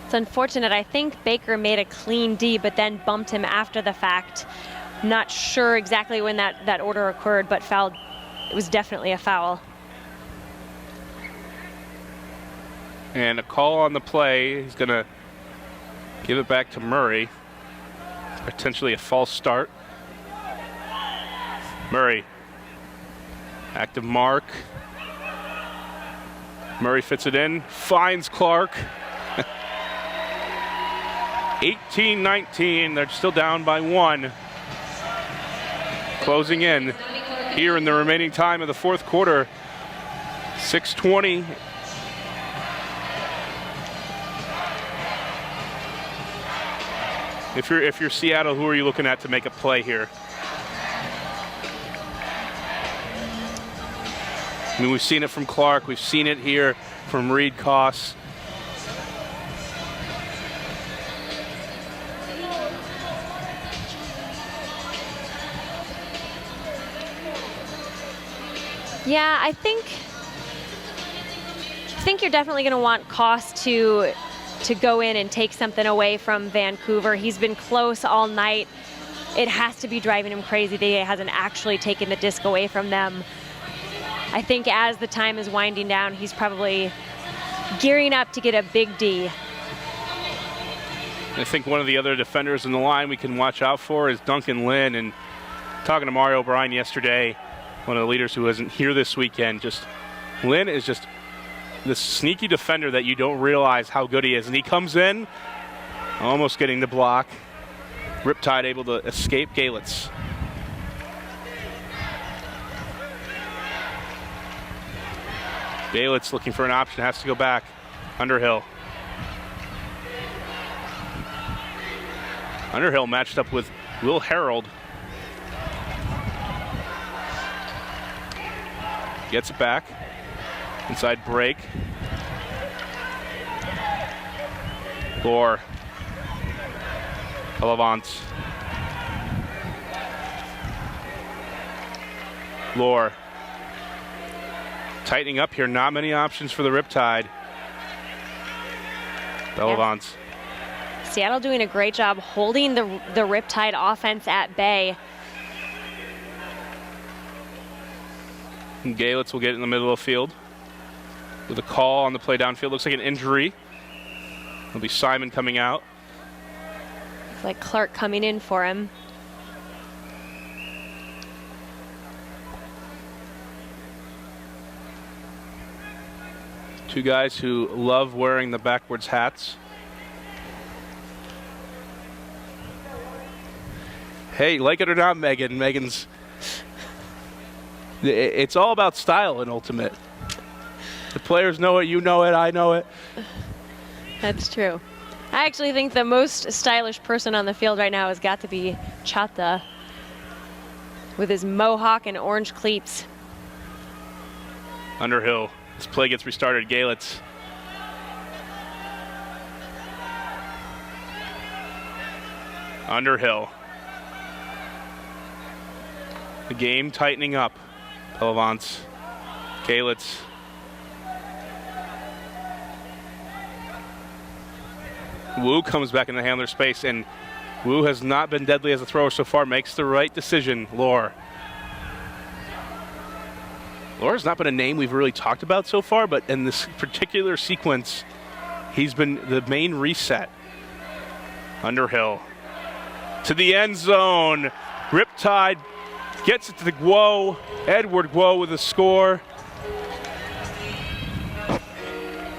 It's unfortunate. I think Baker made a clean D, but then bumped him after the fact. Not sure exactly when that order occurred, but fouled. It was definitely a foul. And a call on the play. He's going to give it back to Murray. Potentially a false start. Murray. Active mark. Murray fits it in. Finds Clark. 18-19. They're still down by 1. Closing in here in the remaining time of the fourth quarter. 6:20. If you're Seattle, who are you looking at to make a play here? I mean, we've seen it from Clark. We've seen it here from Reed Koss. Yeah, I think you're definitely going to want Koss to go in and take something away from Vancouver. He's been close all night. It has to be driving him crazy that he hasn't actually taken the disc away from them. I think as the time is winding down, he's probably gearing up to get a big D. I think one of the other defenders in the line we can watch out for is Duncan Lynn. And talking to Mario O'Brien yesterday, one of the leaders who isn't here this weekend, Lynn is just this sneaky defender that you don't realize how good he is. And he comes in, almost getting the block. Riptide able to escape Galitz. Galitz looking for an option, has to go back. Underhill. Underhill matched up with Will Harold. Gets it back. Inside break. Gore. Bellavance. Lore. Tightening up here, not many options for the Riptide. Bellavance. Yeah. Seattle doing a great job holding the Riptide offense at bay. And Galitz will get in the middle of the field with a call on the play downfield. Looks like an injury. It'll be Simon coming out. It's like Clark coming in for him. Two guys who love wearing the backwards hats. Hey, like it or not, Megan's. It's all about style in Ultimate. The players know it, you know it, I know it. That's true. I actually think the most stylish person on the field right now has got to be Chata with his mohawk and orange cleats. Underhill. This play gets restarted. Galitz. Underhill. The game tightening up. Bellavance. Galitz. Wu comes back in the handler space, and Wu has not been deadly as a thrower so far. Makes the right decision, Lohr. Lohr's not been a name we've really talked about so far, but in this particular sequence, he's been the main reset. Underhill to the end zone. Riptide gets it to the Guo. Edward Guo with a score.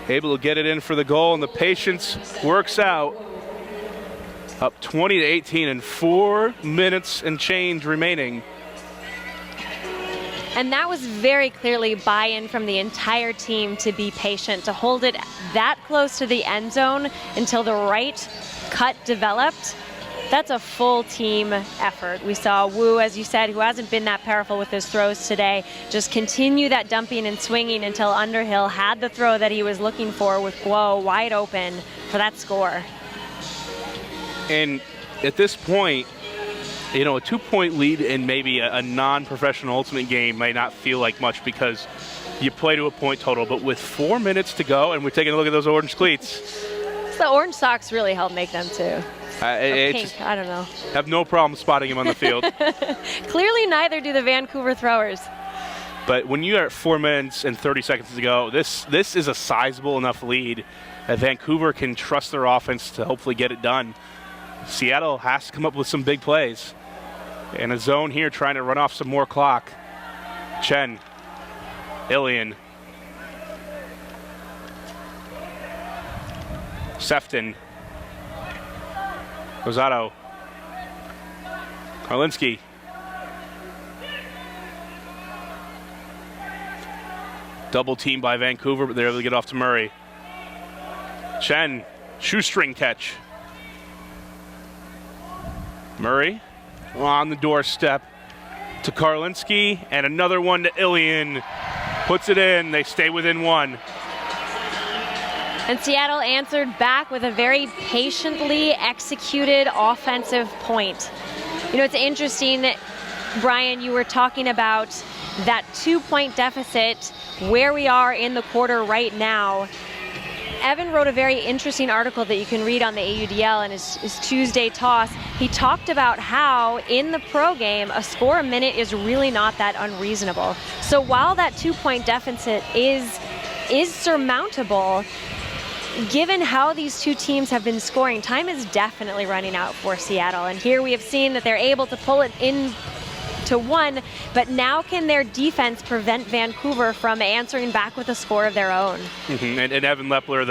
Able to get it in for the goal, and the patience works out. Up 20-18 and 4 minutes and change remaining. And that was very clearly buy-in from the entire team to be patient, to hold it that close to the end zone until the right cut developed. That's a full team effort. We saw Wu, as you said, who hasn't been that powerful with his throws today, just continue that dumping and swinging until Underhill had the throw that he was looking for with Guo wide open for that score. And at this point, you know, a 2-point lead in maybe a non-professional ultimate game may not feel like much because you play to a point total, but with 4 minutes to go, and we're taking a look at those orange cleats. The orange socks really help make them too. Pink, I don't know. Have no problem spotting him on the field. Clearly neither do the Vancouver throwers. But when you are at 4 minutes and 30 seconds to go, this is a sizable enough lead that Vancouver can trust their offense to hopefully get it done. Seattle has to come up with some big plays. In a zone here trying to run off some more clock. Chen, Ilian, Sefton, Rosado, Karlinski, double team by Vancouver, but they're able to get off to Murray. Chen, shoestring catch. Murray on the doorstep to Karlinski, and another one to Ilian. Puts it in. They stay within one. And Seattle answered back with a very patiently executed offensive point. You know, it's interesting, Brian, you were talking about that 2-point deficit, where we are in the quarter right now. Evan wrote a very interesting article that you can read on the AUDL in his Tuesday toss. He talked about how in the pro game, a score a minute is really not that unreasonable. So while that 2-point deficit is surmountable, given how these two teams have been scoring, time is definitely running out for Seattle. And here we have seen that they're able to pull it in to one, but now can their defense prevent Vancouver from answering back with a score of their own? Mm-hmm. And Evan Lepler,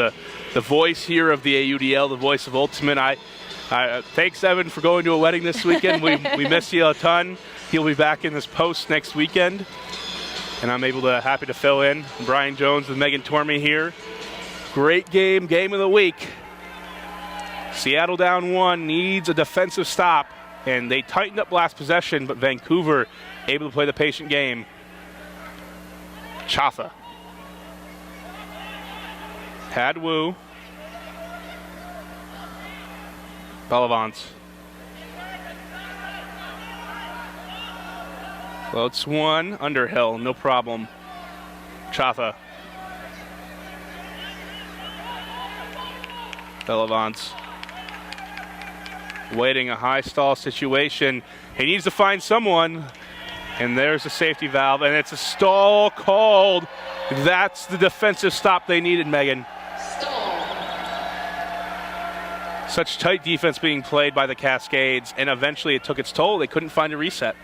the voice here of the AUDL, the voice of Ultimate. I thanks, Evan, for going to a wedding this weekend. we miss you a ton. He'll be back in this post next weekend, and I'm happy to fill in. Brian Jones with Megan Tormey here. Great game of the week. Seattle down 1, needs a defensive stop. And they tightened up last possession, but Vancouver able to play the patient game. Chaffa. Had Wu. Bellavance. Floats one. Underhill, no problem. Chaffa. Bellavance. Waiting a high stall situation. He needs to find someone. And there's a safety valve, and it's a stall called. That's the defensive stop they needed, Megan. Such tight defense being played by the Cascades, and eventually it took its toll. They couldn't find a reset.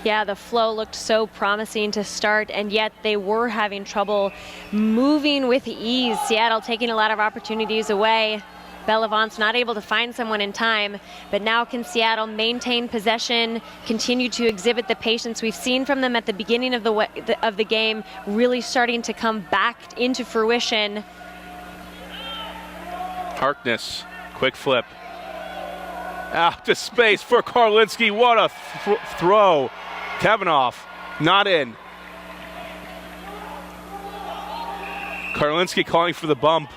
Yeah, the flow looked so promising to start, and yet they were having trouble moving with ease. Seattle taking a lot of opportunities away. Bellavance not able to find someone in time, but now can Seattle maintain possession, continue to exhibit the patience we've seen from them at the beginning of the game, really starting to come back into fruition. Harkness, quick flip. Out to space for Karlinski. What a throw. Kavanaugh, not in. Karlinski calling for the bump.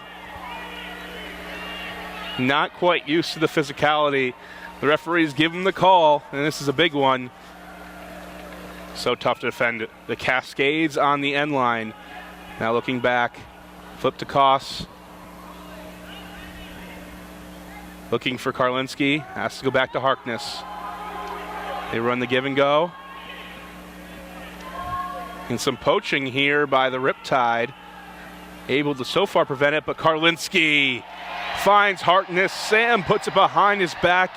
Not quite used to the physicality. The referees give him the call, and this is a big one. So tough to defend. The Cascades on the end line. Now looking back, flip to Koss. Looking for Karlinski, has to go back to Harkness. They run the give and go. And some poaching here by the Riptide. Able to so far prevent it, but Karlinski finds Harkness. Sam puts it behind his back.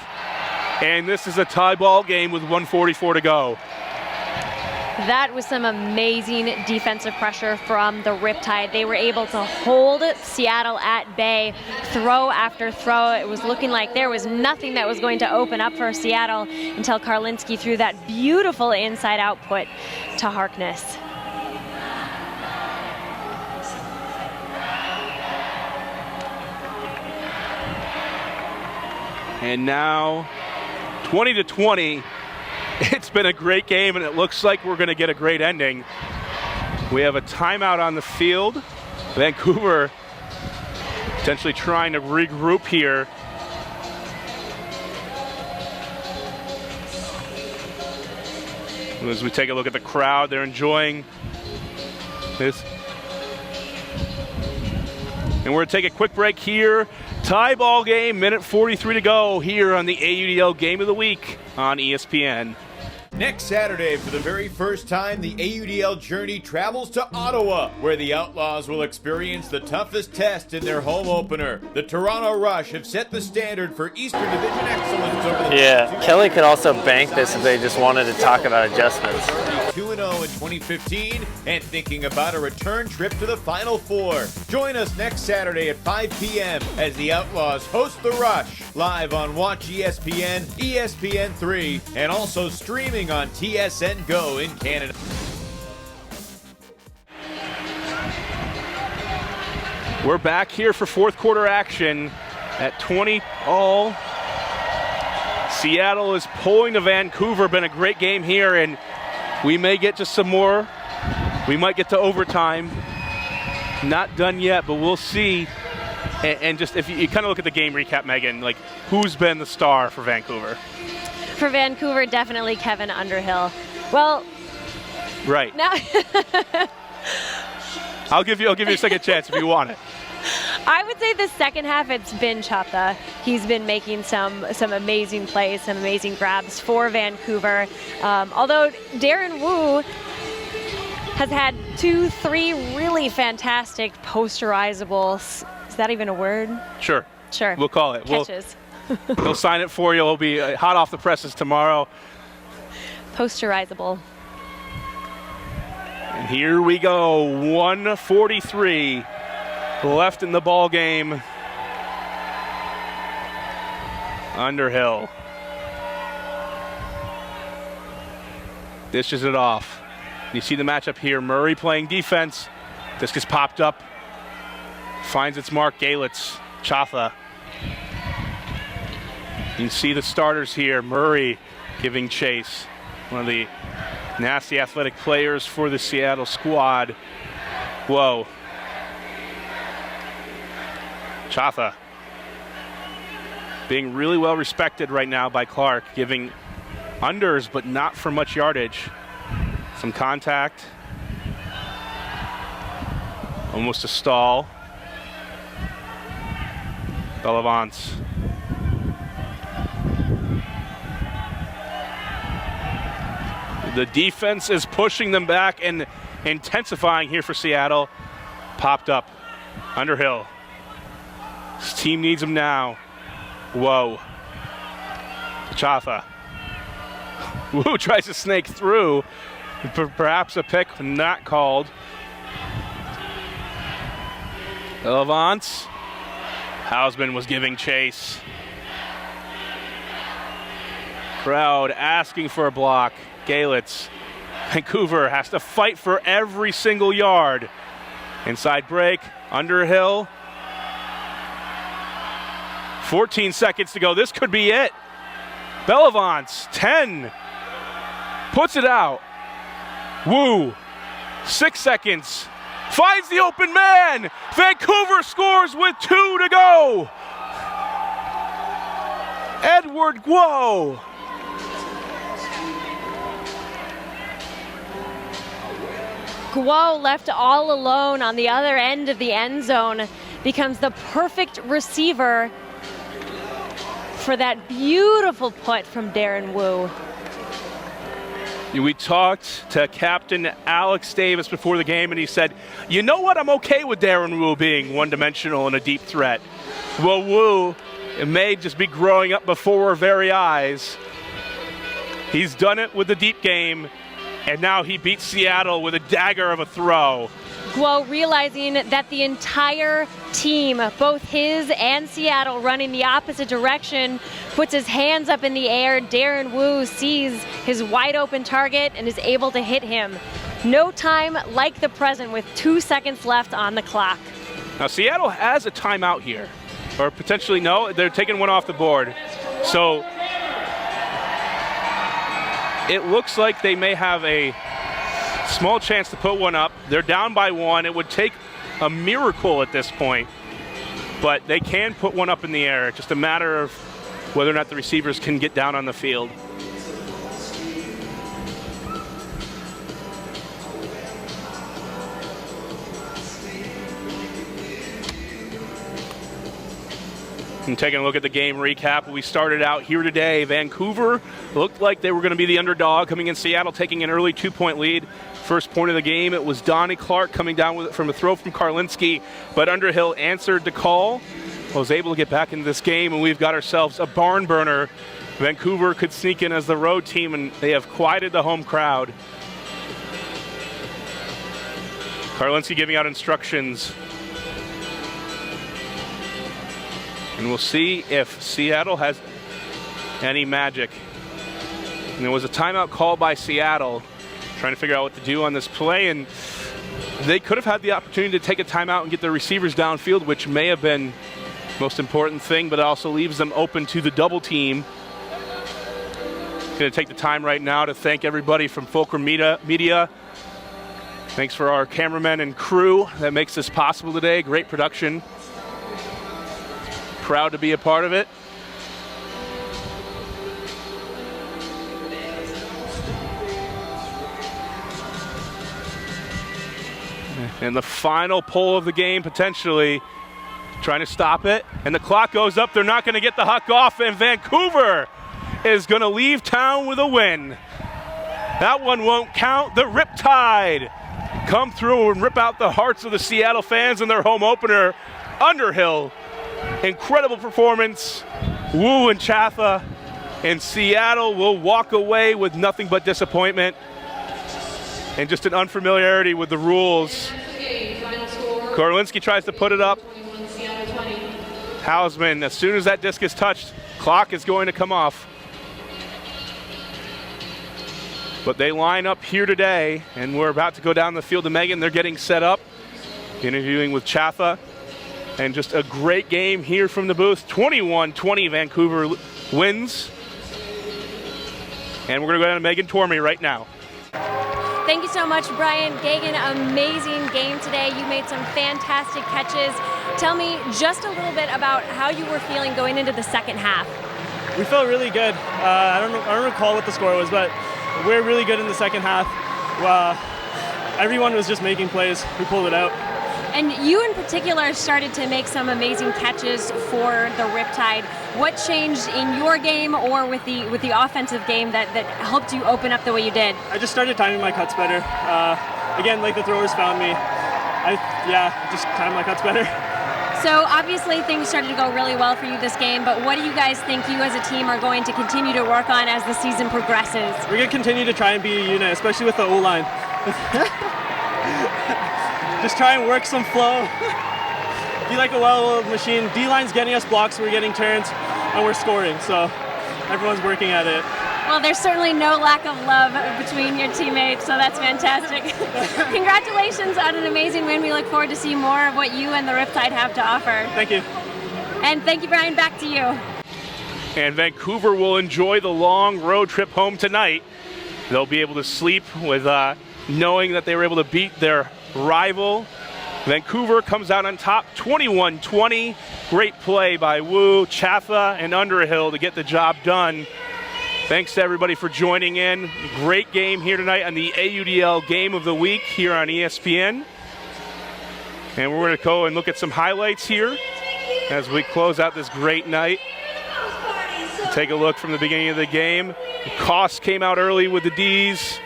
And this is a tie ball game with 1:44 to go. That was some amazing defensive pressure from the Riptide. They were able to hold Seattle at bay, throw after throw. It was looking like there was nothing that was going to open up for Seattle until Karlinski threw that beautiful inside output to Harkness. And now 20-20. It's been a great game, and it looks like we're going to get a great ending. We have a timeout on the field. Vancouver potentially trying to regroup here. As we take a look at the crowd, they're enjoying this. And we're going to take a quick break here. Tie ball game, minute 43 to go here on the AUDL Game of the Week on ESPN. Next Saturday, for the very first time, the AUDL Journey travels to Ottawa, where the Outlaws will experience the toughest test in their home opener. The Toronto Rush have set the standard for Eastern Division excellence over the Yeah, Kelly can also bank this if they just wanted to talk about adjustments. 2-0 in 2015 and thinking about a return trip to the Final Four. Join us next Saturday at 5 p.m. as the Outlaws host the Rush, live on Watch ESPN, ESPN3, and also streaming on TSN Go in Canada. We're back here for fourth quarter action at 20-all. Seattle is pulling to Vancouver. Been a great game here, and we may get to some more. We might get to overtime. Not done yet, but we'll see. And just if you kind of look at the game recap, Megan, like who's been the star for Vancouver? For Vancouver, definitely Kevin Underhill. Well, right. Now I'll give you a second chance if you want it. I would say the second half it's been Chapa. He's been making some amazing plays, some amazing grabs for Vancouver. Although Darren Wu has had 2-3 really fantastic posterizable. Is that even a word? Sure. We'll call it. Catches. We'll sign it for you. It'll be hot off the presses tomorrow. Posterizable. And here we go. 1:43 left in the ball game. Underhill dishes it off. You see the matchup here. Murray playing defense. Discus popped up. Finds its mark. Galitz. Chaffa. You can see the starters here. Murray giving chase. One of the nasty athletic players for the Seattle squad. Whoa. Chaffa being really well respected right now by Clark, giving unders but not for much yardage. Some contact. Almost a stall. Bellavance. The defense is pushing them back and intensifying here for Seattle. Popped up. Underhill. His team needs him now. Whoa. Chaffa. Wu tries to snake through. Perhaps a pick not called. Bellavance. Hausman was giving chase. Crowd asking for a block. Galitz. Vancouver has to fight for every single yard. Inside break. Underhill. 14 seconds to go. This could be it. Bellavance. 10. Puts it out. Wu. 6 seconds. Finds the open man. Vancouver scores with 2 to go. Edward Guo. Guo, left all alone on the other end of the end zone, becomes the perfect receiver for that beautiful put from Darren Wu. We talked to Captain Alex Davis before the game, and he said, you know what, I'm okay with Darren Wu being one-dimensional and a deep threat. Well, Wu, it may just be growing up before our very eyes. He's done it with the deep game, and now he beats Seattle with a dagger of a throw. Guo realizing that the entire team, both his and Seattle, running the opposite direction, puts his hands up in the air. Darren Wu sees his wide open target and is able to hit him. No time like the present with 2 seconds left on the clock. Now Seattle has a timeout here, or potentially no, they're taking one off the board. So it looks like they may have a small chance to put one up. They're down by 1. It would take a miracle at this point, but they can put one up in the air. Just a matter of whether or not the receivers can get down on the field. And taking a look at the game recap, we started out here today. Vancouver looked like they were going to be the underdog coming in. Seattle taking an early 2-point lead. First point of the game, it was Donnie Clark coming down with it from a throw from Karlinski, but Underhill answered the call, was able to get back into this game, and we've got ourselves a barn burner. Vancouver could sneak in as the road team, and they have quieted the home crowd. Karlinski giving out instructions. And we'll see if Seattle has any magic. And there was a timeout called by Seattle, trying to figure out what to do on this play, and they could have had the opportunity to take a timeout and get their receivers downfield, which may have been the most important thing, but it also leaves them open to the double team. Going to take the time right now to thank everybody from Fulcrum Media. Thanks for our cameramen and crew that makes this possible today. Great production. Proud to be a part of it. And the final pull of the game, potentially trying to stop it. And the clock goes up. They're not going to get the huck off. And Vancouver is going to leave town with a win. That one won't count. The Riptide come through and rip out the hearts of the Seattle fans in their home opener. Underhill, incredible performance. Wu and Chatha, and Seattle will walk away with nothing but disappointment and just an unfamiliarity with the rules. Karlinski tries to put it up. Hausman, as soon as that disc is touched, clock is going to come off. But they line up here today, and we're about to go down the field to Megan. They're getting set up, interviewing with Chatha. And just a great game here from the booth. 21-20, Vancouver wins. And we're going to go down to Megan Tormey right now. Thank you so much, Brian Gagan. Amazing game today. You made some fantastic catches. Tell me just a little bit about how you were feeling going into the second half. We felt really good. I don't recall what the score was, but we're really good in the second half. Everyone was just making plays. We pulled it out. And you in particular started to make some amazing catches for the Riptide. What changed in your game or with the offensive game that helped you open up the way you did? I just started timing my cuts better. Again, like the throwers found me. Just timed my cuts better. So obviously things started to go really well for you this game, but what do you guys think you as a team are going to continue to work on as the season progresses? We're going to continue to try and be a unit, especially with the O-line. Just try and work some flow. Be like a well-oiled machine. D-line's getting us blocks, we're getting turns, and we're scoring. So everyone's working at it. Well, there's certainly no lack of love between your teammates, so that's fantastic. Congratulations on an amazing win. We look forward to see more of what you and the Riptide have to offer. Thank you. And thank you, Brian. Back to you. And Vancouver will enjoy the long road trip home tonight. They'll be able to sleep with knowing that they were able to beat their rival. Vancouver comes out on top 21-20. Great play by Wu, Chatha, and Underhill to get the job done. Thanks to everybody for joining in. Great game here tonight on the AUDL Game of the Week here on ESPN. And we're going to go and look at some highlights here as we close out this great night. Take a look from the beginning of the game. Koss came out early with the Ds.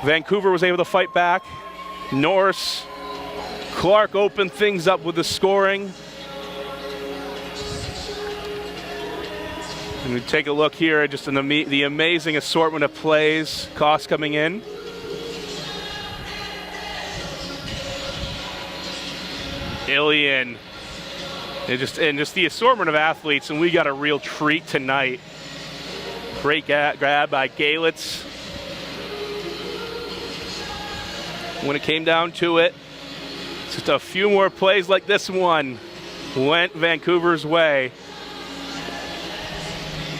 Vancouver was able to fight back. Norris, Clark opened things up with the scoring. And we take a look here at just the amazing assortment of plays. Koss coming in. Ilian. And just the assortment of athletes, and we got a real treat tonight. Great grab by Galitz. When it came down to it, just a few more plays like this one went Vancouver's way.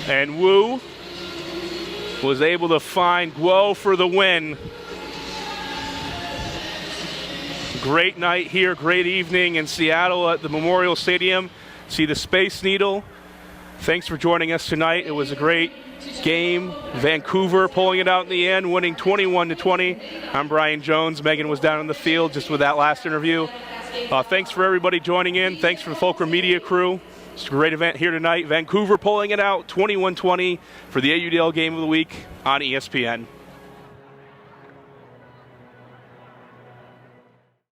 And Wu was able to find Guo for the win. Great night here, great evening in Seattle at the Memorial Stadium. See the Space Needle. Thanks for joining us tonight. It was a great game. Vancouver pulling it out in the end, winning 21-20. I'm Brian Jones. Megan was down in the field just with that last interview. Thanks for everybody joining in. Thanks for the Fulcrum Media crew. It's a great event here tonight. Vancouver pulling it out 21-20 for the AUDL Game of the Week on ESPN.